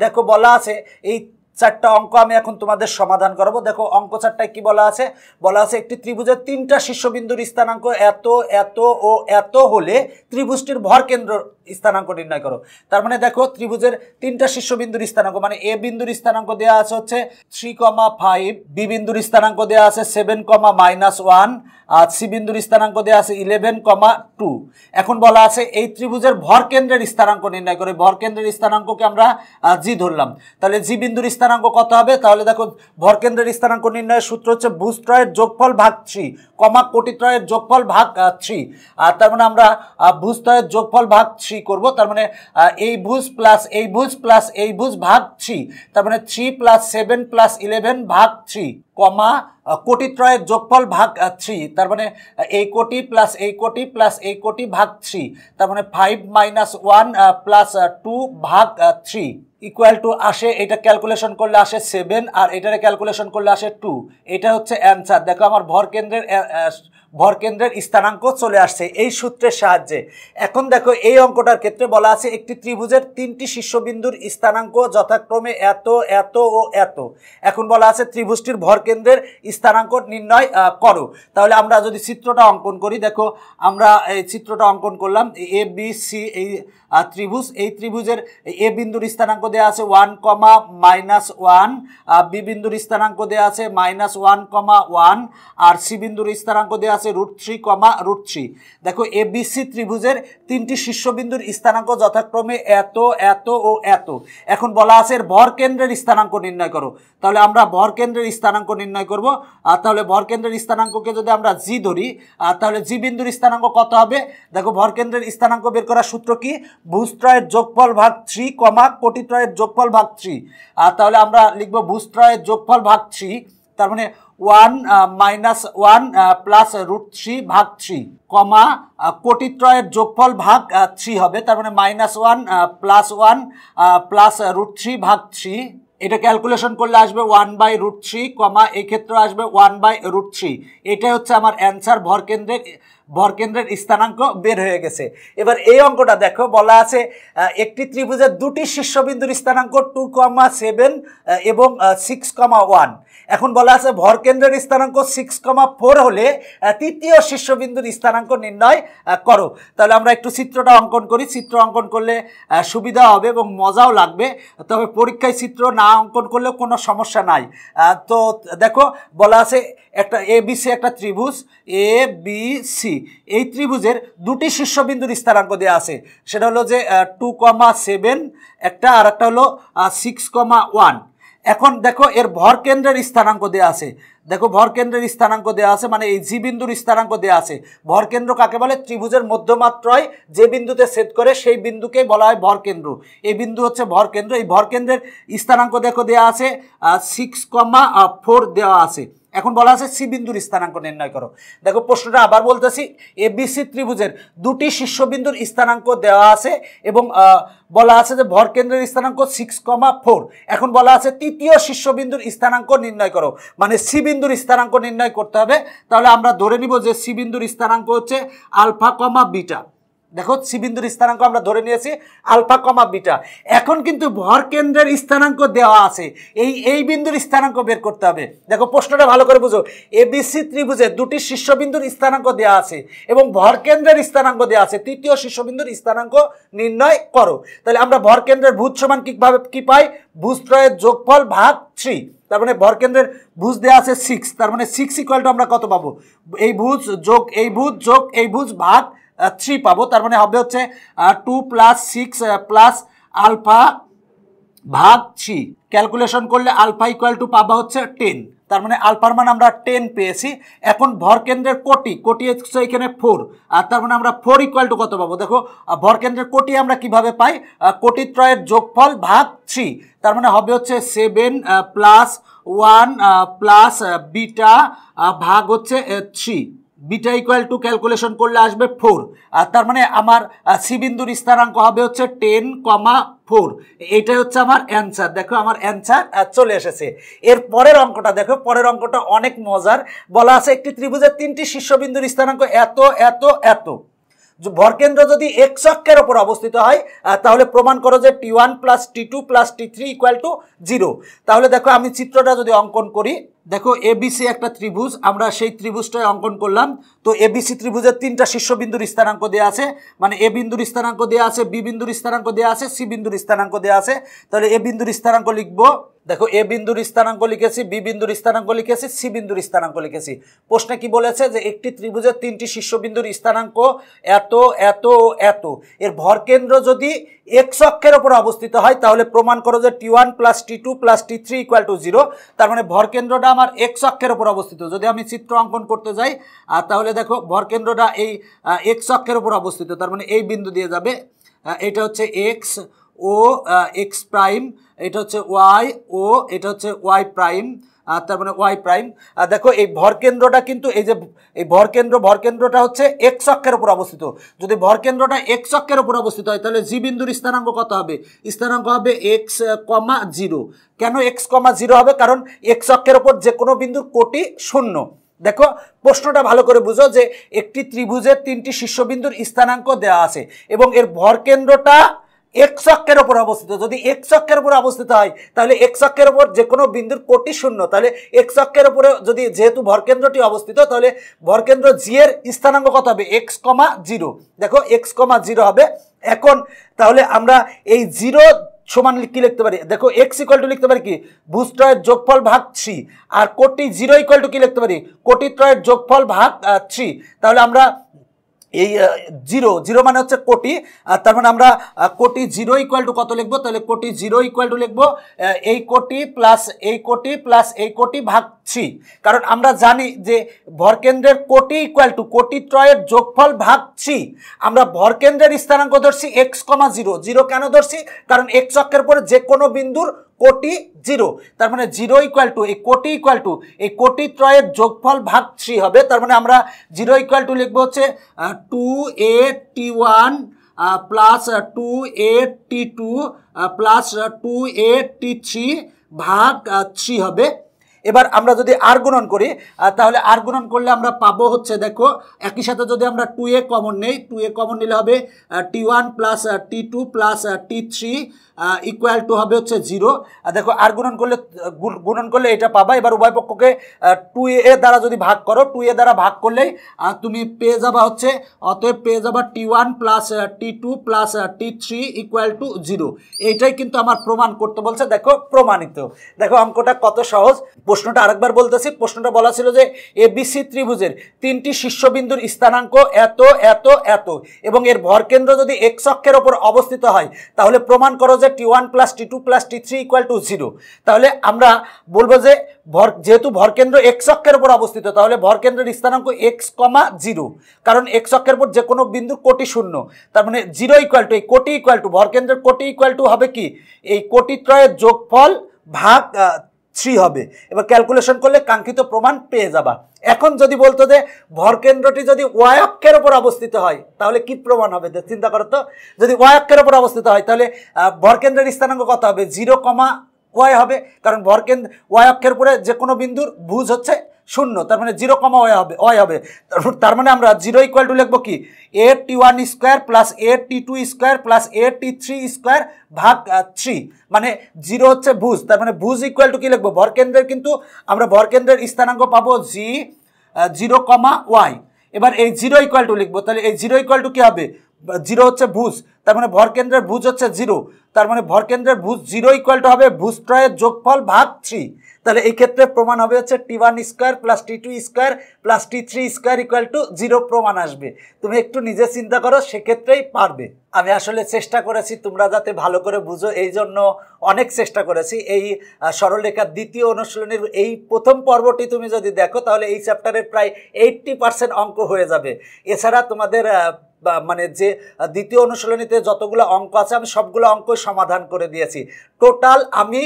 দেখো বলা আছে এই 4টা অঙ্ক আমি এখন তোমাদের সমাধান করাবো। দেখো অঙ্ক 4টায় কি বলা আছে? বলা আছে একটি ত্রিভুজের 3টা শীর্ষবিন্দুর স্থানাঙ্ক এত এত ও এত হলে ত্রিভুজটির ভরকেন্দ্র স্থানাঙ্ক নির্ণয় করো। তার মানে দেখো ত্রিভুজের 3টা শীর্ষবিন্দুর স্থানাঙ্ক, মানে এ বিন্দুর স্থানাঙ্ক দেওয়া আছে হচ্ছে 3,5, বি বিন্দুর স্থানাঙ্ক দেওয়া আছে 7,-1 আর সি বিন্দুর স্থানাঙ্ক দেওয়া আছে 11,2। এখন বলা আছে এই ত্রিভুজের ভরকেন্দ্রের স্থানাঙ্ক নির্ণয় করে। ভরকেন্দ্রের স্থানাঙ্ককে আমরা জি ধরলাম, তাহলে জি বিন্দুর স্থানাঙ্ক কত হবে? তাহলে দেখো ভরকেন্দ্রের স্থানাঙ্ক নির্ণয়ের সূত্র হচ্ছে ভুজত্রয়ের যোগফল ভাগ 3, কোটিত্রয়ের যোগফল ভাগ 3। আর তার মানে আমরা ভুজত্রয়ের যোগফল ভাগ 3 করব। তার মানে এই ভুজ প্লাস এই ভুজ প্লাস এই ভুজ ভাগ 3, তার মানে 3 প্লাস 7 প্লাস 11 ভাগ 3, কোটিত্রয়ের যোগফল ভাগ 3। তার মানে এই কোটি প্লাস এই কোটি প্লাস এই কোটি ভাগ 3, তার মানে 5-1 প্লাস 2 ভাগ 3 ইকুয়াল টু আসে, এটা ক্যালকুলেশন করলে আসে 7 আর এটারে ক্যালকুলেশন করলে আসে 2। এটা হচ্ছে অ্যান্সার। দেখো আমার ভরকেন্দ্রের স্থানাঙ্ক চলে আসছে এই সূত্রের সাহায্যে। এখন দেখো এই অঙ্কটার ক্ষেত্রে বলা আছে একটি ত্রিভুজের 3টি শীর্ষবিন্দুর স্থানাঙ্ক যথাক্রমে এত এত ও এত। এখন বলা আছে ত্রিভুজটির ভরকেন্দ্রের স্থানাঙ্ক নির্ণয় করো। তাহলে আমরা যদি চিত্রটা অঙ্কন করি, দেখো আমরা এই চিত্রটা অঙ্কন করলাম, এ বি সি এই ত্রিভুজ, এই ত্রিভুজের এ বিন্দুর স্থানাঙ্ক দেওয়া আছে 1,-1, বি বিন্দুর স্থানাঙ্ক দেওয়া আছে -1,1 আর সি বিন্দুর স্থানাঙ্ক দেওয়া আছে √3, দেখো এবিসি ত্রিভুজের 3টি শীর্ষবিন্দুর স্থানাঙ্ক যথাক্রমে এত এত ও এত। এখন বলা আছে এর ভরকেন্দ্রের স্থানাঙ্ক নির্ণয় করো। তাহলে আমরা ভরকেন্দ্রের স্থানাঙ্ক নির্ণয় করব। আর তাহলে ভরকেন্দ্রের স্থানাঙ্ককে যদি আমরা জি ধরি, তাহলে জি বিন্দুর স্থানাঙ্ক কত হবে? দেখো ভরকেন্দ্রের স্থানাঙ্ক বের করার সূত্র কি? ভুজত্রয়ের যোগফল ভাগ 3, কোটিত্রয়ের যোগফল ভাগ 3। আর তাহলে আমরা লিখব ভুজত্রয়ের যোগফল ভাগ 3, তার মানে 1-1 প্লাস √3 ভাগ 3, কোটিত্রয়ের যোগফল ভাগ 3 হবে, তার মানে -1 + 1 প্লাস √3 ভাগ 3। এটা ক্যালকুলেশন করলে আসবে 1/√3, এই ক্ষেত্রে আসবে 1/√3। এটাই হচ্ছে আমার অ্যান্সার। ভরকেন্দ্রের স্থানাঙ্ক বের হয়ে গেছে। এবার এই অঙ্কটা দেখো বলা আছে একটি ত্রিভুজের 2টি শীর্ষবিন্দুর স্থানাঙ্ক 2,7 এবং 6,1। এখন বলা আছে ভরকেন্দ্রের স্থানাঙ্ক 6,4 হলে তৃতীয় শীর্ষবিন্দুর স্থানাঙ্ক নির্ণয় করো। তাহলে আমরা একটু চিত্রটা অঙ্কন করি। চিত্র অঙ্কন করলে সুবিধা হবে এবং মজাও লাগবে, তবে পরীক্ষায় চিত্র না অঙ্কন করলেও কোনো সমস্যা নাই। তো দেখো বলা আছে একটা এবিসি একটা ত্রিভুজ, এ বি সি, এই ত্রিভুজের 2টি শীর্ষবিন্দুর স্থানাঙ্ক দেওয়া আছে। সেটা হলো যে 2,7 একটা, আর একটা হলো 6,1। এখন দেখো এর ভরকেন্দ্রের স্থানাঙ্ক দেওয়া আছে। দেখো ভরকেন্দ্রের স্থানাঙ্ক দেওয়া আছে, মানে এই জি বিন্দুর স্থানাঙ্ক দেওয়া আছে। ভরকেন্দ্র কাকে বলে? ত্রিভুজের মধ্যমাত্রায় যে বিন্দুতে ছেদ করে সেই বিন্দুকেই বলা হয় ভরকেন্দ্র। এই বিন্দু হচ্ছে ভরকেন্দ্র। এই ভরকেন্দ্রের স্থানাঙ্ক দেখো দেওয়া আছে 6,4 দেওয়া আছে। এখন বলা আছে সি বিন্দুর স্থানাঙ্ক নির্ণয় করো। দেখো প্রশ্নটা আবার বলতেছি, এবিসি ত্রিভুজের দুটি শীর্ষবিন্দুর স্থানাঙ্ক দেওয়া আছে এবং বলা আছে যে ভরকেন্দ্রের স্থানাঙ্ক 6,4। এখন বলা আছে তৃতীয় শীর্ষবিন্দুর স্থানাঙ্ক নির্ণয় করো, মানে সি বিন্দুর স্থানাঙ্ক নির্ণয় করতে হবে। তাহলে আমরা ধরে নিব যে সি বিন্দুর স্থানাঙ্ক হচ্ছে আলফা কমা বিটা। দেখো সি বিন্দুর স্থানাঙ্ক আমরা ধরে নিয়েছি আলফা কমা বিটা। এখন কিন্তু ভরকেন্দ্রের স্থানাঙ্ক দেওয়া আছে, এই বিন্দুর স্থানাঙ্ক বের করতে হবে। দেখো প্রশ্নটা ভালো করে বুঝো, এবিসি ত্রিভুজের দুটি শীর্ষবিন্দুর স্থানাঙ্ক দেওয়া আছে এবং ভরকেন্দ্রের স্থানাঙ্ক দেওয়া আছে, তৃতীয় শীর্ষবিন্দুর স্থানাঙ্ক নির্ণয় করো। তাহলে আমরা ভরকেন্দ্রের ভুজ সমান কিভাবে কি পাই, ভুজত্রয়ের যোগফল ভাগ 3। তার মানে ভরকেন্দ্রের ভুজ দেওয়া আছে 6, তার মানে 6 ইকুয়াল টু আমরা কত পাবো, এই ভুজ যোগ এই ভুজ যোগ এই ভুজ ভাগ 3 পাবো। তার মানে হবে হচ্ছে 2 + 6 + আলফা ভাগ 3। ক্যালকুলেশন করলে আলফা ইকুয়াল টু পাবা হচ্ছে 10। তার মানে আলফার মান আমরা 10 পেয়েছি। এখন ভরকেন্দ্রের কোটি হচ্ছে এখানে 4, আর তার মানে আমরা 4 ইকুয়াল টু কত পাবো, দেখো ভরকেন্দ্রের কোটি আমরা কিভাবে পাই, কোটিত্রয়ের যোগফল ভাগ 3। তার মানে হবে হচ্ছে 7 + 1 + বিটা ভাগ হচ্ছে 3। বিটা ইকুয়াল টু ক্যালকুলেশন করলে আসবে 4। আর তার মানে আমার সি বিন্দুর স্থানাঙ্ক হবে হচ্ছে 10,4। এইটাই হচ্ছে আমার অ্যান্সার। দেখো আমার অ্যান্সার চলে এসেছে। এর পরের অঙ্কটা দেখো, পরের অঙ্কটা অনেক মজার। বলা আছে একটি ত্রিভুজের 3টি শীর্ষবিন্দুর স্থানাঙ্ক এত এত এত। ভরকেন্দ্র যদি এক্স অক্ষের ওপর অবস্থিত হয় তাহলে প্রমাণ করো যে T1 + T2 + T3 = 0। তাহলে দেখো আমি চিত্রটা যদি অঙ্কন করি, দেখো এবিসি একটা ত্রিভুজ, আমরা সেই ত্রিভুজটাই অঙ্কন করলাম। তো এবিসি ত্রিভুজের 3টা শীর্ষবিন্দুর স্থানাঙ্ক দেওয়া আছে, মানে এ বিন্দুর স্থানাঙ্ক দেওয়া আছে, বি বিন্দুর স্থানাঙ্ক দেওয়া আছে, সি বিন্দুর স্থানাঙ্ক দেওয়া আছে। তাহলে এ বিন্দুর স্থানাঙ্ক লিখবো, দেখো এ বিন্দুর স্থানাঙ্ক লিখেছি, বি বিন্দুর স্থানাঙ্ক লিখেছি, সি বিন্দুর স্থানাঙ্ক লিখেছি। প্রশ্নে কি বলেছে যে একটি ত্রিভুজের 3টি শীর্ষবিন্দুর স্থানাঙ্ক এত এত এত, এর ভরকেন্দ্র যদি এক্স অক্ষের ওপর অবস্থিত হয় তাহলে প্রমাণ করো যে T1 + T2 + T3 = 0। তার মানে ভরকেন্দ্রটা আমার এক্স অক্ষের ওপর অবস্থিত। যদি আমি চিত্র অঙ্কন করতে যাই তাহলে দেখো ভরকেন্দ্রটা এই এক্স অক্ষের ওপর অবস্থিত, তার মানে এই বিন্দু দিয়ে যাবে, এটা হচ্ছে এক্স ও এক্স প্রাইম, এটা হচ্ছে ওয়াই ও এটা হচ্ছে ওয়াই প্রাইম, তার মানে ওয়াই প্রাইম। দেখো এই ভরকেন্দ্রটা কিন্তু এই যে এই ভরকেন্দ্রটা হচ্ছে এক্স অক্ষের উপর অবস্থিত। যদি ভরকেন্দ্রটা এক্স অক্ষের উপর অবস্থিত হয় তাহলে জি বিন্দুর স্থানাঙ্ক কত হবে, স্থানাঙ্ক হবে x,0। কেন x,0 হবে, কারণ এক্স অক্ষের উপর যে কোনো বিন্দুর কোটি 0। দেখো প্রশ্নটা ভালো করে বুঝো যে একটি ত্রিভুজের 3টি শীর্ষবিন্দুর স্থানাঙ্ক দেওয়া আছে এবং এর ভরকেন্দ্রটা এক্স অক্ষের উপর অবস্থিত। যদি এক্স অক্ষের উপর অবস্থিত হয় তাহলে এক্স অক্ষের উপর যে কোনো বিন্দুর কোটি 0। তাহলে এক্স অক্ষের উপরে যদি যেহেতু ভরকেন্দ্রটি অবস্থিত তাহলে ভরকেন্দ্র জি এর স্থানাঙ্ক কত হবে, x,0। দেখো x,0 হবে। এখন তাহলে আমরা এই 0 সমান কি লিখতে পারি, দেখো x = লিখতে পারি কি, ভুজত্রয়ের যোগফল ভাগ 3। আর কোটি 0 = কি লিখতে পারি, কোটিত্রয়ের যোগফল ভাগ 3। তাহলে আমরা এই 0 মানে হচ্ছে কোটি, আর তার মানে আমরা কোটি 0 = কত লিখবো, তাহলে কোটি 0 লিখবো এই কোটি প্লাস এই কোটি প্লাস এই কোটি ভাগ 3। কারণ আমরা জানি যে ভরকেন্দ্রের কোটি কোটিত্রয়ের যোগফল ভাগ 3। আমরা ভরকেন্দ্রের স্থানাঙ্ক ধরছি x,0। 0 কেন ধরছি, কারণ এক্স অক্ষের পরে যে কোনো বিন্দুর কোটি 0। তার মানে 0 এই কোটি এই কোটিত্রয়ের যোগফল ভাগ 3 হবে। তার মানে আমরা 0 লিখবো হচ্ছে 2a_t1 plus 2a_t2 plus 2a_t3 ভাগ 3 হবে। এবার আমরা যদি আর গুণন করি তাহলে আর গুণন করলে আমরা পাবো হচ্ছে, দেখো একই সাথে যদি আমরা 2a কমন নেই, 2a কমন নিলে হবে T1 + T2 + T3 = হবে হচ্ছে 0। দেখো আর গুণন করলে এটা পাবা। এবার উভয় পক্ষকে 2a দ্বারা যদি ভাগ করো, 2a দ্বারা ভাগ করলেই তুমি পেয়ে যাবা হচ্ছে, অতএব পেয়ে যাবা T1 + T2 + T3 = 0। এইটাই কিন্তু আমার প্রমাণ করতে বলছে। দেখো প্রমাণিত। দেখো অঙ্কটা কত সহজ। প্রশ্নটা আরেকবার বলতেছি, প্রশ্নটা বলা ছিল যে এবিসি ত্রিভুজের 3টি শীর্ষবিন্দুর স্থানাঙ্ক এত এত এত এবং এর ভরকেন্দ্র যদি এক্স অক্ষের ওপর অবস্থিত হয় তাহলে প্রমাণ করো যে T1 + T2 + T3 = 0। তাহলে আমরা বলবো যে যেহেতু ভরকেন্দ্র এক্স অক্ষের উপর অবস্থিত তাহলে ভরকেন্দ্রের স্থানাঙ্ক x,0, কারণ এক্স অক্ষের উপর যে কোনো বিন্দুর কোটি 0। তার মানে 0 এই কোটি ভরকেন্দ্রের কোটি হবে কি, এই কোটিত্রয়ের যোগফল ভাগ 3 হবে। এবার ক্যালকুলেশন করলে কাঙ্ক্ষিত প্রমাণ পেয়ে যাবা। এখন যদি বলতো যে ভরকেন্দ্রটি যদি ওয়াই অক্ষের উপর অবস্থিত হয় তাহলে কি প্রমাণ হবে, চিন্তা করো তো। যদি ওয়াই অক্ষের উপর অবস্থিত হয় তাহলে ভরকেন্দ্রের স্থানাঙ্ক কত হবে, 0, ওয়াই হবে, কারণ ভরকেন্দ্র ওয়াই অক্ষের উপরে যে কোনো বিন্দুর ভুজ হচ্ছে 0, তার মানে 0, ওয়াই হবে। তার মানে আমরা 0 ইকুয়াল টু লিখবো কি, a_t1 square plus a_t2 square plus a_t3 square ভাগ 3, মানে 0 হচ্ছে ভুজ, তার মানে ভুজ ইকুয়াল টু কি লিখবো, ভরকেন্দ্রের কিন্তু আমরা ভরকেন্দ্রের স্থানাঙ্ক পাবো 0, ওয়াই। এবার এই 0 ইকুয়াল টু লিখবো, তাহলে এই 0 ইকুয়াল টু কি হবে, 0 হচ্ছে ভুজ, তার মানে ভরকেন্দ্রের ভুজ হচ্ছে 0, তার মানে ভরকেন্দ্রের ভুজ 0 ইকুয়াল টু হবে ভুজত্রয়ের যোগফল ভাগ 3। তাহলে এই ক্ষেত্রে প্রমাণ হবে হচ্ছে t1 square plus t2 square plus t3 square equal to 0 প্রমাণ আসবে। তুমি একটু নিজে চিন্তা করো, সেক্ষেত্রেই পারবে। আমি আসলে চেষ্টা করেছি তোমরা যাতে ভালো করে বুঝো, এই জন্য অনেক চেষ্টা করেছি। এই সরলরেখার দ্বিতীয় অনুশীলনীর এই প্রথম পর্বটি তুমি যদি দেখো তাহলে এই চ্যাপ্টারের প্রায় 80% অঙ্ক হয়ে যাবে। এছাড়া তোমাদের মানে যে দ্বিতীয় অনুশীলনীতে যতগুলো অঙ্ক আছে আমি সবগুলো অঙ্ক সমাধান করে দিয়েছি। টোটাল আমি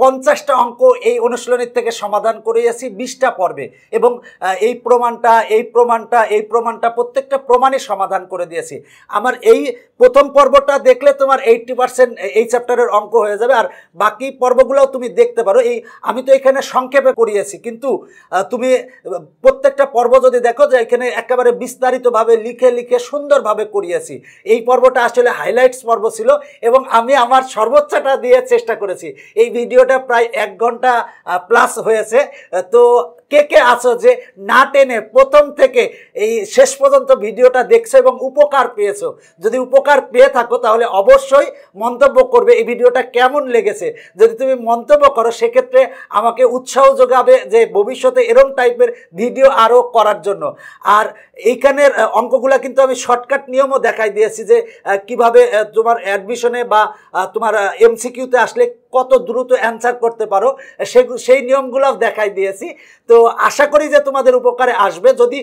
50টা অঙ্ক এই অনুশীলনীর থেকে সমাধান করিয়েছি 20টা পর্বে, এবং এই প্রমাণটা প্রত্যেকটা প্রমাণই সমাধান করে দিয়েছি। আমার এই প্রথম পর্বটা দেখলে তোমার 80% এই চ্যাপ্টারের অঙ্ক হয়ে যাবে, আর বাকি পর্বগুলোও তুমি দেখতে পারো। এই আমি তো এখানে সংক্ষেপে করিয়েছি, কিন্তু তুমি প্রত্যেকটা পর্ব যদি দেখো যে এখানে একেবারে বিস্তারিতভাবে লিখে লিখে সুন্দরভাবে করিয়েছি। এই পর্বটা আসলে হাইলাইটস পর্ব ছিল, এবং আমি আমার সর্বোচ্চটা দিয়ে চেষ্টা করেছি। এই ভিডিওটা প্রায় 1 ঘন্টা প্লাস হয়েছে। তো কে কে আছো যে না টেনে প্রথম থেকে এই শেষ পর্যন্ত ভিডিওটা দেখছো এবং উপকার পেয়েছো? যদি উপকার পেয়ে থাকো তাহলে অবশ্যই মন্তব্য করবে এই ভিডিওটা কেমন লেগেছে। যদি তুমি মন্তব্য করো সেক্ষেত্রে আমাকে উৎসাহ যোগাবে যে ভবিষ্যতে এরকম টাইপের ভিডিও আরও করার জন্য। আর এইখানের অঙ্কগুলা কিন্তু আমি শর্টকাট নিয়মও দেখাই দিয়েছি যে কিভাবে তোমার অ্যাডমিশনে বা তোমার এমসিকিউতে আসলে কত দ্রুত অ্যান্সার করতে পারো, সেই নিয়মগুলোও দেখাই দিয়েছি। তো আশা করি যে তোমাদের উপকারে আসবে। যদি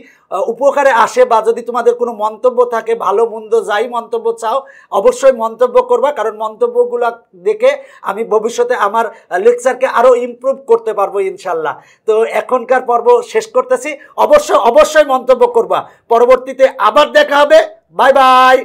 উপকারে আসে বা যদি তোমাদের কোনো মন্তব্য থাকে, ভালো মন্দ যাই মন্তব্য চাও অবশ্যই মন্তব্য করবা, কারণ মন্তব্যগুলো দেখে আমি ভবিষ্যতে আমার লেকচারকে আরও ইমপ্রুভ করতে পারবো ইনশাল্লাহ। তো এখনকার পর্ব শেষ করতেছি। অবশ্যই মন্তব্য করবা। পরবর্তীতে আবার দেখা হবে। Bye bye.